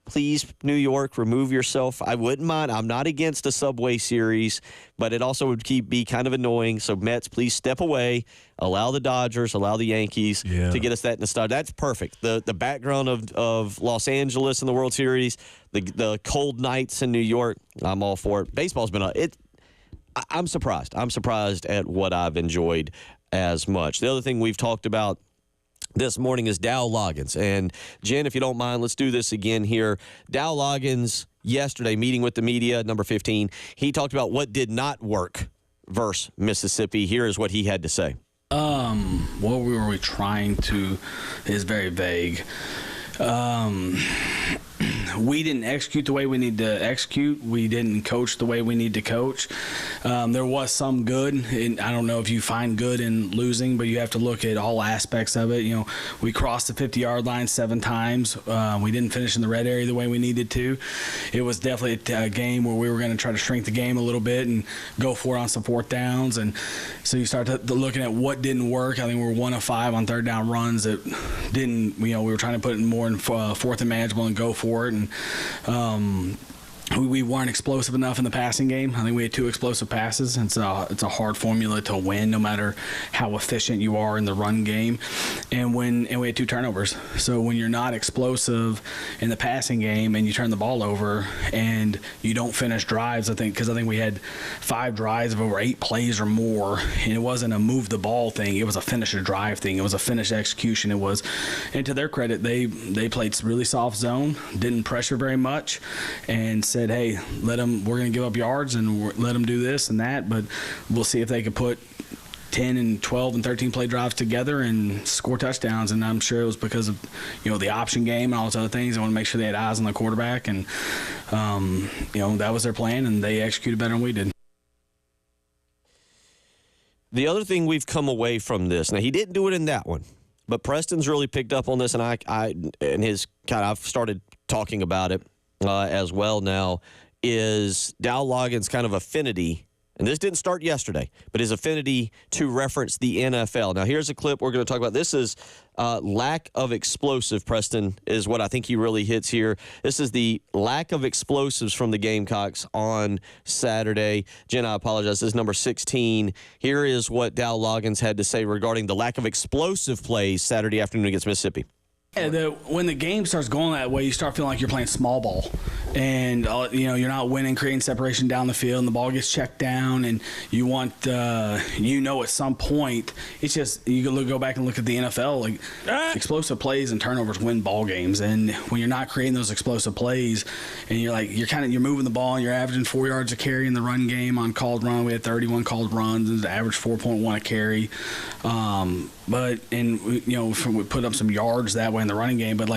please, New York, remove yourself. I wouldn't mind. I'm not against a Subway Series, but it also would be kind of annoying. So, Mets, please step away. Allow the Dodgers, allow the Yankees to get us that nostalgia. That's perfect. The background of Los Angeles in the World Series, the cold nights in New York, I'm all for it. Baseball's been I'm surprised. I'm surprised at what I've enjoyed as much. The other thing we've talked about this morning is Dow Loggins. And, Jen, if you don't mind, let's do this again here. Dow Loggins, yesterday, meeting with the media, number 15, he talked about what did not work versus Mississippi. Here is what he had to say. What were we trying to is very vague. We didn't execute the way we need to execute. We didn't coach the way we need to coach. There was some good, and I don't know if you find good in losing, but you have to look at all aspects of it. You know, we crossed the 50-yard line 7 times. We didn't finish in the red area the way we needed to. It was definitely a game where we were going to try to shrink the game a little bit and go for it on some 4th downs. And so you start looking at what didn't work. I think we were 1 of 5 on 3rd down runs that didn't. We were trying to put it more in 4th and manageable and go for it. And we weren't explosive enough in the passing game. I think we had 2 explosive passes. It's a hard formula to win, no matter how efficient you are in the run game. And we had 2 turnovers. So when you're not explosive in the passing game and you turn the ball over and you don't finish drives, I think we had 5 drives of over 8 plays or more, and it wasn't a move the ball thing. It was a finish a drive thing. It was a finish execution. And to their credit, they played really soft zone, didn't pressure very much, and said, hey, we're going to give up yards and let them do this and that, but we'll see if they could put 10 and 12 and 13 play drives together and score touchdowns. And I'm sure it was because of the option game and all those other things. They want to make sure they had eyes on the quarterback, and that was their plan, and they executed better than we did. The other thing we've come away from this, now he didn't do it in that one, but Preston's really picked up on this, and I've started talking about it as well now, is Dow Loggins' kind of affinity, and this didn't start yesterday, but his affinity to reference the NFL. Now, here's a clip we're going to talk about. This is lack of explosive, Preston, is what I think he really hits here. This is the lack of explosives from the Gamecocks on Saturday. Jen, I apologize. This is number 16. Here is what Dow Loggins had to say regarding the lack of explosive plays Saturday afternoon against Mississippi. When the game starts going that way, you start feeling like you're playing small ball, and you're not winning, creating separation down the field, and the ball gets checked down, and you want at some point it's just you go back and look at the NFL, explosive plays and turnovers win ball games, and when you're not creating those explosive plays, and you're moving the ball and you're averaging 4 yards a carry in the run game on called run. We had 31 called runs and average 4.1 a carry. We put up some yards that way in the running game, but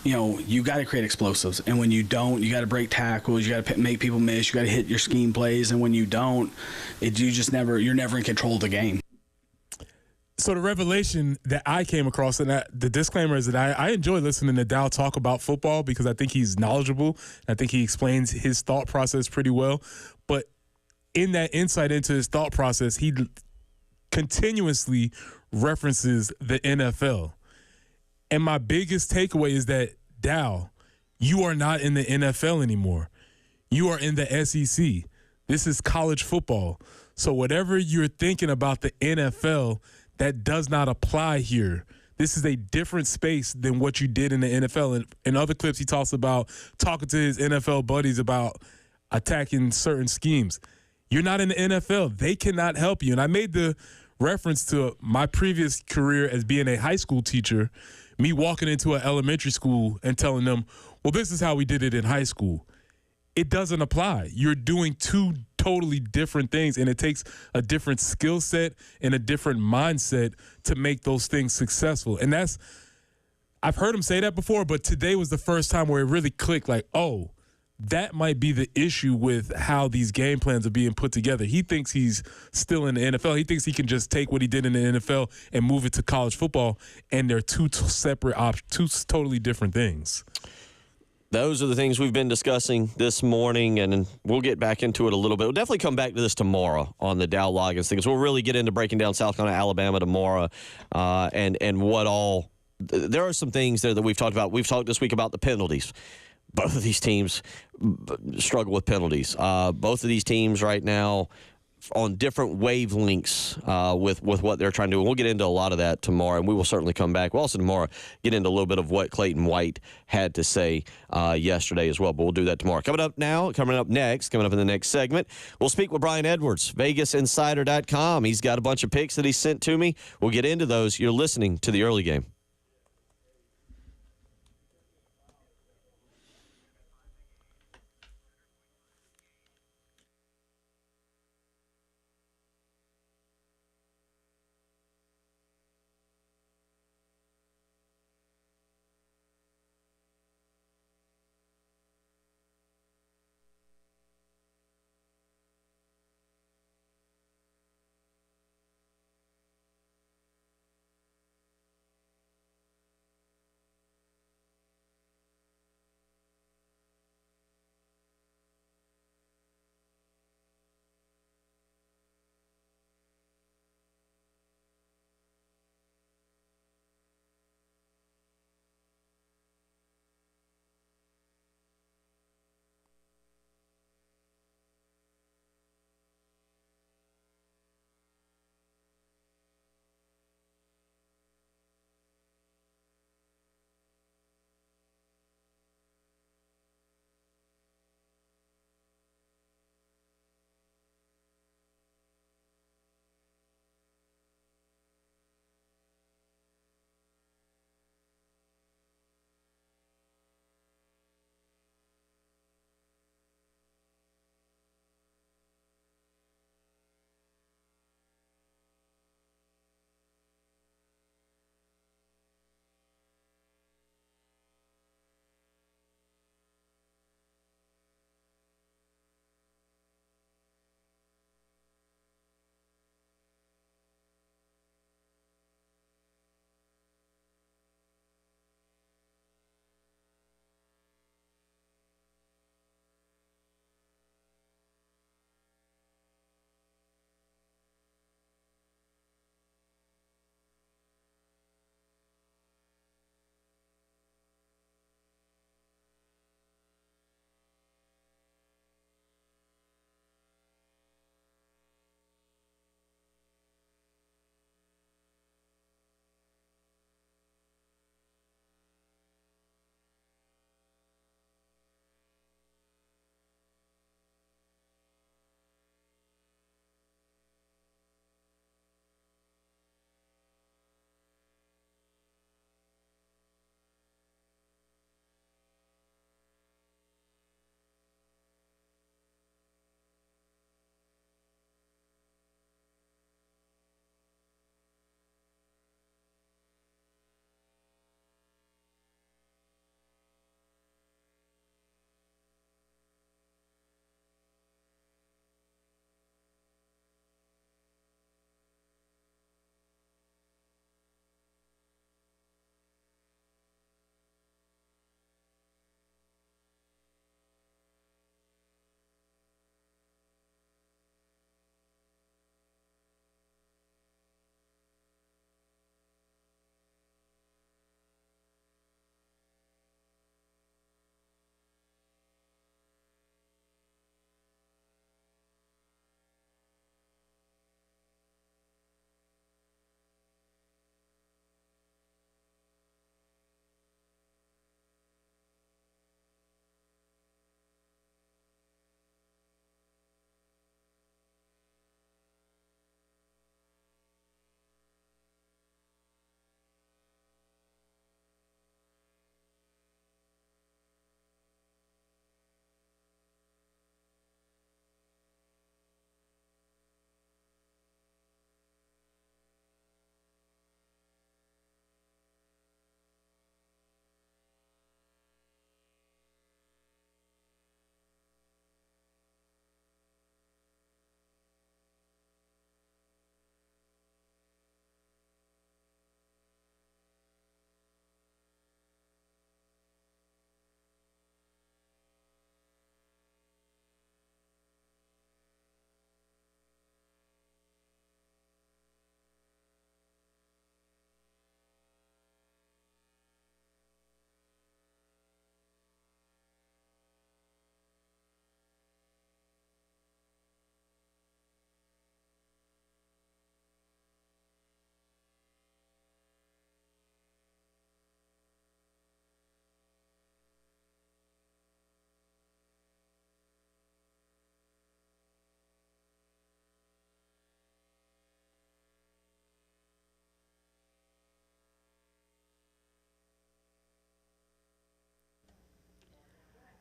you got to create explosives, and when you don't, you got to break tackles, you got to make people miss, you got to hit your scheme plays, and when you don't, you're never in control of the game. So the revelation that I came across, and the disclaimer is that I enjoy listening to Dow talk about football because I think he's knowledgeable. I think he explains his thought process pretty well. But in that insight into his thought process, he continuously references the NFL. And my biggest takeaway is that, Dow, you are not in the NFL anymore. You are in the SEC. This is college football. So whatever you're thinking about the NFL, that does not apply here. This is a different space than what you did in the NFL. And in other clips, he talks about talking to his NFL buddies about attacking certain schemes. You're not in the NFL. They cannot help you. And I made the reference to my previous career as being a high school teacher, me walking into an elementary school and telling them, well, this is how we did it in high school. It doesn't apply. You're doing two totally different things, and it takes a different skill set and a different mindset to make those things successful. And I've heard him say that before, but today was the first time where it really clicked, like, oh, that might be the issue with how these game plans are being put together. He thinks he's still in the NFL. He thinks he can just take what he did in the NFL and move it to college football, and they're two separate options, two totally different things. Those are the things we've been discussing this morning, and we'll get back into it a little bit. We'll definitely come back to this tomorrow on the Dow Loggins things. We'll really get into breaking down South Carolina, Alabama tomorrow, and what all. There are some things there that we've talked about. We've talked this week about the penalties. Both of these teams struggle with penalties. Both of these teams right now on different wavelengths with what they're trying to do. And we'll get into a lot of that tomorrow, and we will certainly come back. We'll also tomorrow get into a little bit of what Clayton White had to say yesterday as well, but we'll do that tomorrow. Coming up in the next segment, we'll speak with Brian Edwards, VegasInsider.com. He's got a bunch of picks that he sent to me. We'll get into those. You're listening to The Early Game.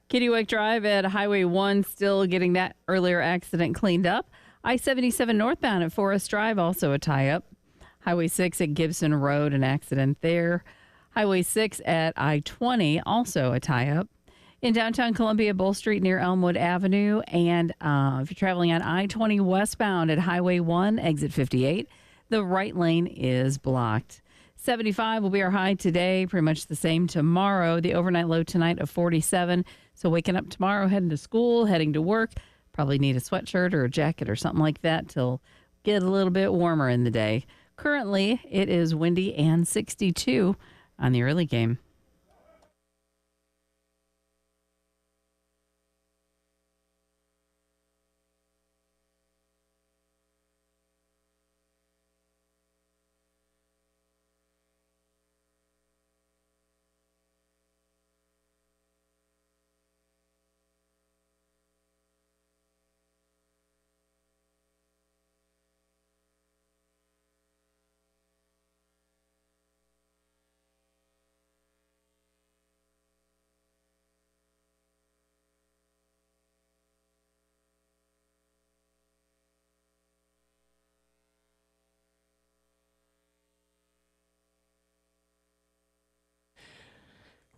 Kittiwake Drive at Highway 1 still getting that earlier accident cleaned up. I-77 northbound at Forest Drive, also a tie-up. Highway 6 at Gibson Road, an accident there. Highway 6 at I-20, also a tie-up. In downtown Columbia, Bull Street near Elmwood Avenue. And if you're traveling on I-20 westbound at Highway 1, exit 58, the right lane is blocked. 75 will be our high today, pretty much the same tomorrow. The overnight low tonight of 47. So waking up tomorrow, heading to school, heading to work, probably need a sweatshirt or a jacket or something like that till get a little bit warmer in the day. Currently, it is windy and 62 on the early game.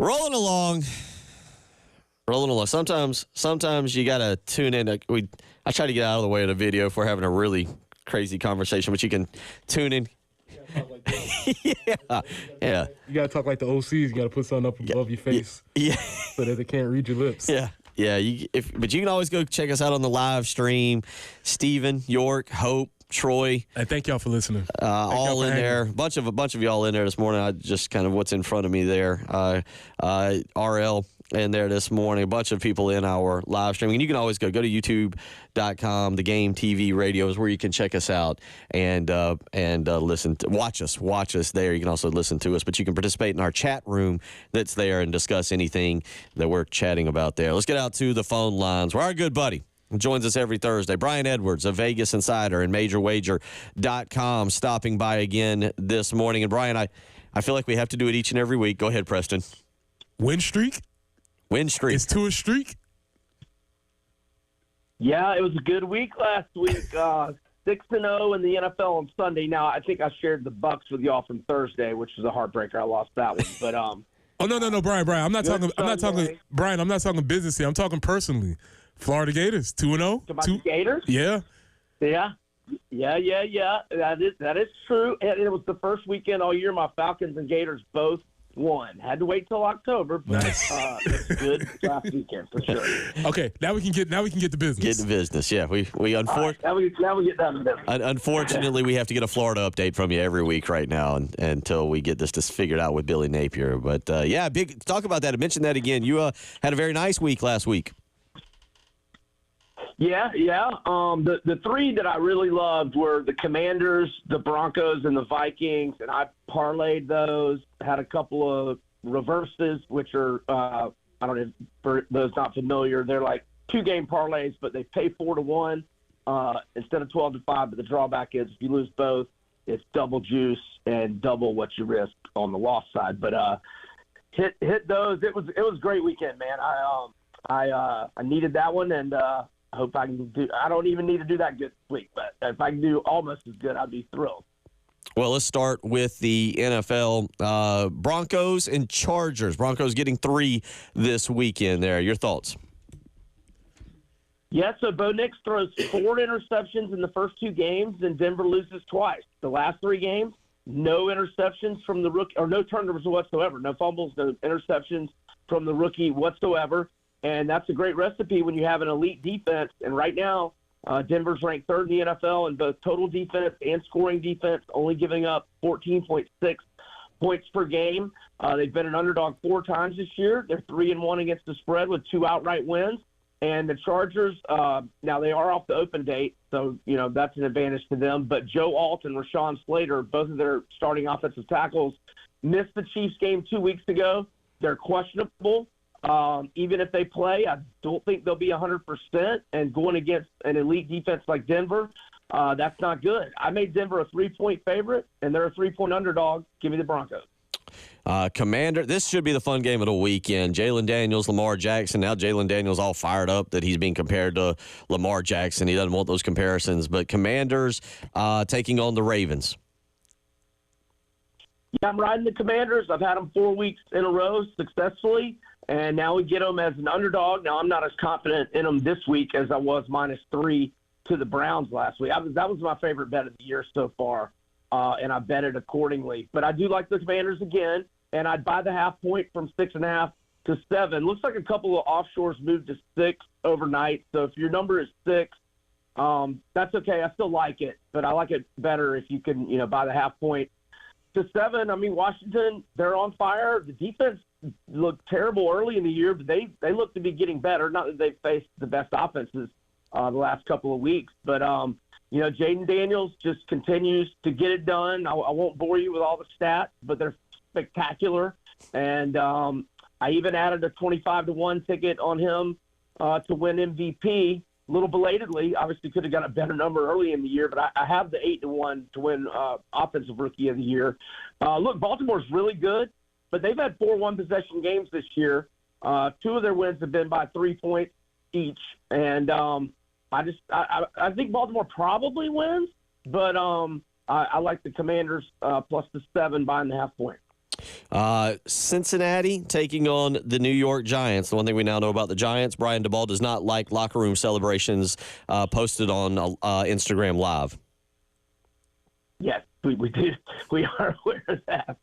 Rolling along. Sometimes you gotta tune in. I try to get out of the way of the video if we're having a really crazy conversation, but you can tune in. Yeah. You gotta talk like the OCs. You gotta put something up above your face, so that they can't read your lips. Yeah. But you can always go check us out on the live stream. Steven, York, Hope, Troy. And thank y'all for listening. All in there. A bunch of y'all in there this morning. I just kind of what's in front of me there. RL in there this morning. A bunch of people in our live streaming. And you can always go to youtube.com. The Game TV Radio is where you can check us out and listen to watch us there. You can also listen to us, but you can participate in our chat room that's there and discuss anything that we're chatting about there. Let's get out to the phone lines where our good buddy joins us every Thursday, Brian Edwards of Vegas Insider and MajorWager.com, stopping by again this morning. And Brian, I feel like we have to do it each and every week. Go ahead, Preston. Win streak. It's to a streak. Yeah, it was a good week last week. 6-0 in the NFL on Sunday. Now, I think I shared the Bucks with y'all from Thursday, which was a heartbreaker. I lost that one, but Oh no, Brian. I'm not talking. Brian, I'm not talking business here. I'm talking personally. Florida Gators 2-0. About the Gators? Yeah. Yeah. That is true. And it was the first weekend all year my Falcons and Gators both won. Had to wait till October, but it's good last weekend for sure. Okay, now we can get the business. Get the business. Yeah, we now we get down to business. Unfortunately, we have to get a Florida update from you every week right now until we get this figured out with Billy Napier. But big talk about that. I mentioned that again. You had a very nice week last week. Yeah. The three that I really loved were the Commanders, the Broncos, and the Vikings, and I parlayed those. Had a couple of reverses, which are I don't know, for those not familiar, they're like 2-game parlays, but they pay 4-1 instead of 12-5. But the drawback is if you lose both, it's double juice and double what you risk on the loss side. But hit those. It was a great weekend, man. I needed that one, and I hope I can do. I don't even need to do that good this week, but if I can do almost as good, I'd be thrilled. Well, let's start with the NFL. Broncos and Chargers. Broncos getting 3 this weekend there. Your thoughts? Yeah, so Bo Nix throws 4 interceptions in the first 2 games, and Denver loses twice. The last 3 games, no interceptions from the rookie, or no turnovers whatsoever. No fumbles, no interceptions from the rookie whatsoever. And that's a great recipe when you have an elite defense. And right now, Denver's ranked 3rd in the NFL in both total defense and scoring defense, only giving up 14.6 points per game. They've been an underdog 4 times this year. They're 3-1 against the spread with 2 outright wins. And the Chargers, now they are off the open date, so, that's an advantage to them. But Joe Alt and Rashawn Slater, both of their starting offensive tackles, missed the Chiefs game 2 weeks ago. They're questionable. Even if they play, I don't think they'll be 100%. And going against an elite defense like Denver, that's not good. I made Denver a 3-point favorite, and they're a 3-point underdog. Give me the Broncos. Commander, this should be the fun game of the weekend. Jalen Daniels, Lamar Jackson. Now Jalen Daniels all fired up that he's being compared to Lamar Jackson. He doesn't want those comparisons. But Commanders taking on the Ravens. Yeah, I'm riding the Commanders. I've had them 4 weeks in a row successfully, and now we get them as an underdog. Now, I'm not as confident in them this week as I was -3 to the Browns last week. That was my favorite bet of the year so far, and I bet it accordingly. But I do like the Commanders again, and I'd buy the half point from 6.5 to 7. Looks like a couple of offshores moved to 6 overnight. So if your number is 6, that's okay. I still like it, but I like it better if you can, buy the half point to 7. I mean, Washington, they're on fire. The defense looked terrible early in the year, but they look to be getting better. Not that they've faced the best offenses the last couple of weeks, but Jaden Daniels just continues to get it done. I won't bore you with all the stats, but they're spectacular. And I even added a 25-1 ticket on him to win MVP. A little belatedly, obviously could have got a better number early in the year, but I have the 8-1 to win Offensive Rookie of the Year. Look, Baltimore's really good, but they've had 4 one-possession games this year. 2 of their wins have been by 3 points each, and I think Baltimore probably wins, but I like the Commanders plus the 7 buying the half point. Cincinnati taking on the New York Giants. The one thing we now know about the Giants, Brian DeBall does not like locker room celebrations posted on Instagram Live. Yes, we do. We are aware of that.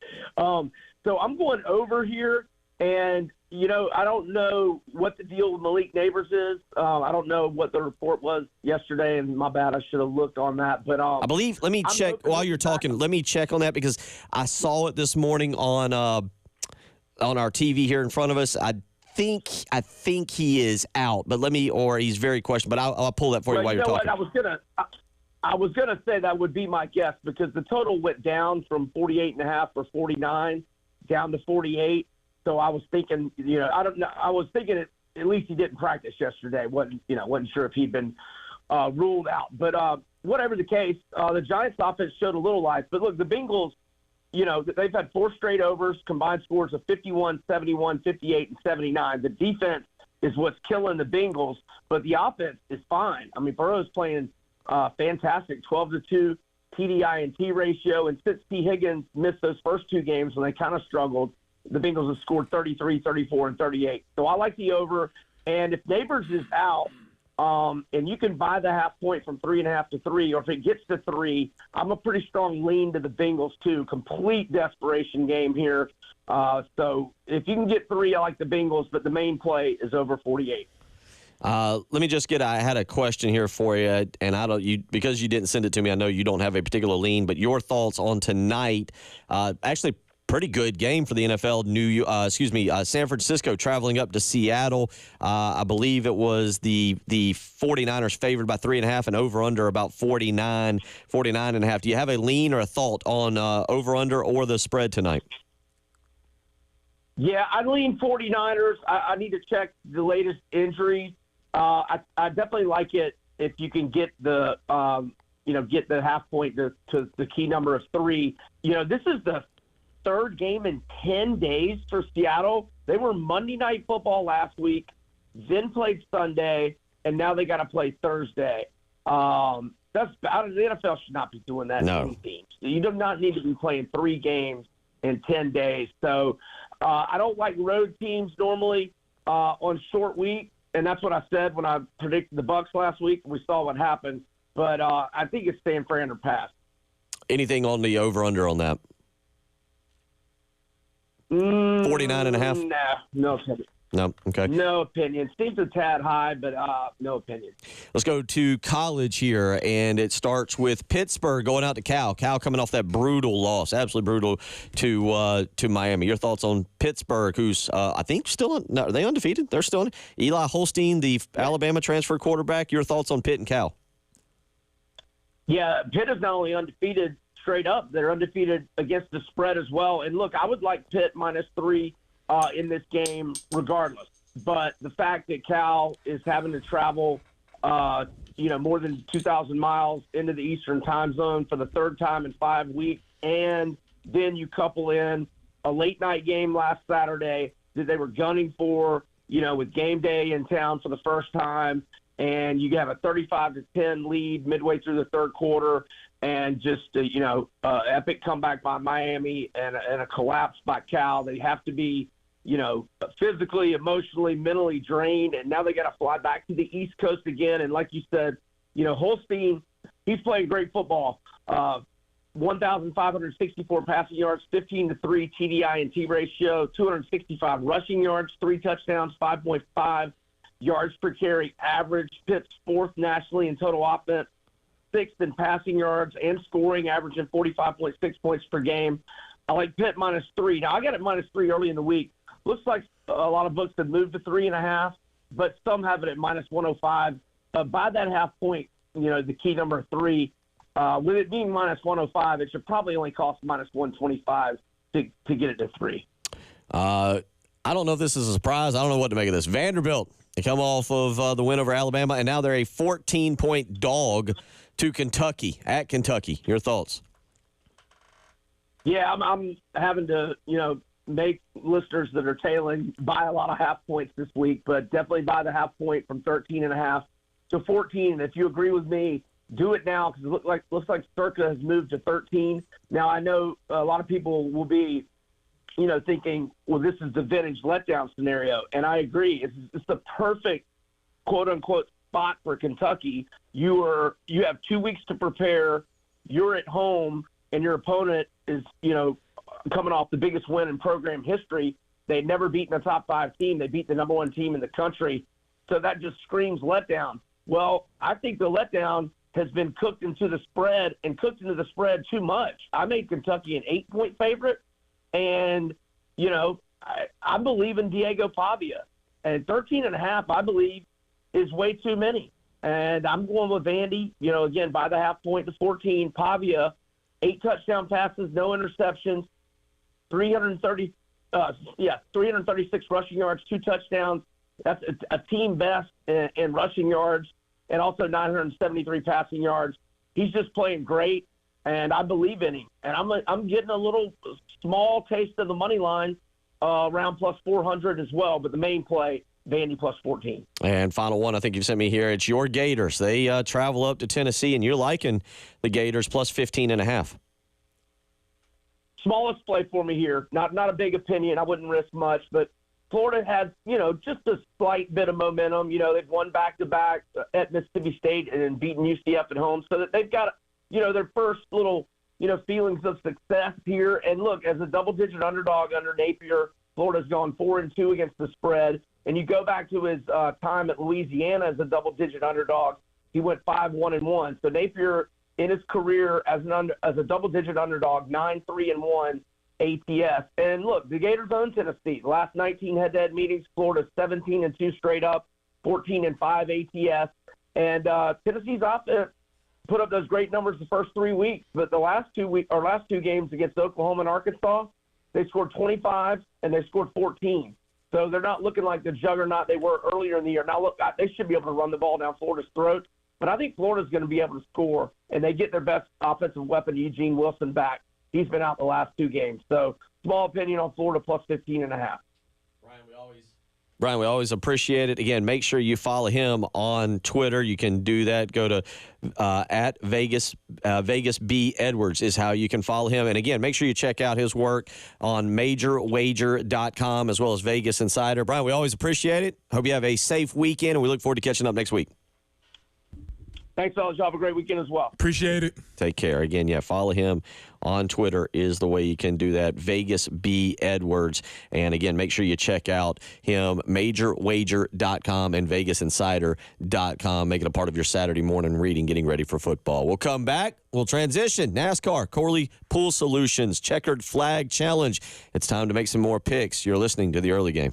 So I'm going over here, and I don't know what the deal with Malik Neighbors is. I don't know what the report was yesterday, and my bad, I should have looked on that. But I believe. Let me check while you're talking. Let me check on that because I saw it this morning on our TV here in front of us. I think he is out, but or he's very questionable. But I'll pull that for you while you're talking. I was gonna say that would be my guess because the total went down from 48.5 or 49 down to 48. So I was thinking, I don't know. I was thinking at least he didn't practice yesterday. wasn't sure if he'd been ruled out. But whatever the case, the Giants' offense showed a little life. But look, the Bengals, they've had 4 straight overs, combined scores of 51, 71, 58, and 79. The defense is what's killing the Bengals, but the offense is fine. I mean, Burrow's playing fantastic, 12-2 TDI&T ratio, and since T. Higgins missed those first 2 games when they kind of struggled, the Bengals have scored 33, 34, and 38. So I like the over. And if Neighbors is out, and you can buy the half point from 3.5 to 3, or if it gets to 3, I'm a pretty strong lean to the Bengals too. Complete desperation game here. So if you can get 3, I like the Bengals, but the main play is over 48. Let me just I had a question here for you, and because you didn't send it to me, I know you don't have a particular lean, but your thoughts on tonight, actually pretty good game for the NFL. San Francisco traveling up to Seattle. I believe it was the 49ers favored by 3.5 and over under about 49.5. Do you have a lean or a thought on over under or the spread tonight? Yeah, I lean 49ers. I need to check the latest injuries. I definitely like it if you can get the get the half point to the key number of 3. This is the 3rd game in 10 days for Seattle. They were Monday Night Football last week, then played Sunday, and now they got to play Thursday. The NFL should not be doing that to any teams. You do not need to be playing 3 games in 10 days. So I don't like road teams normally on short week, and that's what I said when I predicted the Bucs last week. We saw what happened, but I think it's San Fran or pass. Anything on the over-under on that? 49.5? No opinion. No, okay. No opinion. Seems a tad high, but no opinion. Let's go to college here, and it starts with Pittsburgh going out to Cal. Cal coming off that brutal loss, absolutely brutal to Miami. Your thoughts on Pittsburgh, who's I think still are they undefeated? They're still in. Eli Holstein, the Alabama transfer quarterback. Your thoughts on Pitt and Cal? Yeah, Pitt is not only undefeated straight up, they're undefeated against the spread as well. And look, I would like Pitt -3 in this game regardless. But the fact that Cal is having to travel, more than 2,000 miles into the Eastern time zone for the 3rd time in 5 weeks, and then you couple in a late night game last Saturday that they were gunning for, with game day in town for the first time. And you have a 35-10 lead midway through the third quarter, and just epic comeback by Miami and a collapse by Cal. They have to be, physically, emotionally, mentally drained, and now they got to fly back to the East Coast again. And like you said, Holstein, he's playing great football. 1,564 passing yards, 15-3 TDI and T ratio, 265 rushing yards, 3 touchdowns, 5.5 yards per carry average. Pitt's 4th nationally in total offense, 6th in passing yards and scoring, averaging 45.6 points per game. I like Pitt -3. Now, I got it -3 early in the week. Looks like a lot of books have moved to 3.5, but some have it at -105. By that half point, the key number 3, with it being -105, it should probably only cost -125 to get it to 3. I don't know if this is a surprise. I don't know what to make of this. Vanderbilt, they come off of the win over Alabama, and now they're a 14-point dog to Kentucky, at Kentucky. Your thoughts? Yeah, I'm having to, make listeners that are tailing buy a lot of half points this week, but definitely buy the half point from 13.5 to 14. And if you agree with me, do it now, because it looks like Circa has moved to 13. Now, I know a lot of people will be, thinking, well, this is the vintage letdown scenario. And I agree. It's the perfect, quote unquote, spot for Kentucky. You have 2 weeks to prepare. You're at home, and your opponent is, coming off the biggest win in program history. They'd never beaten a top 5 team. They beat the number 1 team in the country. So that just screams letdown. Well, I think the letdown has been cooked into the spread too much. I made Kentucky an 8-point favorite, and, I believe in Diego Pavia. And 13.5, I believe, is way too many. And I'm going with Vandy, again, by the half point to 14. Pavia, 8 touchdown passes, no interceptions, 336 rushing yards, 2 touchdowns. That's a team best in rushing yards, and also 973 passing yards. He's just playing great, and I believe in him. And I'm getting a little small taste of the money line around plus 400 as well, but the main play, Vandy plus 14. And final one, I think you've sent me here. It's your Gators. They travel up to Tennessee, and you're liking the Gators plus 15.5. Smallest play for me here. Not a big opinion. I wouldn't risk much, but Florida has, just a slight bit of momentum. They've won back-to-back at Mississippi State and beaten UCF at home, so that they've got, their first little, feelings of success here. And look, as a double-digit underdog under Napier, Florida's gone 4-2 against the spread. And you go back to his time at Louisiana as a double-digit underdog, he went 5-1-1. So Napier, in his career as a double-digit underdog, 9-3-1 ATS. And look, the Gators own Tennessee. The last 19 head-to-head meetings, Florida's 17-2 straight up, 14-5 ATS. And Tennessee's offense put up those great numbers the first 3 weeks, but the last two games against Oklahoma and Arkansas, they scored 25 and they scored 14. So they're not looking like the juggernaut they were earlier in the year. Now, look, they should be able to run the ball down Florida's throat, but I think Florida's going to be able to score, and they get their best offensive weapon, Eugene Wilson, back. He's been out the last 2 games. So small opinion on Florida plus 15.5. Brian, we always appreciate it. Again, make sure you follow him on Twitter. You can do that. Go to at Vegas B Edwards is how you can follow him. And again, make sure you check out his work on MajorWager.com as well as Vegas Insider. Brian, we always appreciate it. Hope you have a safe weekend, and we look forward to catching up next week. Thanks, fellas. Y'all have a great weekend as well. Appreciate it. Take care. Again, follow him on Twitter is the way you can do that. Vegas B Edwards. And again, make sure you check out him, MajorWager.com and VegasInsider.com. Make it a part of your Saturday morning reading, getting ready for football. We'll come back. We'll transition. NASCAR, Corley Pool Solutions, Checkered Flag Challenge. It's time to make some more picks. You're listening to The Early Game.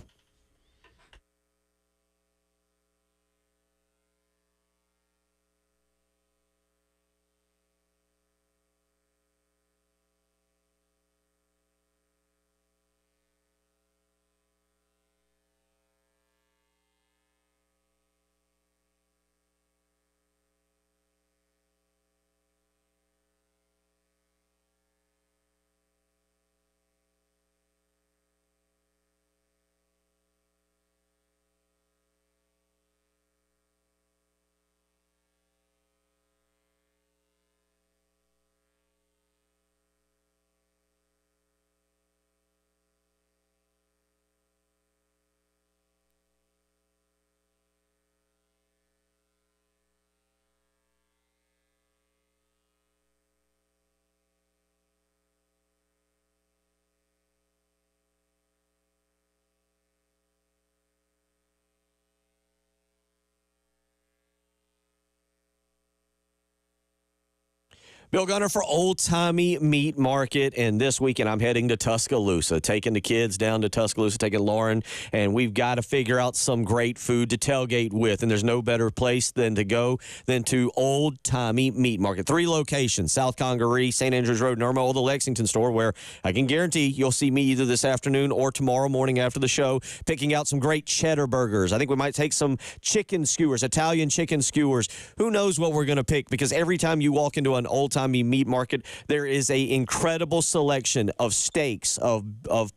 Bill Gunner for Old Timey Meat Market, and this weekend I'm heading to Tuscaloosa, taking the kids down to Tuscaloosa, taking Lauren, and we've got to figure out some great food to tailgate with, and there's no better place than to go than to Old Timey Meat Market. 3 locations, South Congaree, St. Andrews Road, Irma, or the Lexington store, where I can guarantee you'll see me either this afternoon or tomorrow morning after the show, picking out some great cheddar burgers. I think we might take some chicken skewers, Italian chicken skewers. Who knows what we're going to pick, because every time you walk into an Old Timey Meat Market, there is a incredible selection of steaks, of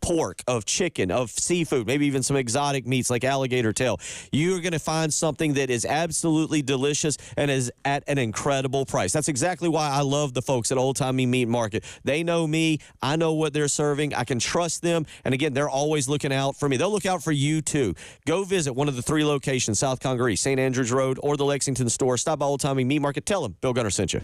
pork, of chicken, of seafood, maybe even some exotic meats like alligator tail. You're going to find something that is absolutely delicious and is at an incredible price. That's exactly why I love the folks at Old Timey Meat Market. They know me. I know what they're serving. I can trust them. And again, they're always looking out for me. They'll look out for you too. Go visit one of the 3 locations, South Congaree, St. Andrews Road, or the Lexington store. Stop by Old Timey Meat Market. Tell them Bill Gunner sent you.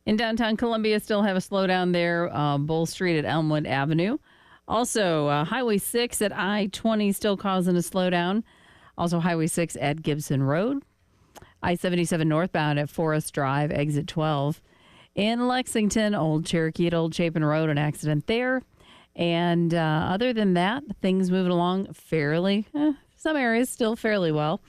In downtown Columbia, still have a slowdown there, Bull Street at Elmwood Avenue. Also, Highway 6 at I-20 still causing a slowdown. Also, Highway 6 at Gibson Road. I-77 northbound at Forest Drive, exit 12. In Lexington, Old Cherokee at Old Chapin Road, an accident there. And other than that, things moving along fairly, some areas still fairly well.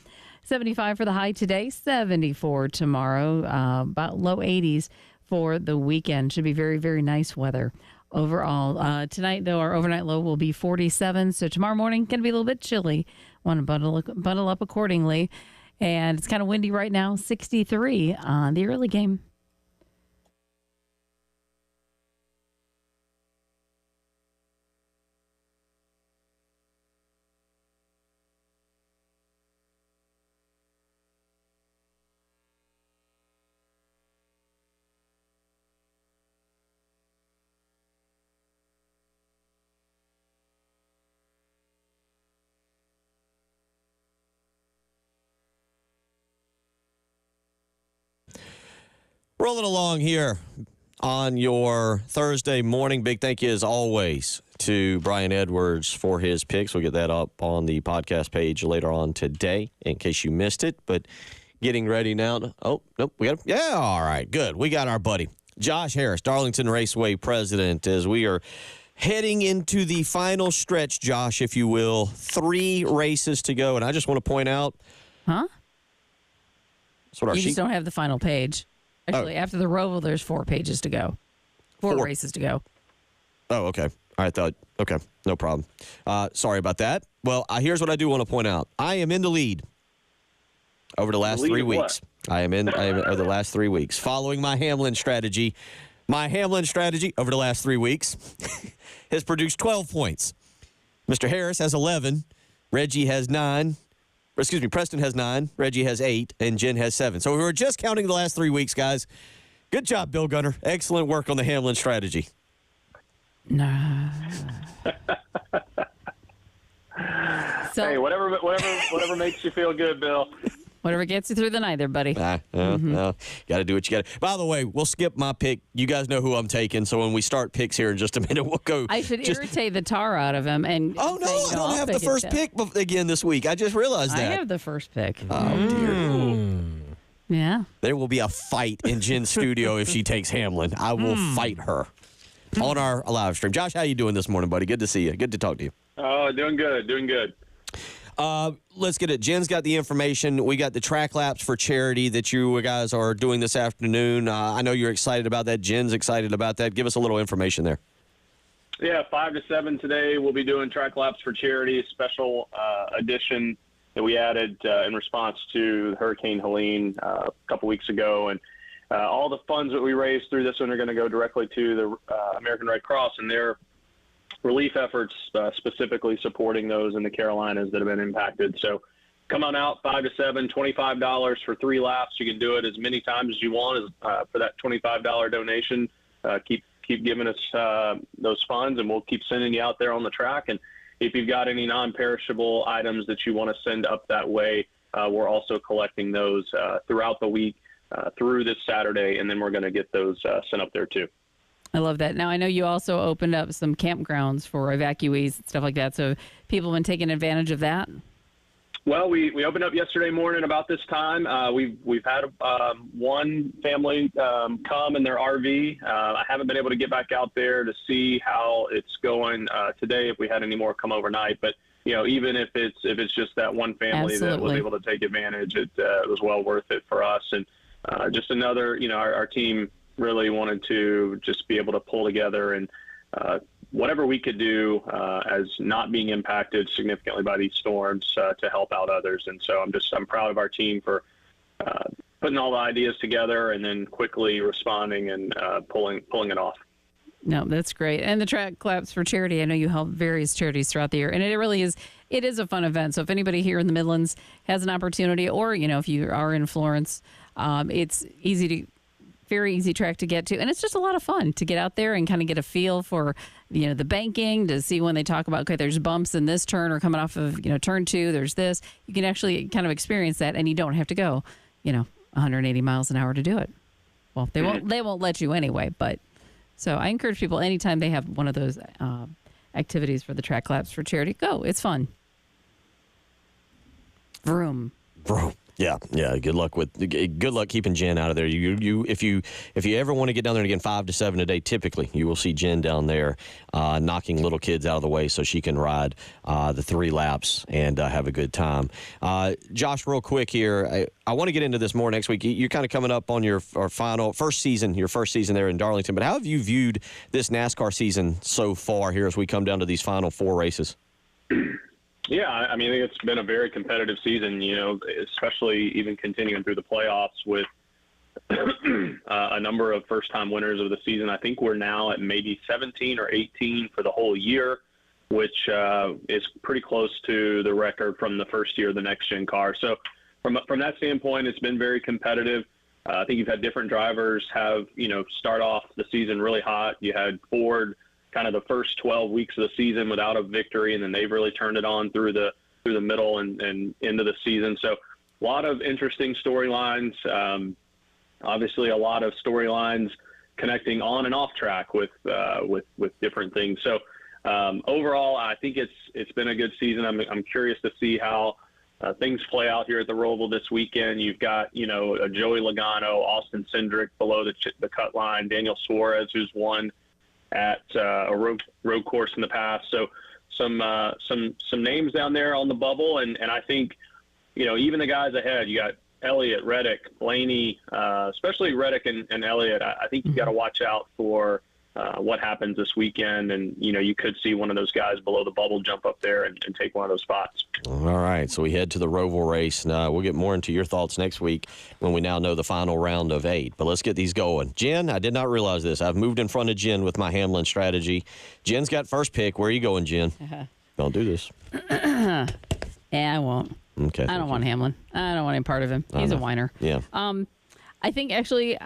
75 for the high today, 74 tomorrow, about low 80s for the weekend. Should be very, very nice weather overall. Tonight, though, our overnight low will be 47. So tomorrow morning, going to be a little bit chilly. Want to bundle up accordingly. And it's kind of windy right now, 63 on the early game. Rolling along here on your Thursday morning. Big thank you, as always, to Brian Edwards for his picks. We'll get that up on the podcast page later on today in case you missed it. But getting ready now. Oh, nope. We got him. Yeah, all right. Good. We got our buddy, Josh Harris, Darlington Raceway president, as we are heading into the final stretch, Josh, if you will. 3 races to go. And I just want to point out. Huh? That's what our you just don't have the final page. Actually, after the Roval, there's 4 pages to go. 4 races to go. Oh, okay. I thought, okay, no problem. Sorry about that. Well, here's what I do want to point out. I am in the lead over the last 3 weeks. I am over the last 3 weeks. Following my Hamlin strategy. My Hamlin strategy over the last 3 weeks has produced 12 points. Mr. Harris has 11. Reggie has 9. Preston has 9, Reggie has 8, and Jen has 7. So we were just counting the last 3 weeks, guys. Good job, Bill Gunner. Excellent work on the Hamlin strategy. Nah. Hey, whatever makes you feel good, Bill. Whatever gets you through the night there, buddy. Got to do what you got to. By the way, we'll skip my pick. You guys know who I'm taking, so when we start picks here in just a minute, we'll go. I should irritate the tar out of him. And oh, no, I don't have the first pick again this week. I just realized that. I have the first pick. Oh, dear. Yeah. There will be a fight in Jen's studio if she takes Hamlin. I will fight her on our live stream. Josh, how you doing this morning, buddy? Good to see you. Good to talk to you. Oh, doing good. Let's get it. Jen's got the information. We got the track laps for charity that you guys are doing this afternoon. I know you're excited about that. Jen's excited about that. Give us a little information there. Yeah, 5 to 7 today. We'll be doing track laps for charity, special edition that we added in response to Hurricane Helene a couple weeks ago. And all the funds that we raised through this one are going to go directly to the American Red Cross and their relief efforts, specifically supporting those in the Carolinas that have been impacted. So come on out, 5 to 7, $25 for 3 laps. You can do it as many times as you want for that $25 donation. Keep giving us those funds, and we'll keep sending you out there on the track. And if you've got any non-perishable items that you want to send up that way, we're also collecting those throughout the week through this Saturday, and then we're going to get those sent up there too. I love that. Now, I know you also opened up some campgrounds for evacuees and stuff like that. So people have been taking advantage of that? Well, we opened up yesterday morning about this time. We've had one family come in their RV. I haven't been able to get back out there to see how it's going today, if we had any more come overnight. But, even if it's just that one family that was able to take advantage, it was well worth it for us. And just another, our team really wanted to just be able to pull together and whatever we could do as not being impacted significantly by these storms to help out others. And so I'm proud of our team for putting all the ideas together and then quickly responding and pulling it off. No, that's great. And the track laps for charity, I know you help various charities throughout the year, and it is a fun event. So if anybody here in the Midlands has an opportunity, or if you are in Florence, it's very easy track to get to, and it's just a lot of fun to get out there and kind of get a feel for the banking, to see when they talk about, okay, there's bumps in this turn, or coming off of turn 2, there's this. You can actually kind of experience that, and you don't have to go 180 miles an hour to do it. Well, they won't let you anyway. But so I encourage people, anytime they have one of those activities for the track laps for charity, go. It's fun. Vroom. Yeah. Good luck keeping Jen out of there. If you ever want to get down there again 5 to 7 a day, typically you will see Jen down there knocking little kids out of the way so she can ride the 3 laps and have a good time. Josh, real quick here, I want to get into this more next week. You're kind of coming up on your first season there in Darlington. But how have you viewed this NASCAR season so far here as we come down to these final 4 races? Yeah, I mean, I think it's been a very competitive season, especially even continuing through the playoffs with a number of first-time winners of the season. I think we're now at maybe 17 or 18 for the whole year, which is pretty close to the record from the first year of the next-gen car. So from that standpoint, it's been very competitive. I think you've had different drivers start off the season really hot. You had Ford kind of the first 12 weeks of the season without a victory, and then they've really turned it on through the middle and into the season. So a lot of interesting storylines. Obviously, a lot of storylines connecting on and off track with different things. So overall, I think it's been a good season. I'm curious to see how things play out here at the Roval this weekend. You've got a Joey Logano, Austin Cindric below the cut line, Daniel Suarez, who's won at a road course in the past. So some names down there on the bubble, and I think even the guys ahead. You got Elliott, Reddick, Blaney, especially Reddick and Elliott. I think you got to watch out for what happens this weekend, and you could see one of those guys below the bubble jump up there and take one of those spots. All right, so we head to the Roval race. Now we'll get more into your thoughts next week when we now know the final round of 8. But let's get these going. Jen, I did not realize this. I've moved in front of Jen with my Hamlin strategy. Jen's got first pick. Where are you going, Jen? Don't do this. Yeah, I won't. Okay. I don't want Hamlin. I don't want any part of him. He's a whiner. Yeah. I think actually.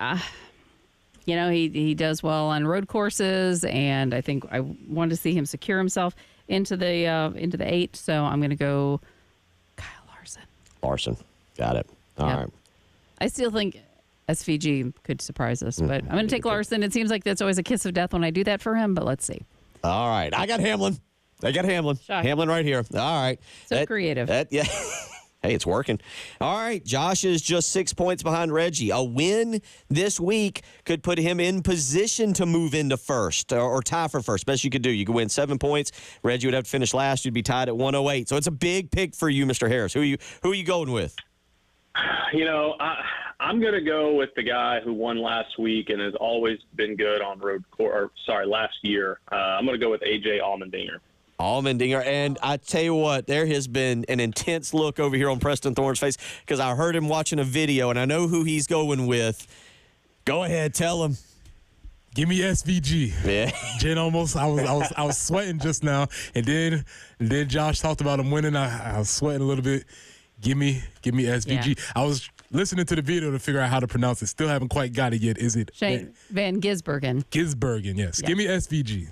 He does well on road courses, and I think I want to see him secure himself into the 8. So I'm going to go Kyle Larson. Larson, got it. All right. I still think SVG could surprise us, but I'm going to take Larson. It seems like that's always a kiss of death when I do that for him, but let's see. All right, I got Hamlin. Shock. Hamlin right here. All right. So creative. Yeah. Hey, it's working. All right, Josh is just 6 points behind Reggie. A win this week could put him in position to move into first or tie for first. Best you could do. You could win 7 points. Reggie would have to finish last. You'd be tied at 108. So it's a big pick for you, Mr. Harris. Who are you going with? I'm going to go with the guy who won last week and has always been good on road course. Last year. I'm going to go with AJ Allmendinger. And I tell you what, there has been an intense look over here on Preston Thorne's face because I heard him watching a video, and I know who he's going with. Go ahead, tell him. Give me SVG. Yeah. Jen I was sweating just now, and then Josh talked about him winning. I was sweating a little bit. Give me SVG. Yeah. I was listening to the video to figure out how to pronounce it. Still haven't quite got it yet. Is it Shane Van Gisbergen? Gisbergen, yes. Yeah. Give me SVG.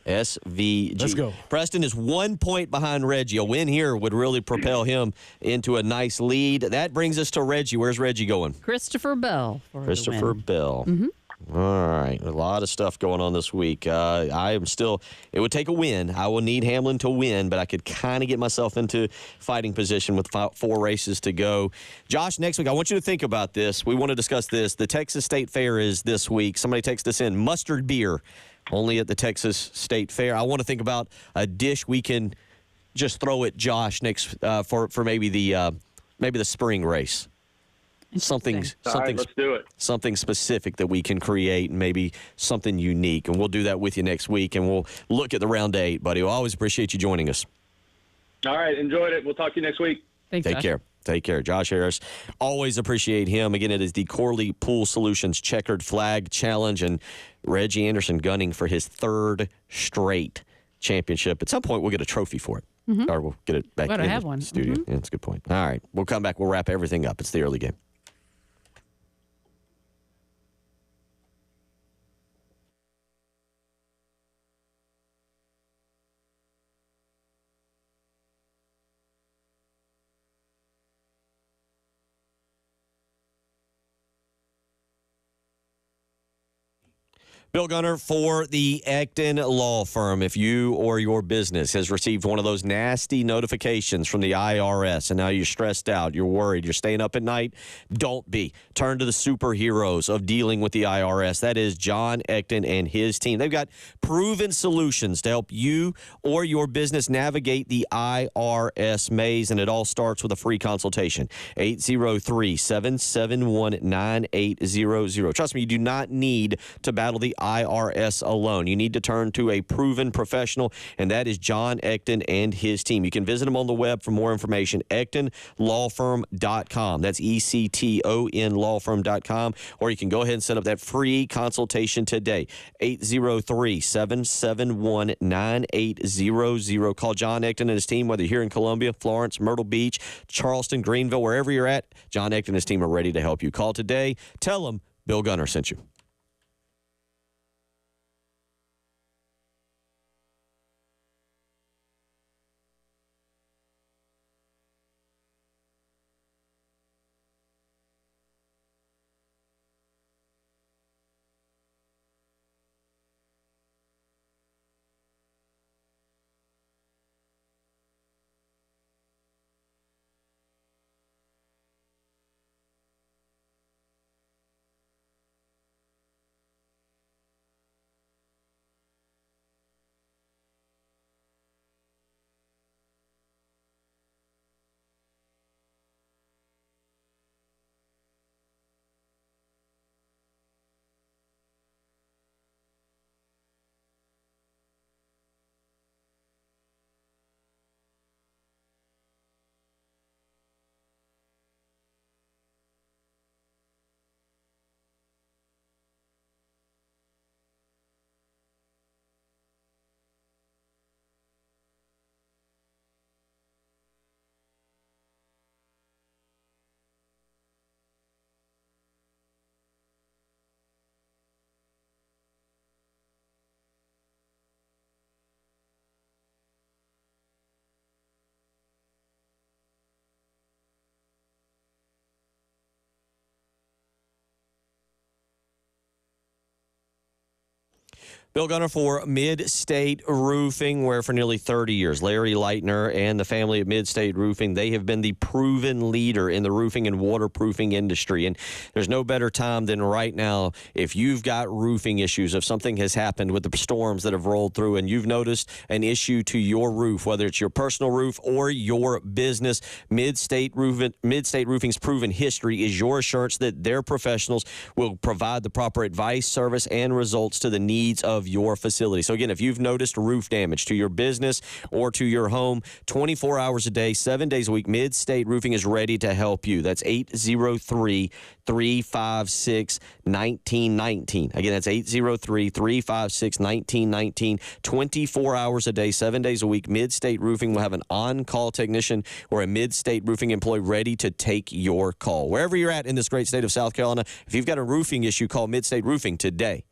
SVG. Let's go. Preston is 1 point behind Reggie. A win here would really propel him into a nice lead. That brings us to Reggie. Where's Reggie going? Christopher Bell. Christopher Bell. Mm-hmm. All right. A lot of stuff going on this week. It would take a win. I will need Hamlin to win, but I could kind of get myself into fighting position with 4 races to go. Josh, next week, I want you to think about this. We want to discuss this. The Texas State Fair is this week. Somebody texted us in. Mustard beer. Only at the Texas State Fair. I want to think about a dish we can just throw at Josh next for maybe the spring race. Something. All right, let's do it. Something specific that we can create, and maybe something unique, and we'll do that with you next week. And we'll look at the round 8, buddy. We'll always appreciate you joining us. All right, enjoyed it. We'll talk to you next week. Thanks, Take care. Take care. Josh Harris. Always appreciate him. Again, it is the Corley Pool Solutions Checkered Flag Challenge, and Reggie Anderson gunning for his 3rd straight championship. At some point, we'll get a trophy for it. Mm-hmm. Or we'll get it back in the studio. Mm-hmm. Yeah, that's a good point. All right. We'll come back. We'll wrap everything up. It's the early game. Bill Gunner for the Ecton Law Firm. If you or your business has received one of those nasty notifications from the IRS and now you're stressed out, you're worried, you're staying up at night, don't be. Turn to the superheroes of dealing with the IRS. That is John Ecton and his team. They've got proven solutions to help you or your business navigate the IRS maze, and it all starts with a free consultation. 803-771-9800. Trust me, you do not need to battle the IRS alone. You need to turn to a proven professional, and that is John Ecton and his team. You can visit them on the web for more information, ectonlawfirm.com. That's ECTON lawfirm.com, or you can go ahead and set up that free consultation today, 803-771-9800. Call John Ecton and his team, whether you're here in Columbia, Florence, Myrtle Beach, Charleston, Greenville, wherever you're at. John Ecton and his team are ready to help you. Call today. Tell them Bill Gunner sent you. Bill Gunner for Mid-State Roofing, where for nearly 30 years, Larry Leitner and the family at Mid-State Roofing, they have been the proven leader in the roofing and waterproofing industry. And there's no better time than right now if you've got roofing issues, if something has happened with the storms that have rolled through and you've noticed an issue to your roof, whether it's your personal roof or your business, Mid-State Roofing's proven history is your assurance that their professionals will provide the proper advice, service, and results to the needs of your facility. So again, if you've noticed roof damage to your business or to your home, 24 hours a day, 7 days a week, Mid-State Roofing is ready to help you. That's 803-356-1919. Again, that's 803-356-1919. 24 hours a day, 7 days a week, Mid-State Roofing will have an on-call technician or a Mid-State Roofing employee ready to take your call. Wherever you're at in this great state of South Carolina, if you've got a roofing issue, call Mid-State Roofing today.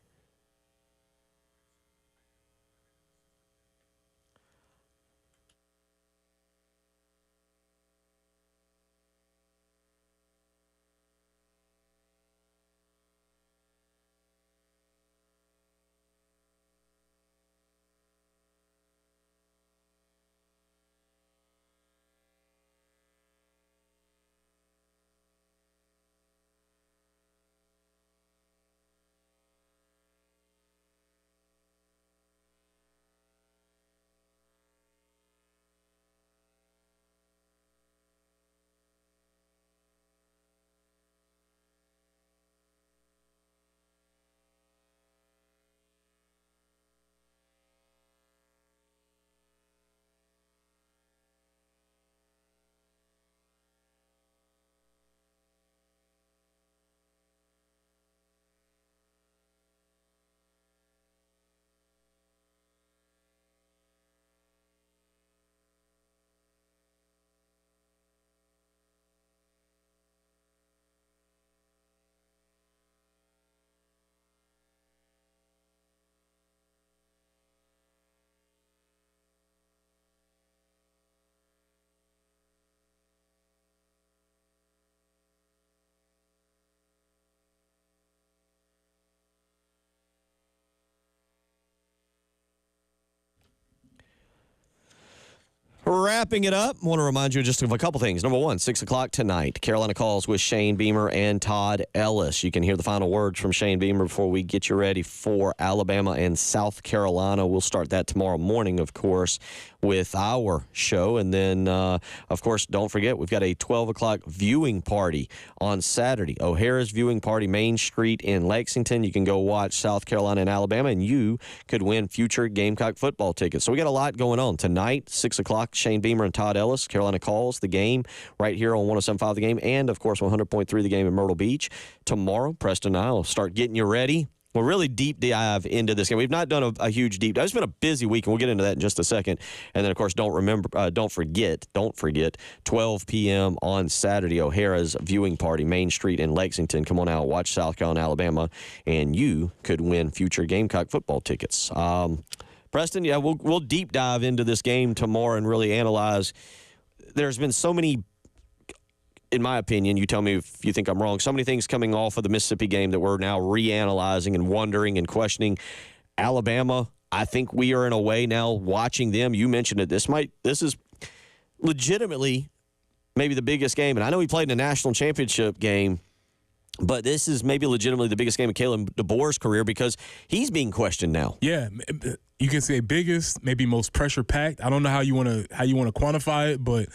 wrapping it up, I want to remind you just of a couple things. Number one, 6 o'clock tonight, Carolina Calls with Shane Beamer and Todd Ellis. You can hear the final words from Shane Beamer before we get you ready for Alabama and South Carolina. We'll start that tomorrow morning, of course, with our show. And then, of course, don't forget, we've got a 12 o'clock viewing party on Saturday. O'Hara's viewing party, Main Street in Lexington. You can go watch South Carolina and Alabama, and you could win future Gamecock football tickets. So we got a lot going on. Tonight, 6 o'clock, Shane Beamer and Todd Ellis. Carolina Calls the game right here on 107.5 The Game, and, of course, 100.3 The Game in Myrtle Beach. Tomorrow, Preston and I will start getting you ready. We'll really deep dive into this game. We've not done a huge deep dive. It's been a busy week, and we'll get into that in just a second. And then, of course, don't forget, 12 p.m. on Saturday, O'Hara's viewing party, Main Street in Lexington. Come on out, watch South Carolina, Alabama, and you could win future Gamecock football tickets. Preston, yeah, we'll deep dive into this game tomorrow and really analyze. There's been so many, in my opinion, you tell me if you think I'm wrong, so many things coming off of the Mississippi game that we're now reanalyzing and wondering and questioning. Alabama, I think we are in a way now watching them. You mentioned it. This is legitimately maybe the biggest game. And I know he played in a national championship game, but this is maybe legitimately the biggest game of Kalen DeBoer's career because he's being questioned now. Yeah, you can say biggest, maybe most pressure packed. I don't know how you want to quantify it, but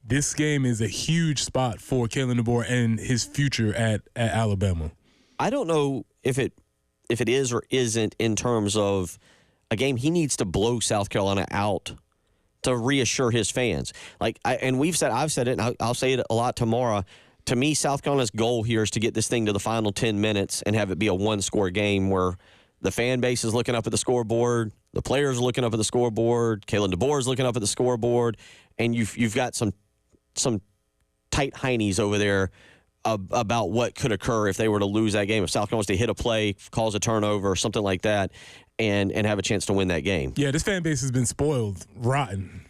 this game is a huge spot for Kalen DeBoer and his future at Alabama. I don't know if it is or isn't in terms of a game he needs to blow South Carolina out to reassure his fans. I've said it, and I'll say it a lot tomorrow. To me, South Carolina's goal here is to get this thing to the final 10 minutes and have it be a one-score game where the fan base is looking up at the scoreboard, the players are looking up at the scoreboard, Kalen DeBoer is looking up at the scoreboard, and you've got some tight heinies over there about what could occur if they were to lose that game. If South Carolina was to hit a play, cause a turnover, or something like that, and have a chance to win that game. Yeah, this fan base has been spoiled rotten.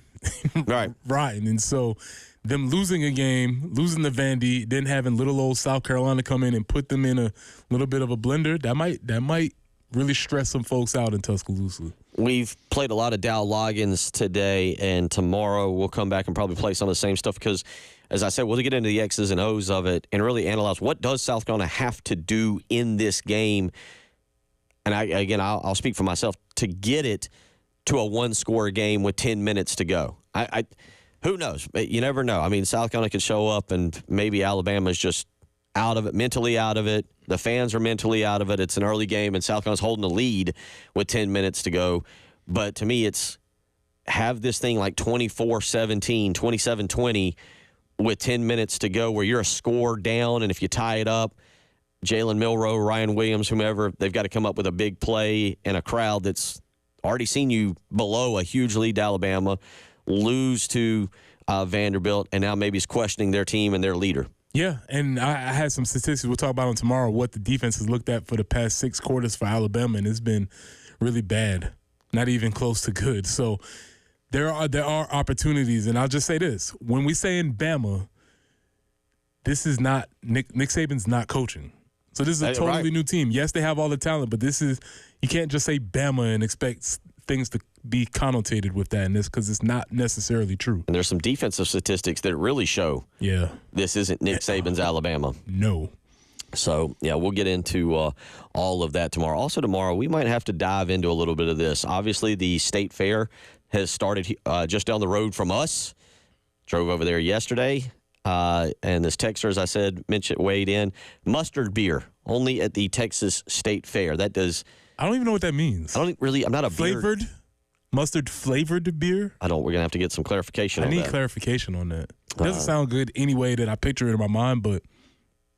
Right. Rotten. And so them losing a game, losing the Vandy, then having little old South Carolina come in and put them in a little bit of a blender, that might really stress some folks out in Tuscaloosa. We've played a lot of Dow logins today, and tomorrow we'll come back and probably play some of the same stuff because, as I said, we'll get into the X's and O's of it and really analyze what does South Carolina have to do in this game. And I'll speak for myself, to get it to a one-score game with 10 minutes to go. Who knows? You never know. I mean, South Carolina could show up and maybe Alabama's just out of it, mentally out of it. The fans are mentally out of it. It's an early game, and South Carolina's holding the lead with 10 minutes to go. But to me, it's have this thing like 24-17, 27-20 with 10 minutes to go where you're a score down, and if you tie it up, Jalen Milroe, Ryan Williams, whomever, they've got to come up with a big play in a crowd that's already seen you below a huge lead to Alabama, lose to Vanderbilt, and now maybe is questioning their team and their leader. Yeah, and I had some statistics we'll talk about on tomorrow, what the defense has looked at for the past 6 quarters for Alabama, and it's been really bad, not even close to good. So there are opportunities, and I'll just say this. When we say in Bama, this is not Nick Saban's not coaching. So this is a totally new team. Yes, they have all the talent, but you can't just say Bama and expect things to be connotated with that in this because it's not necessarily true. And there's some defensive statistics that really show this isn't Nick Saban's Alabama. No. So, yeah, we'll get into all of that tomorrow. Also tomorrow, we might have to dive into a little bit of this. Obviously, the State Fair has started just down the road from us. Drove over there yesterday. And this texter, as I said, weighed in. Mustard beer, only at the Texas State Fair. That does... I don't even know what that means. I'm not a flavored beer. Mustard flavored beer. We're gonna have to get some clarification. I need clarification on that. It doesn't sound good anyway that I picture it in my mind, but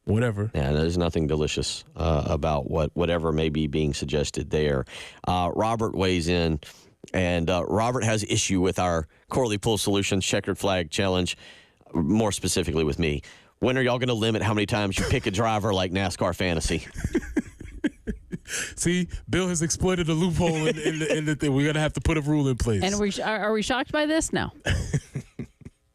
whatever. Yeah, there's nothing delicious about whatever may be being suggested there. Robert weighs in, and Robert has issue with our Corley Pool Solutions Checkered Flag Challenge, more specifically with me. When are y'all going to limit how many times you pick a driver like NASCAR Fantasy? See, Bill has exploited a loophole in the thing. We're going to have to put a rule in place. And are we shocked by this? No.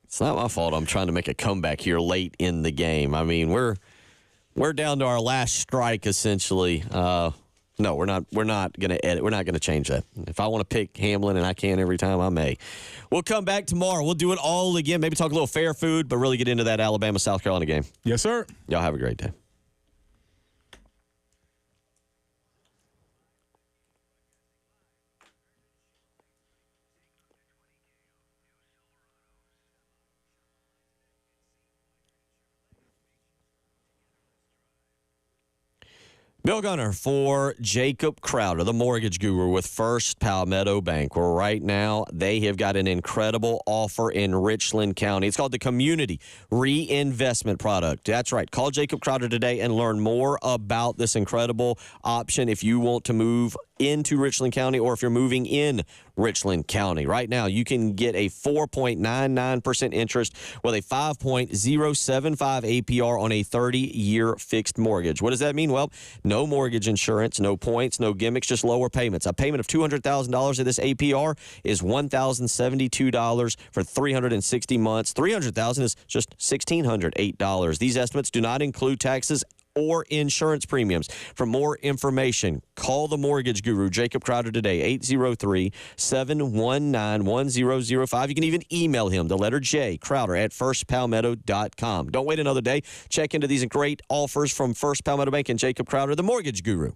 It's not my fault. I'm trying to make a comeback here late in the game. I mean, we're down to our last strike, essentially. No, we're not going to edit. We're not going to change that. If I want to pick Hamlin, and I can every time, I may. We'll come back tomorrow. We'll do it all again. Maybe talk a little fair food, but really get into that Alabama-South Carolina game. Yes, sir. Y'all have a great day. Bill Gunner for Jacob Crowder, the mortgage guru with First Palmetto Bank, where right now they have got an incredible offer in Richland County. It's called the Community Reinvestment Product. That's right. Call Jacob Crowder today and learn more about this incredible option if you want to move into Richland County or if you're moving in Richland County. Right now, you can get a 4.99% interest with a 5.075 APR on a 30-year fixed mortgage. What does that mean? Well, no mortgage insurance, no points, no gimmicks, just lower payments. A payment of $200,000 of this APR is $1,072 for 360 months. $300,000 is just $1,608. These estimates do not include taxes or insurance premiums. For more information, call the mortgage guru, Jacob Crowder, today, 803-719-1005. You can even email him, the letter J, Crowder, at firstpalmetto.com. Don't wait another day. Check into these great offers from First Palmetto Bank and Jacob Crowder, the mortgage guru.